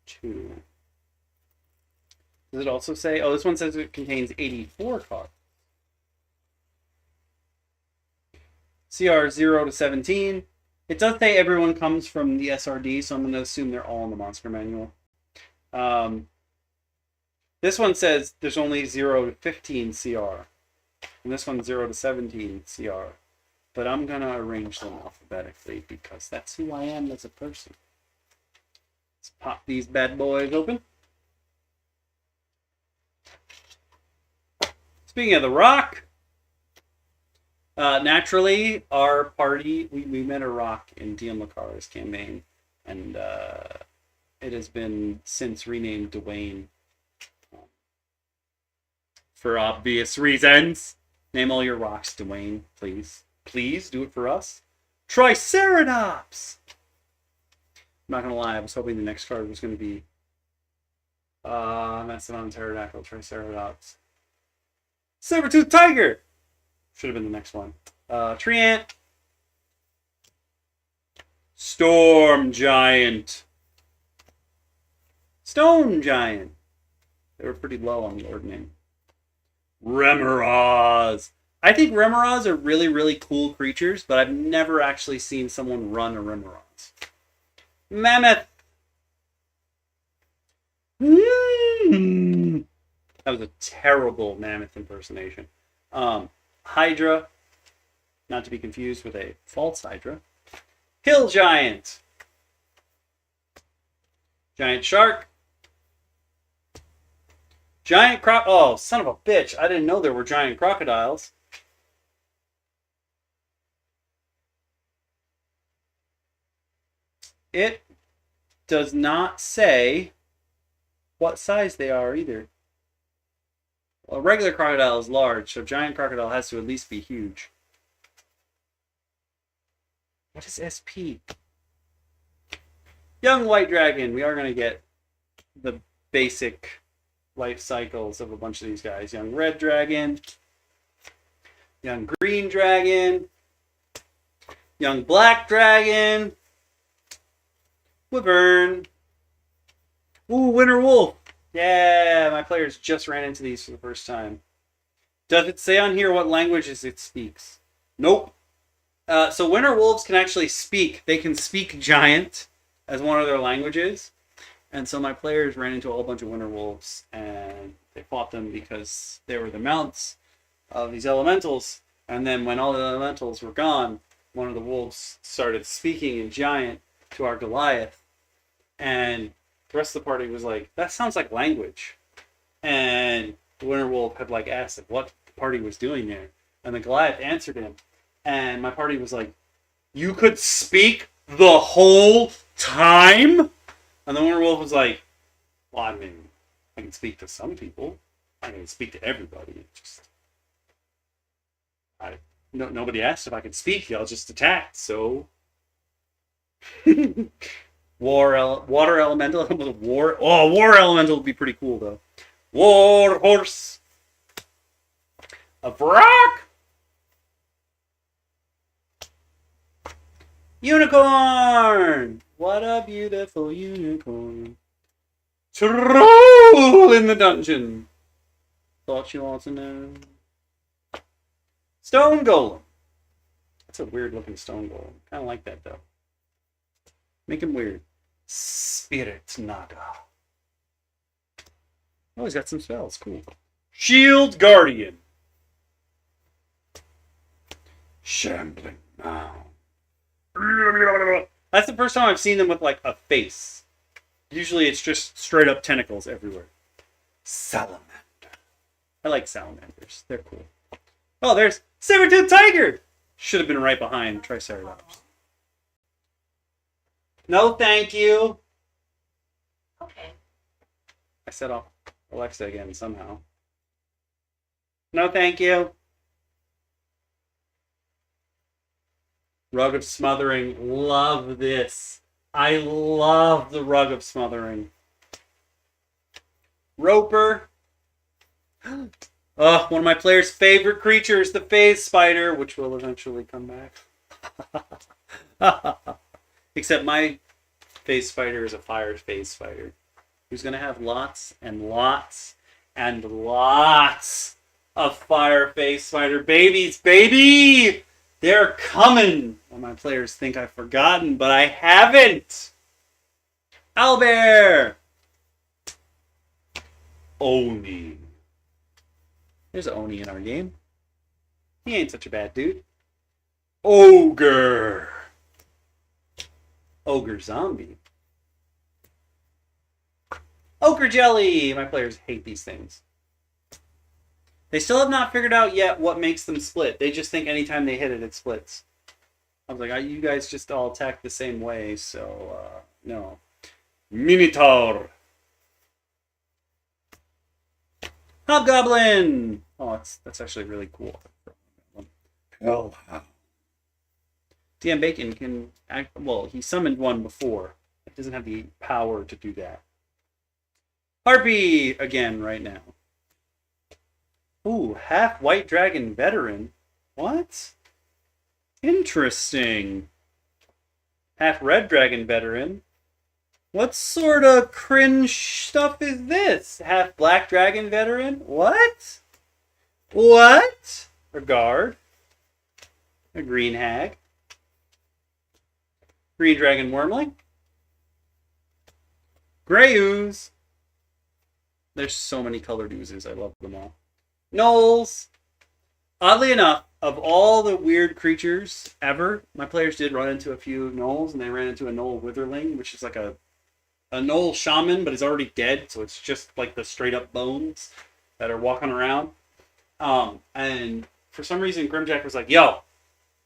2. Does it also say... Oh, this one says it contains 84 cards. CR 0 to 17. It does say everyone comes from the SRD, so I'm going to assume they're all in the Monster Manual. This one says there's only 0 to 15 CR. And this one's 0 to 17 CR. But I'm going to arrange them alphabetically because that's who I am as a person. Let's pop these bad boys open. Speaking of the Rock, naturally, our party, we met a Rock in DM Lucar's campaign, and it has been since renamed Dwayne. For obvious reasons. Name all your rocks, Dwayne, please. Please, do it for us. Triceratops! I'm not gonna lie, I was hoping the next card was gonna be Mastodon, Pterodactyl, Triceratops. Saber-toothed Tiger! Should have been the next one. Tree Ant. Storm Giant. Stone Giant. They were pretty low on the org name. Remoras. I think Remoras are really, really cool creatures, but I've never actually seen someone run a Remoras. Mammoth. That was a terrible mammoth impersonation. Hydra. Not to be confused with a false Hydra. Hill Giant. Giant Shark. Giant oh, son of a bitch. I didn't know there were giant crocodiles. It does not say what size they are either. Well, a regular crocodile is large, so giant crocodile has to at least be huge. What is SP? Young White Dragon. We are going to get the basic life cycles of a bunch of these guys. Young Red Dragon. Young Green Dragon. Young Black Dragon. Wyvern. Ooh, Winter Wolf. Yeah, my players just ran into these for the first time. Does it say on here what languages it speaks? Nope. So Winter Wolves can actually speak. They can speak Giant as one of their languages. And so my players ran into a whole bunch of Winter Wolves, and they fought them because they were the mounts of these elementals. And then when all the elementals were gone, one of the wolves started speaking in Giant to our Goliath. And the rest of the party was like, that sounds like language. And the Winter Wolf had like asked what the party was doing there. And the Goliath answered him. And my party was like, you could speak the whole time? And the Winter Wolf was like, well, I mean, I can speak to some people. I can speak to everybody. Nobody asked if I could speak. Y'all just attacked, so... Water Elemental. War Elemental would be pretty cool, though. War Horse. A Vrock. Unicorn. What a beautiful unicorn. Troll in the dungeon. Thought you all to know. Stone Golem. That's a weird looking stone golem. Kind of like that, though. Make him weird. Spirit Naga. Oh, he's got some spells. Cool. Shield Guardian. Shambling Mound. That's the first time I've seen them with, like, a face. Usually it's just straight up tentacles everywhere. Salamander. I like salamanders. They're cool. Oh, there's Saber-toothed Tiger! Should have been right behind Triceratops. No, thank you. Okay. I set off Alexa again somehow. No, thank you. Rug of Smothering. Love this. I love the Rug of Smothering. Roper. Oh, one of my players' favorite creatures, the Phase Spider, which will eventually come back. Except my Phase Spider is a Fire Phase Spider, who's going to have lots and lots and lots of Fire Phase Spider babies, baby! They're coming! And my players think I've forgotten, but I haven't! Owlbear! Oni. There's Oni in our game. He ain't such a bad dude. Ogre! Ogre Zombie. Ochre Jelly! My players hate these things. They still have not figured out yet what makes them split. They just think anytime they hit it, it splits. I was like, you guys just all attack the same way, so, no. Minotaur. Hobgoblin! Oh, that's actually really cool. Hellhound. DM Bacon can act. Well, he summoned one before. It doesn't have the power to do that. Harpy again right now. Ooh, half white dragon veteran. What? Interesting. Half red dragon veteran. What sort of cringe stuff is this? Half black dragon veteran? What? What? A guard. A green hag. Green dragon wormling. Gray ooze. There's so many colored oozes. I love them all. Gnolls. Oddly enough, of all the weird creatures ever, my players did run into a few gnolls, and they ran into a gnoll witherling, which is like a gnoll shaman, but he's already dead, so it's just like the straight up bones that are walking around. And for some reason, Grimjack was like, "Yo,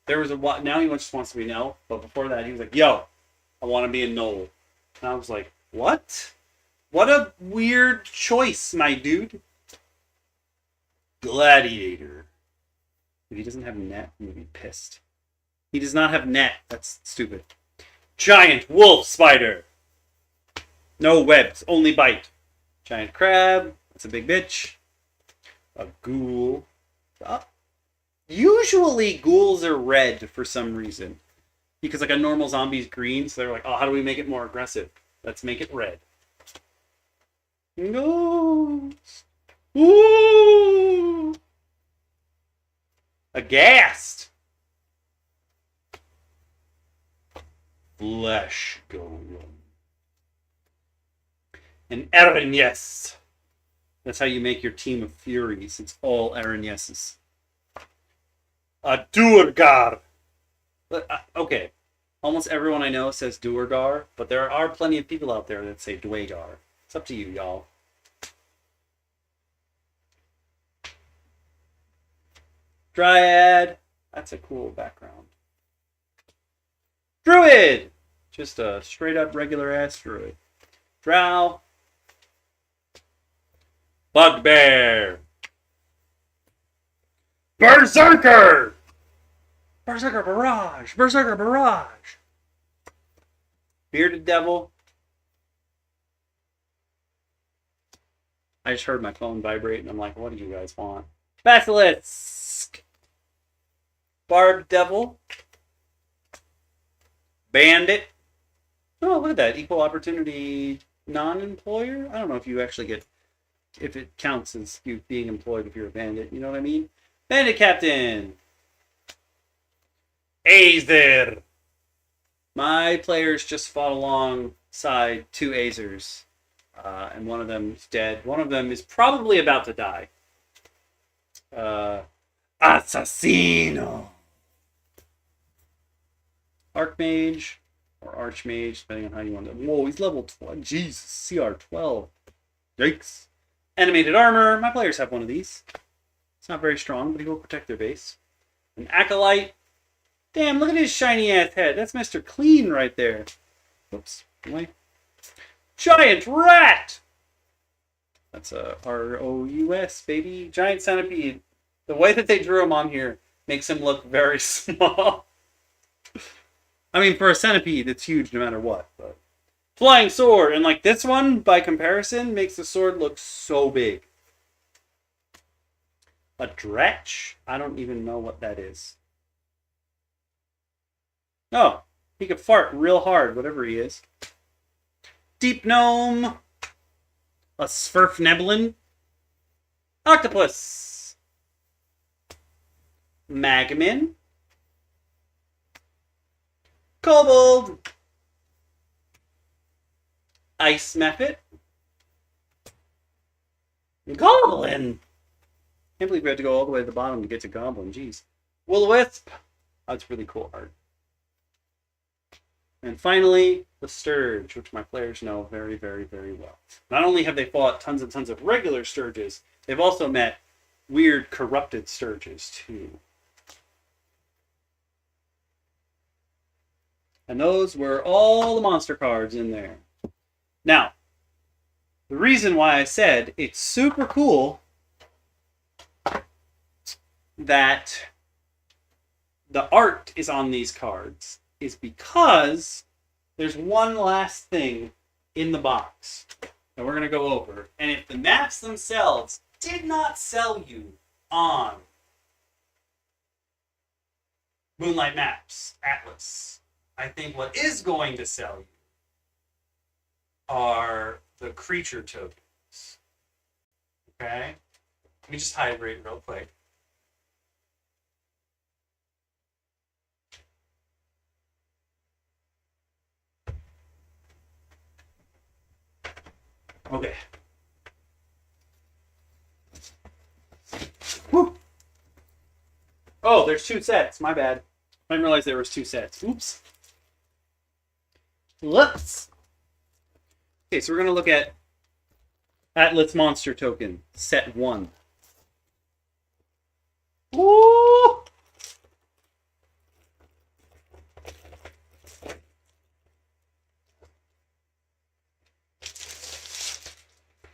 there was a now he just wants to be Gnoll, but before that he was like, yo, I want to be a Gnoll." And I was like, what? What a weird choice, my dude. Gladiator. If he doesn't have net, I'm gonna be pissed. He does not have net. That's stupid. Giant wolf spider. No webs, only bite. Giant crab. That's a big bitch. A ghoul. Usually ghouls are red for some reason. Because like a normal zombie's green, so they're like, oh, how do we make it more aggressive? Let's make it red. Ghost. Ooh! Aghast! Flesh golem. An Eren, that's how you make your team of Furies. It's all Eren yeses. A Duergar. Okay, almost everyone I know says Duergar, but there are plenty of people out there that say Dwagar. It's up to you, y'all. Dryad. That's a cool background. Druid. Just a straight up regular ass druid. Drow. Bugbear. Berserker. Berserker Barrage. Berserker Barrage. Bearded Devil. I just heard my phone vibrate and I'm like, what do you guys want? Basilisk. Barbed Devil. Bandit. Oh, look at that. Equal opportunity non-employer? I don't know if you actually get, if it counts as you being employed if you're a bandit. You know what I mean? Bandit Captain. Aether. My players just fought alongside two Aethers. And one of them is dead. One of them is probably about to die. Assassino. Archmage or Archmage, depending on how you want to. Whoa, he's level 12. Jesus, CR 12. Yikes. Animated armor. My players have one of these. It's not very strong, but he will protect their base. An Acolyte. Damn, look at his shiny ass head. That's Mr. Clean right there. Whoops. Anyway. Giant Rat! That's a ROUS, baby. Giant Centipede. The way that they drew him on here makes him look very small. I mean, for a centipede, it's huge no matter what. But Flying Sword. And like this one, by comparison, makes the sword look so big. A Dretch? I don't even know what that is. Oh, he could fart real hard, whatever he is. Deep Gnome. A Svirfneblin. Octopus. Magmin. Kobold. Ice Mephit. Goblin. Can't believe we had to go all the way to the bottom to get to Goblin. Jeez. Will-O-Wisp. That's really cool art. And finally, the Sturge, which my players know very, very, very well. Not only have they fought tons and tons of regular Sturges, they've also met weird corrupted Sturges too. And those were all the monster cards in there. Now, the reason why I said it's super cool that the art is on these cards is because there's one last thing in the box that we're going to go over. And if the maps themselves did not sell you on Moonlight Maps Atlas, I think what is going to sell you are the creature tokens. Okay? Let me just hydrate real quick. Okay. Whew. Oh, there's 2 sets. My bad. I didn't realize there was 2 sets. Oops. Whoops. Okay, so we're going to look at Atlas Monster Token, Set 1. Woo!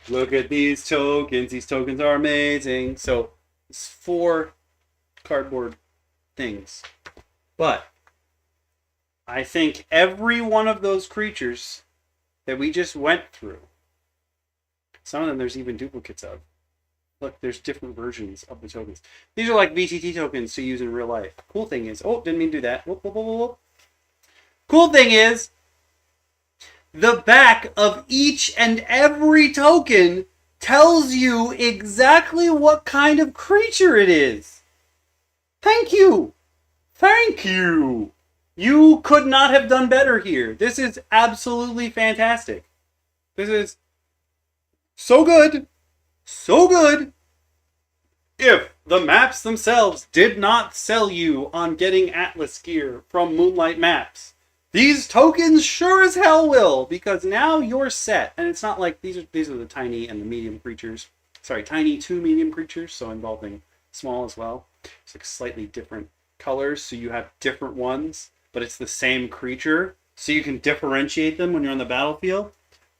Look at these tokens. These tokens are amazing. So, it's 4 cardboard things. But I think every one of those creatures that we just went through, some of them there's even duplicates of. Look, there's different versions of the tokens. These are like VTT tokens to use in real life. Cool thing is, oh, didn't mean to do that. Whoop, whoop, whoop, whoop. Cool thing is, the back of each and every token tells you exactly what kind of creature it is. Thank you. Thank you. You could not have done better here. This is absolutely fantastic. This is so good. So good. If the maps themselves did not sell you on getting Atlas gear from Moonlight Maps, these tokens sure as hell will, because now you're set. And it's not like these are the tiny and the medium creatures. Sorry, tiny to medium creatures, so involving small as well. It's like slightly different colors, so you have different ones, but it's the same creature, so you can differentiate them when you're on the battlefield.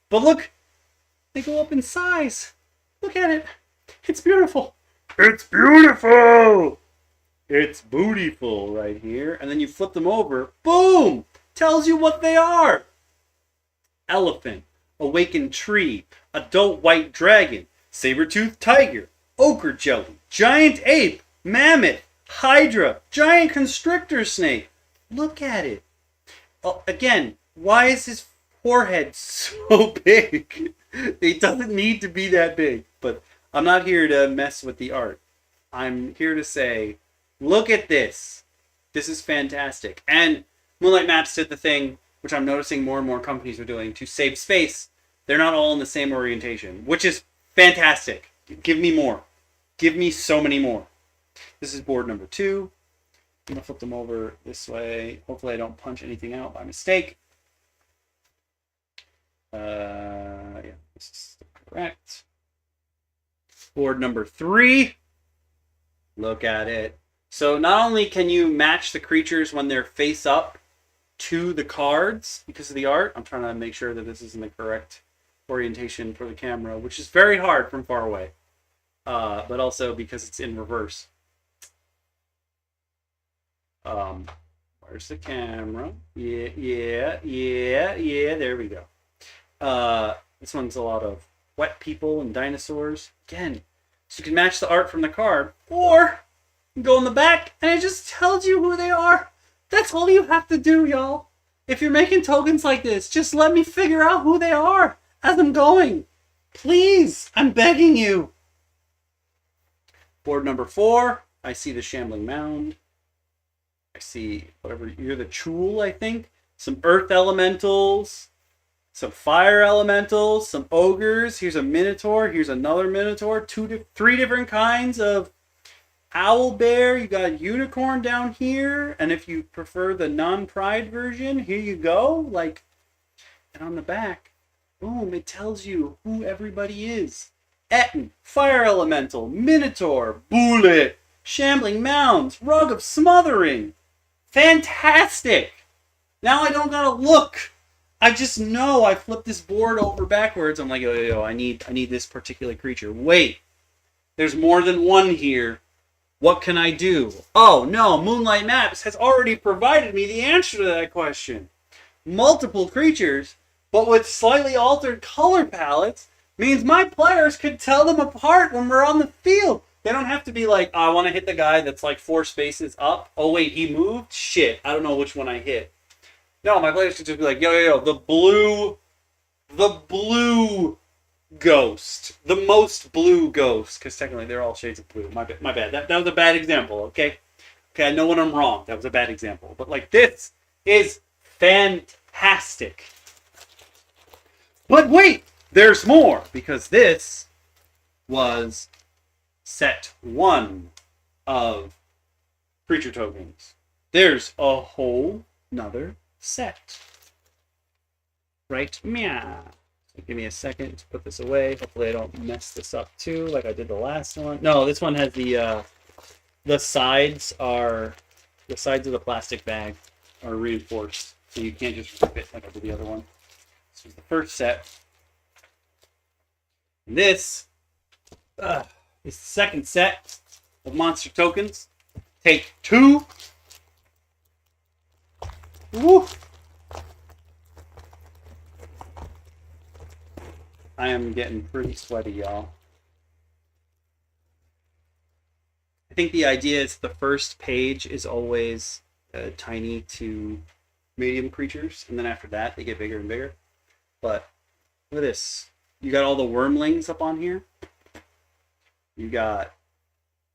But look, they go up in size. Look at it. It's beautiful. It's beautiful. It's bootyful right here. And then you flip them over. Boom! Tells you what they are. Elephant, awakened tree, adult white dragon, saber-toothed tiger, ochre jelly, giant ape, mammoth, hydra, giant constrictor snake. Look at it. Again, why is his forehead so big? It doesn't need to be that big, but I'm not here to mess with the art. I'm here to say, look at this. This is fantastic. And Moonlight Maps did the thing, which I'm noticing more and more companies are doing, to save space. They're not all in the same orientation, which is fantastic. Give me more. Give me so many more. This is board number 2. I'm going to flip them over this way. Hopefully I don't punch anything out by mistake. Yeah, this is correct. Board number 3. Look at it. So not only can you match the creatures when they're face up to the cards because of the art. I'm trying to make sure that this is in the correct orientation for the camera, which is very hard from far away. But also because it's in reverse. Where's the camera? Yeah, there we go. This one's a lot of wet people and dinosaurs. Again, so you can match the art from the card, or you can go in the back and it just tells you who they are. That's all you have to do, y'all. If you're making tokens like this, just let me figure out who they are as I'm going. Please, I'm begging you. Board number 4, I see the Shambling Mound. I see whatever, you're the Chul, I think. Some earth elementals, some fire elementals, some ogres. Here's a minotaur, here's another minotaur. 3 different kinds of owl bear. You got unicorn down here. And if you prefer the non-pride version, here you go. Like, and on the back, boom, it tells you who everybody is. Etten, fire elemental, minotaur, bullet, shambling mounds, rug of smothering. Fantastic! Now I don't gotta look. I just know I flipped this board over backwards. I'm like, yo, I need this particular creature. Wait, there's more than one here. What can I do? Oh no, Moonlight Maps has already provided me the answer to that question. Multiple creatures, but with slightly altered color palettes, means my players could tell them apart when we're on the field. They don't have to be like, oh, I want to hit the guy that's like 4 spaces up. Oh wait, he moved? Shit, I don't know which one I hit. No, my players could just be like, yo, the blue ghost. The most blue ghost. Because technically they're all shades of blue. My bad. That was a bad example, okay? Okay, I know when I'm wrong. That was a bad example. But like, this is fantastic. But wait, there's more. Because this was set 1 of creature tokens. There's a whole nother set. Right? Meow. So give me a second to put this away. Hopefully I don't mess this up too, like I did the last one. No, this one has the sides of the plastic bag are reinforced, so you can't just rip it like I did the other one. This is the first set. And this is the second set of monster tokens. Take 2. Woo! I am getting pretty sweaty, y'all. I think the idea is the first page is always tiny to medium creatures, and then after that they get bigger and bigger. But look at this. You got all the wormlings up on here. You got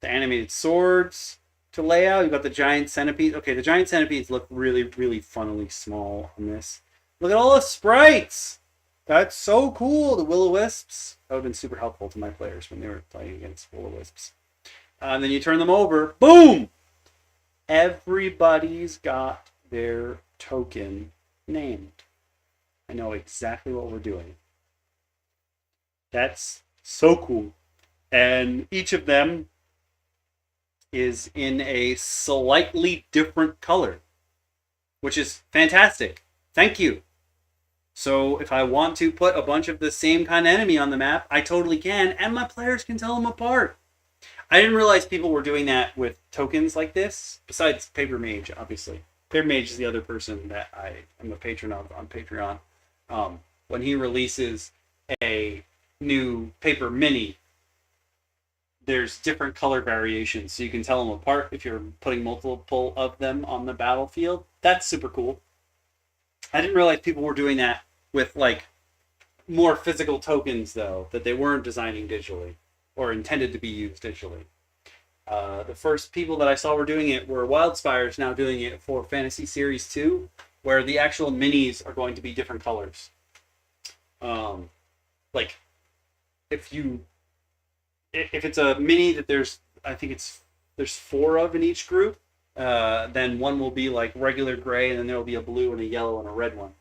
the animated swords to lay out. You got the giant centipedes. Okay, the giant centipedes look really, really funnily small on this. Look at all the sprites! That's so cool! The will-o-wisps. That would have been super helpful to my players when they were playing against will-o-wisps. And then you turn them over. Boom! Everybody's got their token named. I know exactly what we're doing. That's so cool. And each of them is in a slightly different color, which is fantastic. Thank you. So if I want to put a bunch of the same kind of enemy on the map, I totally can, and my players can tell them apart. I didn't realize people were doing that with tokens like this, besides Paper Mage, obviously. Paper Mage is the other person that I am a patron of on Patreon. When he releases a new paper mini, there's different color variations, so you can tell them apart if you're putting multiple of them on the battlefield. That's super cool. I didn't realize people were doing that with like more physical tokens, though, that they weren't designing digitally or intended to be used digitally. The first people that I saw were doing it were Wildspire's now doing it for Fantasy Series 2, where the actual minis are going to be different colors. Like, if it's a mini that there's 4 of in each group, then one will be like regular gray, and then there will be a blue and a yellow and a red one.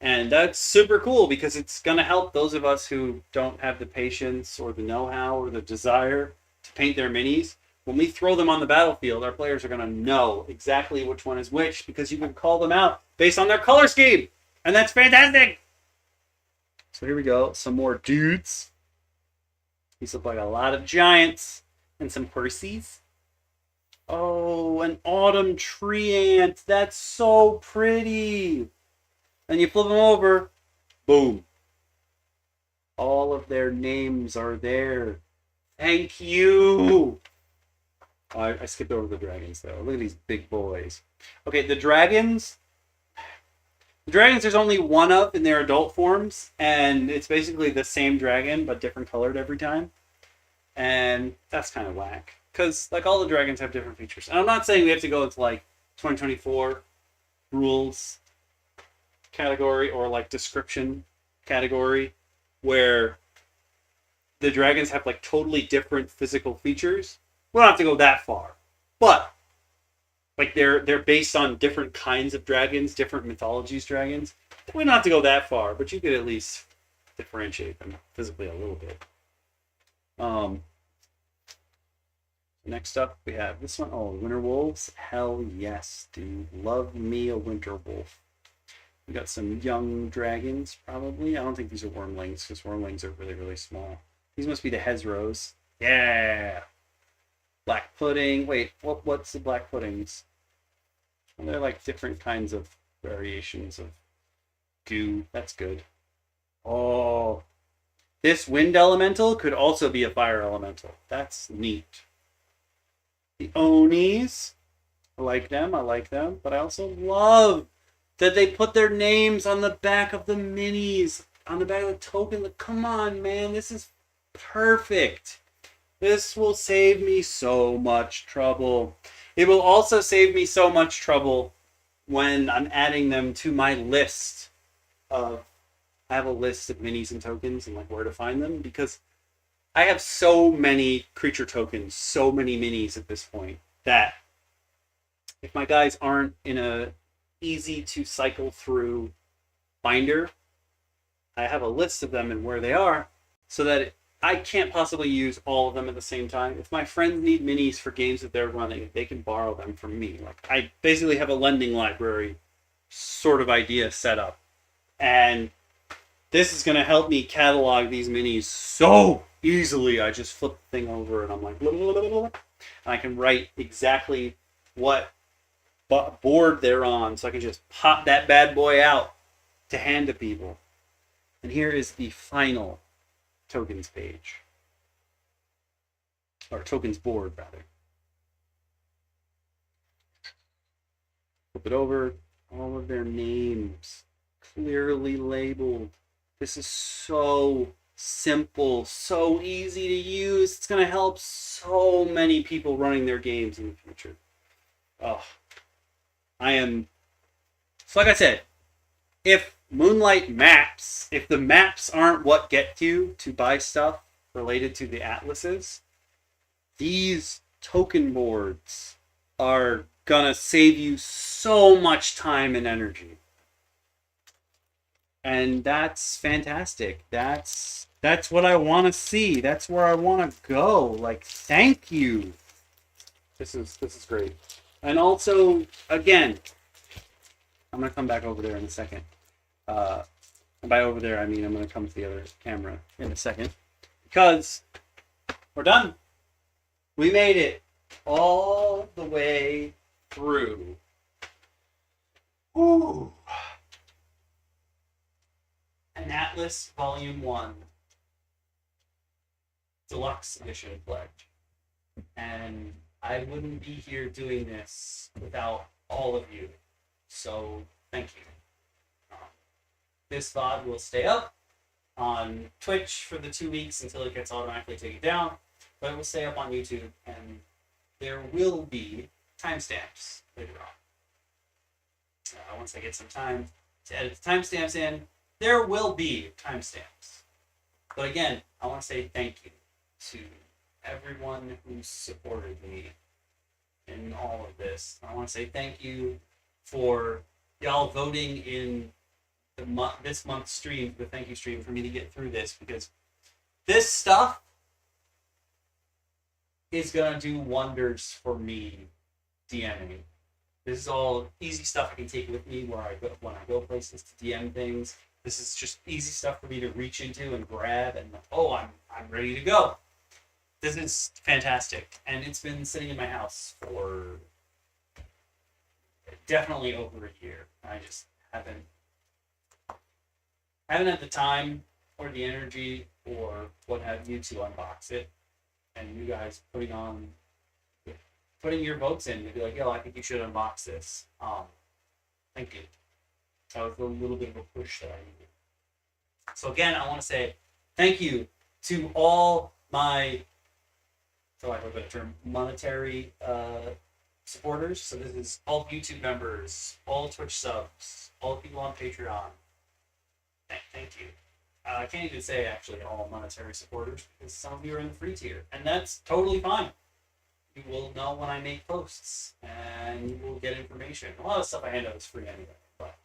And that's super cool because it's going to help those of us who don't have the patience or the know-how or the desire to paint their minis. When we throw them on the battlefield, our players are going to know exactly which one is which because you can call them out based on their color scheme. And that's fantastic! So here we go. Some more dudes. These look like a lot of giants and some horsies. Oh, an autumn tree ant. That's so pretty. And you flip them over. Boom. All of their names are there. Thank you. Oh, I skipped over the dragons, though. Look at these big boys. Okay, the dragons. The dragons there's only one of in their adult forms. And it's basically the same dragon, but different colored every time. And that's kind of whack. Because, like, all the dragons have different features. And I'm not saying we have to go into, like, 2024 rules category or, like, description category where the dragons have, like, totally different physical features. We don't have to go that far. But, like, they're based on different kinds of dragons, different mythologies dragons. We don't have to go that far, but you could at least differentiate them physically a little bit. Next up, we have this one. Oh, Winter Wolves. Hell yes, dude. Love me a Winter Wolf. We got some young dragons, probably. I don't think these are wormlings, because wormlings are really, really small. These must be the Hezros. Yeah! Black pudding. Wait, what's the black puddings? They're like different kinds of variations of goo. That's good. Oh, this wind elemental could also be a fire elemental. That's neat. The Onis. I like them. But I also love that they put their names on the back of the minis. On the back of the token. Come on, man. This is perfect. This will save me so much trouble. It will also save me so much trouble when I'm adding them to my list of... I have a list of minis and tokens and like where to find them, because I have so many creature tokens, so many minis at this point, that if my guys aren't in a easy to cycle through binder, I have a list of them and where they are, so that I can't possibly use all of them at the same time. If my friends need minis for games that they're running, they can borrow them from me. Like, I basically have a lending library sort of idea set up. And this is going to help me catalog these minis so easily. I just flip the thing over and I'm like, blah, blah, blah, blah, blah. And I can write exactly what board they're on, so I can just pop that bad boy out to hand to people. And here is the final tokens page. Or tokens board, rather. Flip it over. All of their names clearly labeled. This is so simple, so easy to use. It's going to help so many people running their games in the future. Oh, so like I said, if Moonlight maps, if the maps aren't what get you to buy stuff related to the atlases, these token boards are gonna save you so much time and energy. And that's fantastic. That's what I want to see. That's where I want to go. Like, thank you. This is great. And also, again, I'm gonna come back over there in a second. And by over there, I mean I'm gonna come to the other camera in a second, because we're done. We made it all the way through. Ooh. An Atlas Volume 1 Deluxe Edition pledge. And I wouldn't be here doing this without all of you. So, thank you. This VOD will stay up on Twitch for the 2 weeks until it gets automatically taken down. But it will stay up on YouTube, and there will be timestamps later on. Once I get some time to edit the timestamps in, there will be timestamps. But again, I want to say thank you to everyone who supported me in all of this. I want to say thank you for y'all voting in this month's stream, the thank you stream, for me to get through this, because this stuff is gonna do wonders for me DMing. This is all easy stuff I can take with me when I go places to DM things. This is just easy stuff for me to reach into and grab, and I'm ready to go. This is fantastic, and it's been sitting in my house for definitely over a year. I just haven't had the time or the energy or what have you to unbox it. And you guys putting your votes in to be like, yo, I think you should unbox this. Thank you. That was a little bit of a push that I needed. So again, I want to say thank you to all my, for lack of a better term, monetary supporters. So this is all YouTube members, all Twitch subs, all people on Patreon. Thank you. I can't even say actually all monetary supporters, because some of you are in the free tier, and that's totally fine. You will know when I make posts, and you will get information. A lot of stuff I hand out is free anyway, but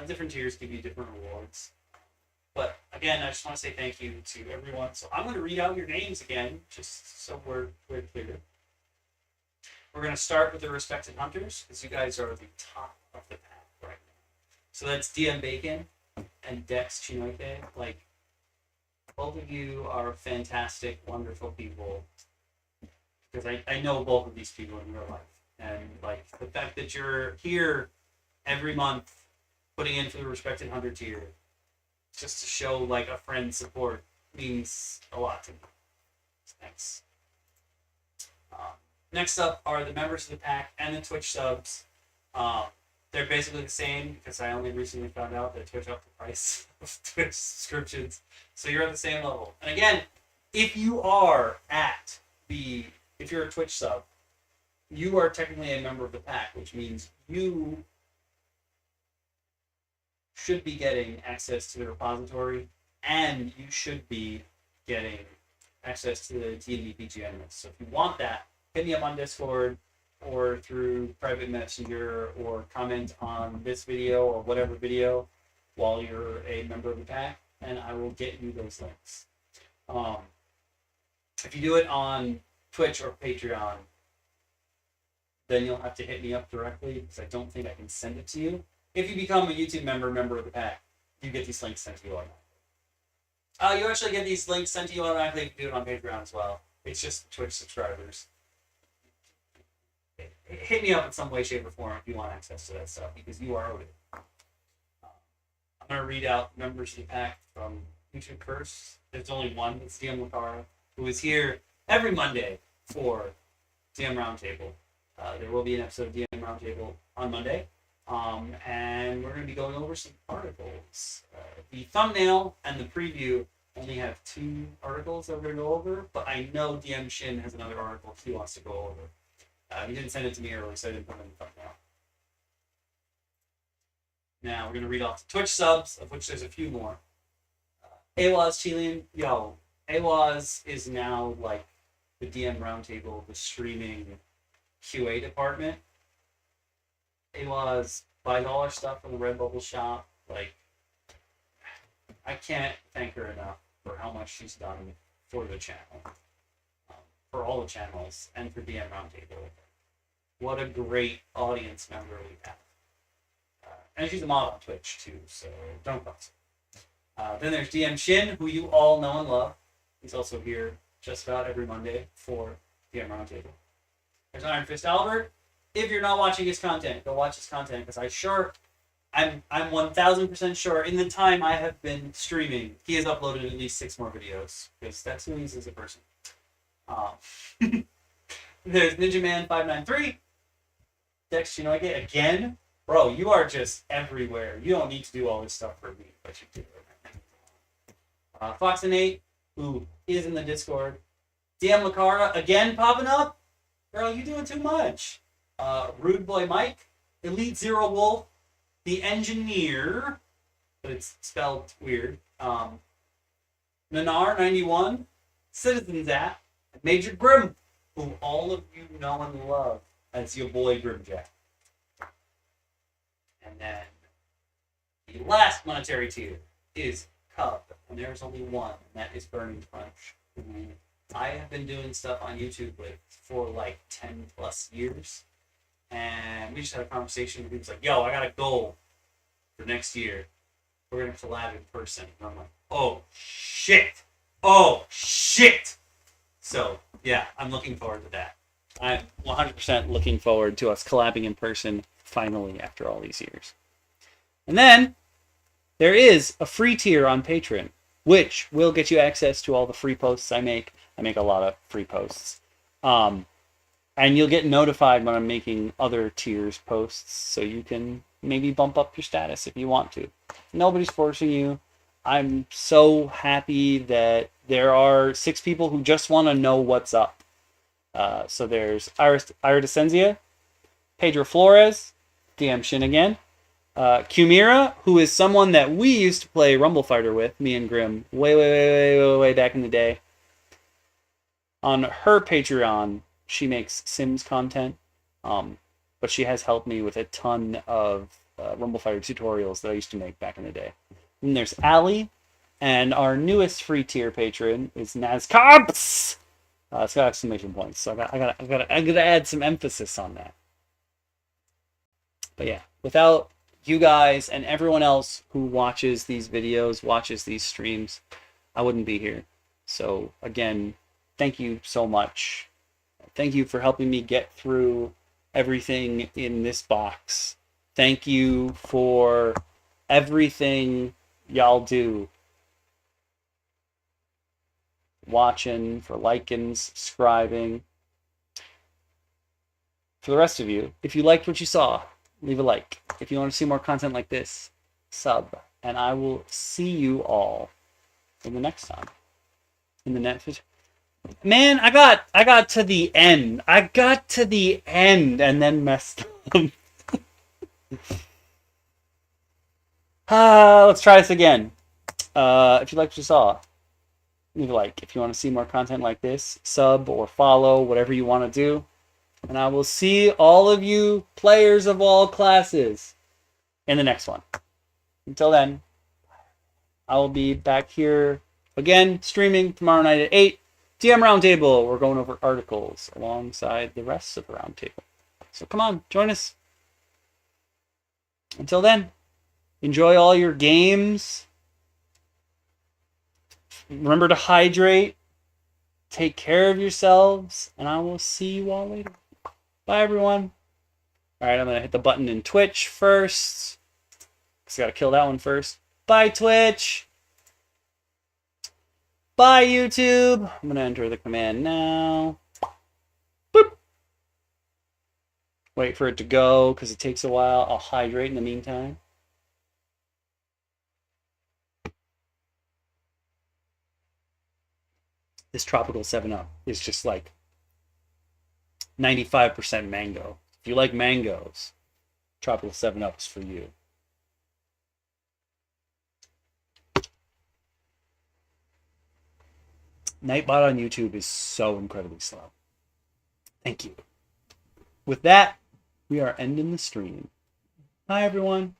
different tiers give you different rewards. But again, I just want to say thank you to everyone. So I'm going to read out your names again, just so we're clear. We're going to start with the respected hunters, because you guys are the top of the pack right now. So that's DM Bacon and Dex Chinoite. Like, both of you are fantastic, wonderful people. because I know both of these people in real life. And like the fact that you're here every month putting in for the respected 100 tier just to show like a friend's support means a lot to me. Thanks. Next up are the members of the pack and the Twitch subs. They're basically the same because I only recently found out that Twitch upped the price of Twitch subscriptions. So you're at the same level. And again, if you're a Twitch sub, you are technically a member of the pack, which means you should be getting access to the repository, and you should be getting access to the D&D PGN list. So if you want that, hit me up on Discord or through private messenger or comment on this video or whatever video while you're a member of the pack, and I will get you those links. If you do it on Twitch or Patreon, then you'll have to hit me up directly because I don't think I can send it to you. If you become a YouTube member of the pack, you get these links sent to you automatically. You actually get these links sent to you automatically if you do it on Patreon as well. It's just Twitch subscribers. Hit me up in some way, shape, or form if you want access to that stuff because you are owed it. I'm going to read out members of the pack from YouTube first. There's only one. It's DM Roundtable, who is here every Monday for DM Roundtable. There will be an episode of DM Roundtable on Monday. And we're going to be going over some articles. The thumbnail and the preview only have 2 articles that we're going to go over, but I know DM Shin has another article he wants to go over. He didn't send it to me earlier, so I didn't put it in the thumbnail. Now we're going to read off the Twitch subs, of which there's a few more. Awaz Chilean, Awaz is now like the DM Roundtable, the streaming QA department. Awaz buys all our stuff from the Redbubble shop. Like, I can't thank her enough for how much she's done for the channel, for all the channels, and for DM Roundtable. What a great audience member we have. And she's a mod on Twitch too, so don't cross her. Then there's DM Shin, who you all know and love. He's also here just about every Monday for DM Roundtable. There's Iron Fist Albert. If you're not watching his content, go watch his content because I'm 1000% sure in the time I have been streaming, he has uploaded at least 6 more videos because that's who he is as a person. There's Ninja Man 593. Dex, again, bro, you are just everywhere. You don't need to do all this stuff for me, but you do. Fox and 8, who is in the Discord. DM Lakara again popping up. Girl, you doing too much. Rude Boy Mike, Elite Zero Wolf, The Engineer, but it's spelled weird. Nanar91, Citizens App, Major Grim, who all of you know and love as your boy Grimjack. And then the last monetary tier is Cub, and there's only one, and that is Burning Crunch, who I have been doing stuff on YouTube with for like 10 plus years. And we just had a conversation. He was like, yo, I got a goal for next year. We're going to collab in person. And I'm like, oh, shit. Oh, shit. So, yeah, I'm looking forward to that. I'm 100% looking forward to us collabing in person finally after all these years. And then there is a free tier on Patreon, which will get you access to all the free posts I make. I make a lot of free posts. And you'll get notified when I'm making other tiers posts, so you can maybe bump up your status if you want to. Nobody's forcing you. I'm so happy that there are 6 people who just want to know what's up. So there's Ira Descenzia, Pedro Flores, DM Shin again, Kumira, who is someone that we used to play Rumble Fighter with, me and Grim, way back in the day. On her Patreon, she makes Sims content, but she has helped me with a ton of Rumble Fighter tutorials that I used to make back in the day. And there's Ali, and our newest free tier patron is Nazcobs. It's got exclamation points, so I gotta add some emphasis on that. But yeah, without you guys and everyone else who watches these videos, watches these streams, I wouldn't be here. So again, thank you so much. Thank you for helping me get through everything in this box. Thank you for everything y'all do. Watching, for liking, subscribing. For the rest of you, if you liked what you saw, leave a like. If you want to see more content like this, sub. And I will see you all in the next time. In the next... Man, I got to the end. I got to the end and then messed up. Let's try this again. If you liked what you saw, leave a like. If you want to see more content like this, sub or follow, whatever you want to do. And I will see all of you players of all classes in the next one. Until then, I will be back here again, streaming tomorrow night at 8. DM Roundtable. We're going over articles alongside the rest of the Roundtable. So come on, join us. Until then, enjoy all your games. Remember to hydrate. Take care of yourselves. And I will see you all later. Bye, everyone. All right, I'm going to hit the button in Twitch first. Because I got to kill that one first. Bye, Twitch. Bye, YouTube. I'm going to enter the command now. Boop. Wait for it to go because it takes a while. I'll hydrate in the meantime. This tropical 7-Up is just like 95% mango. If you like mangoes, tropical 7-Up is for you. Nightbot on YouTube is so incredibly slow. Thank you. With that, we are ending the stream. Hi, everyone.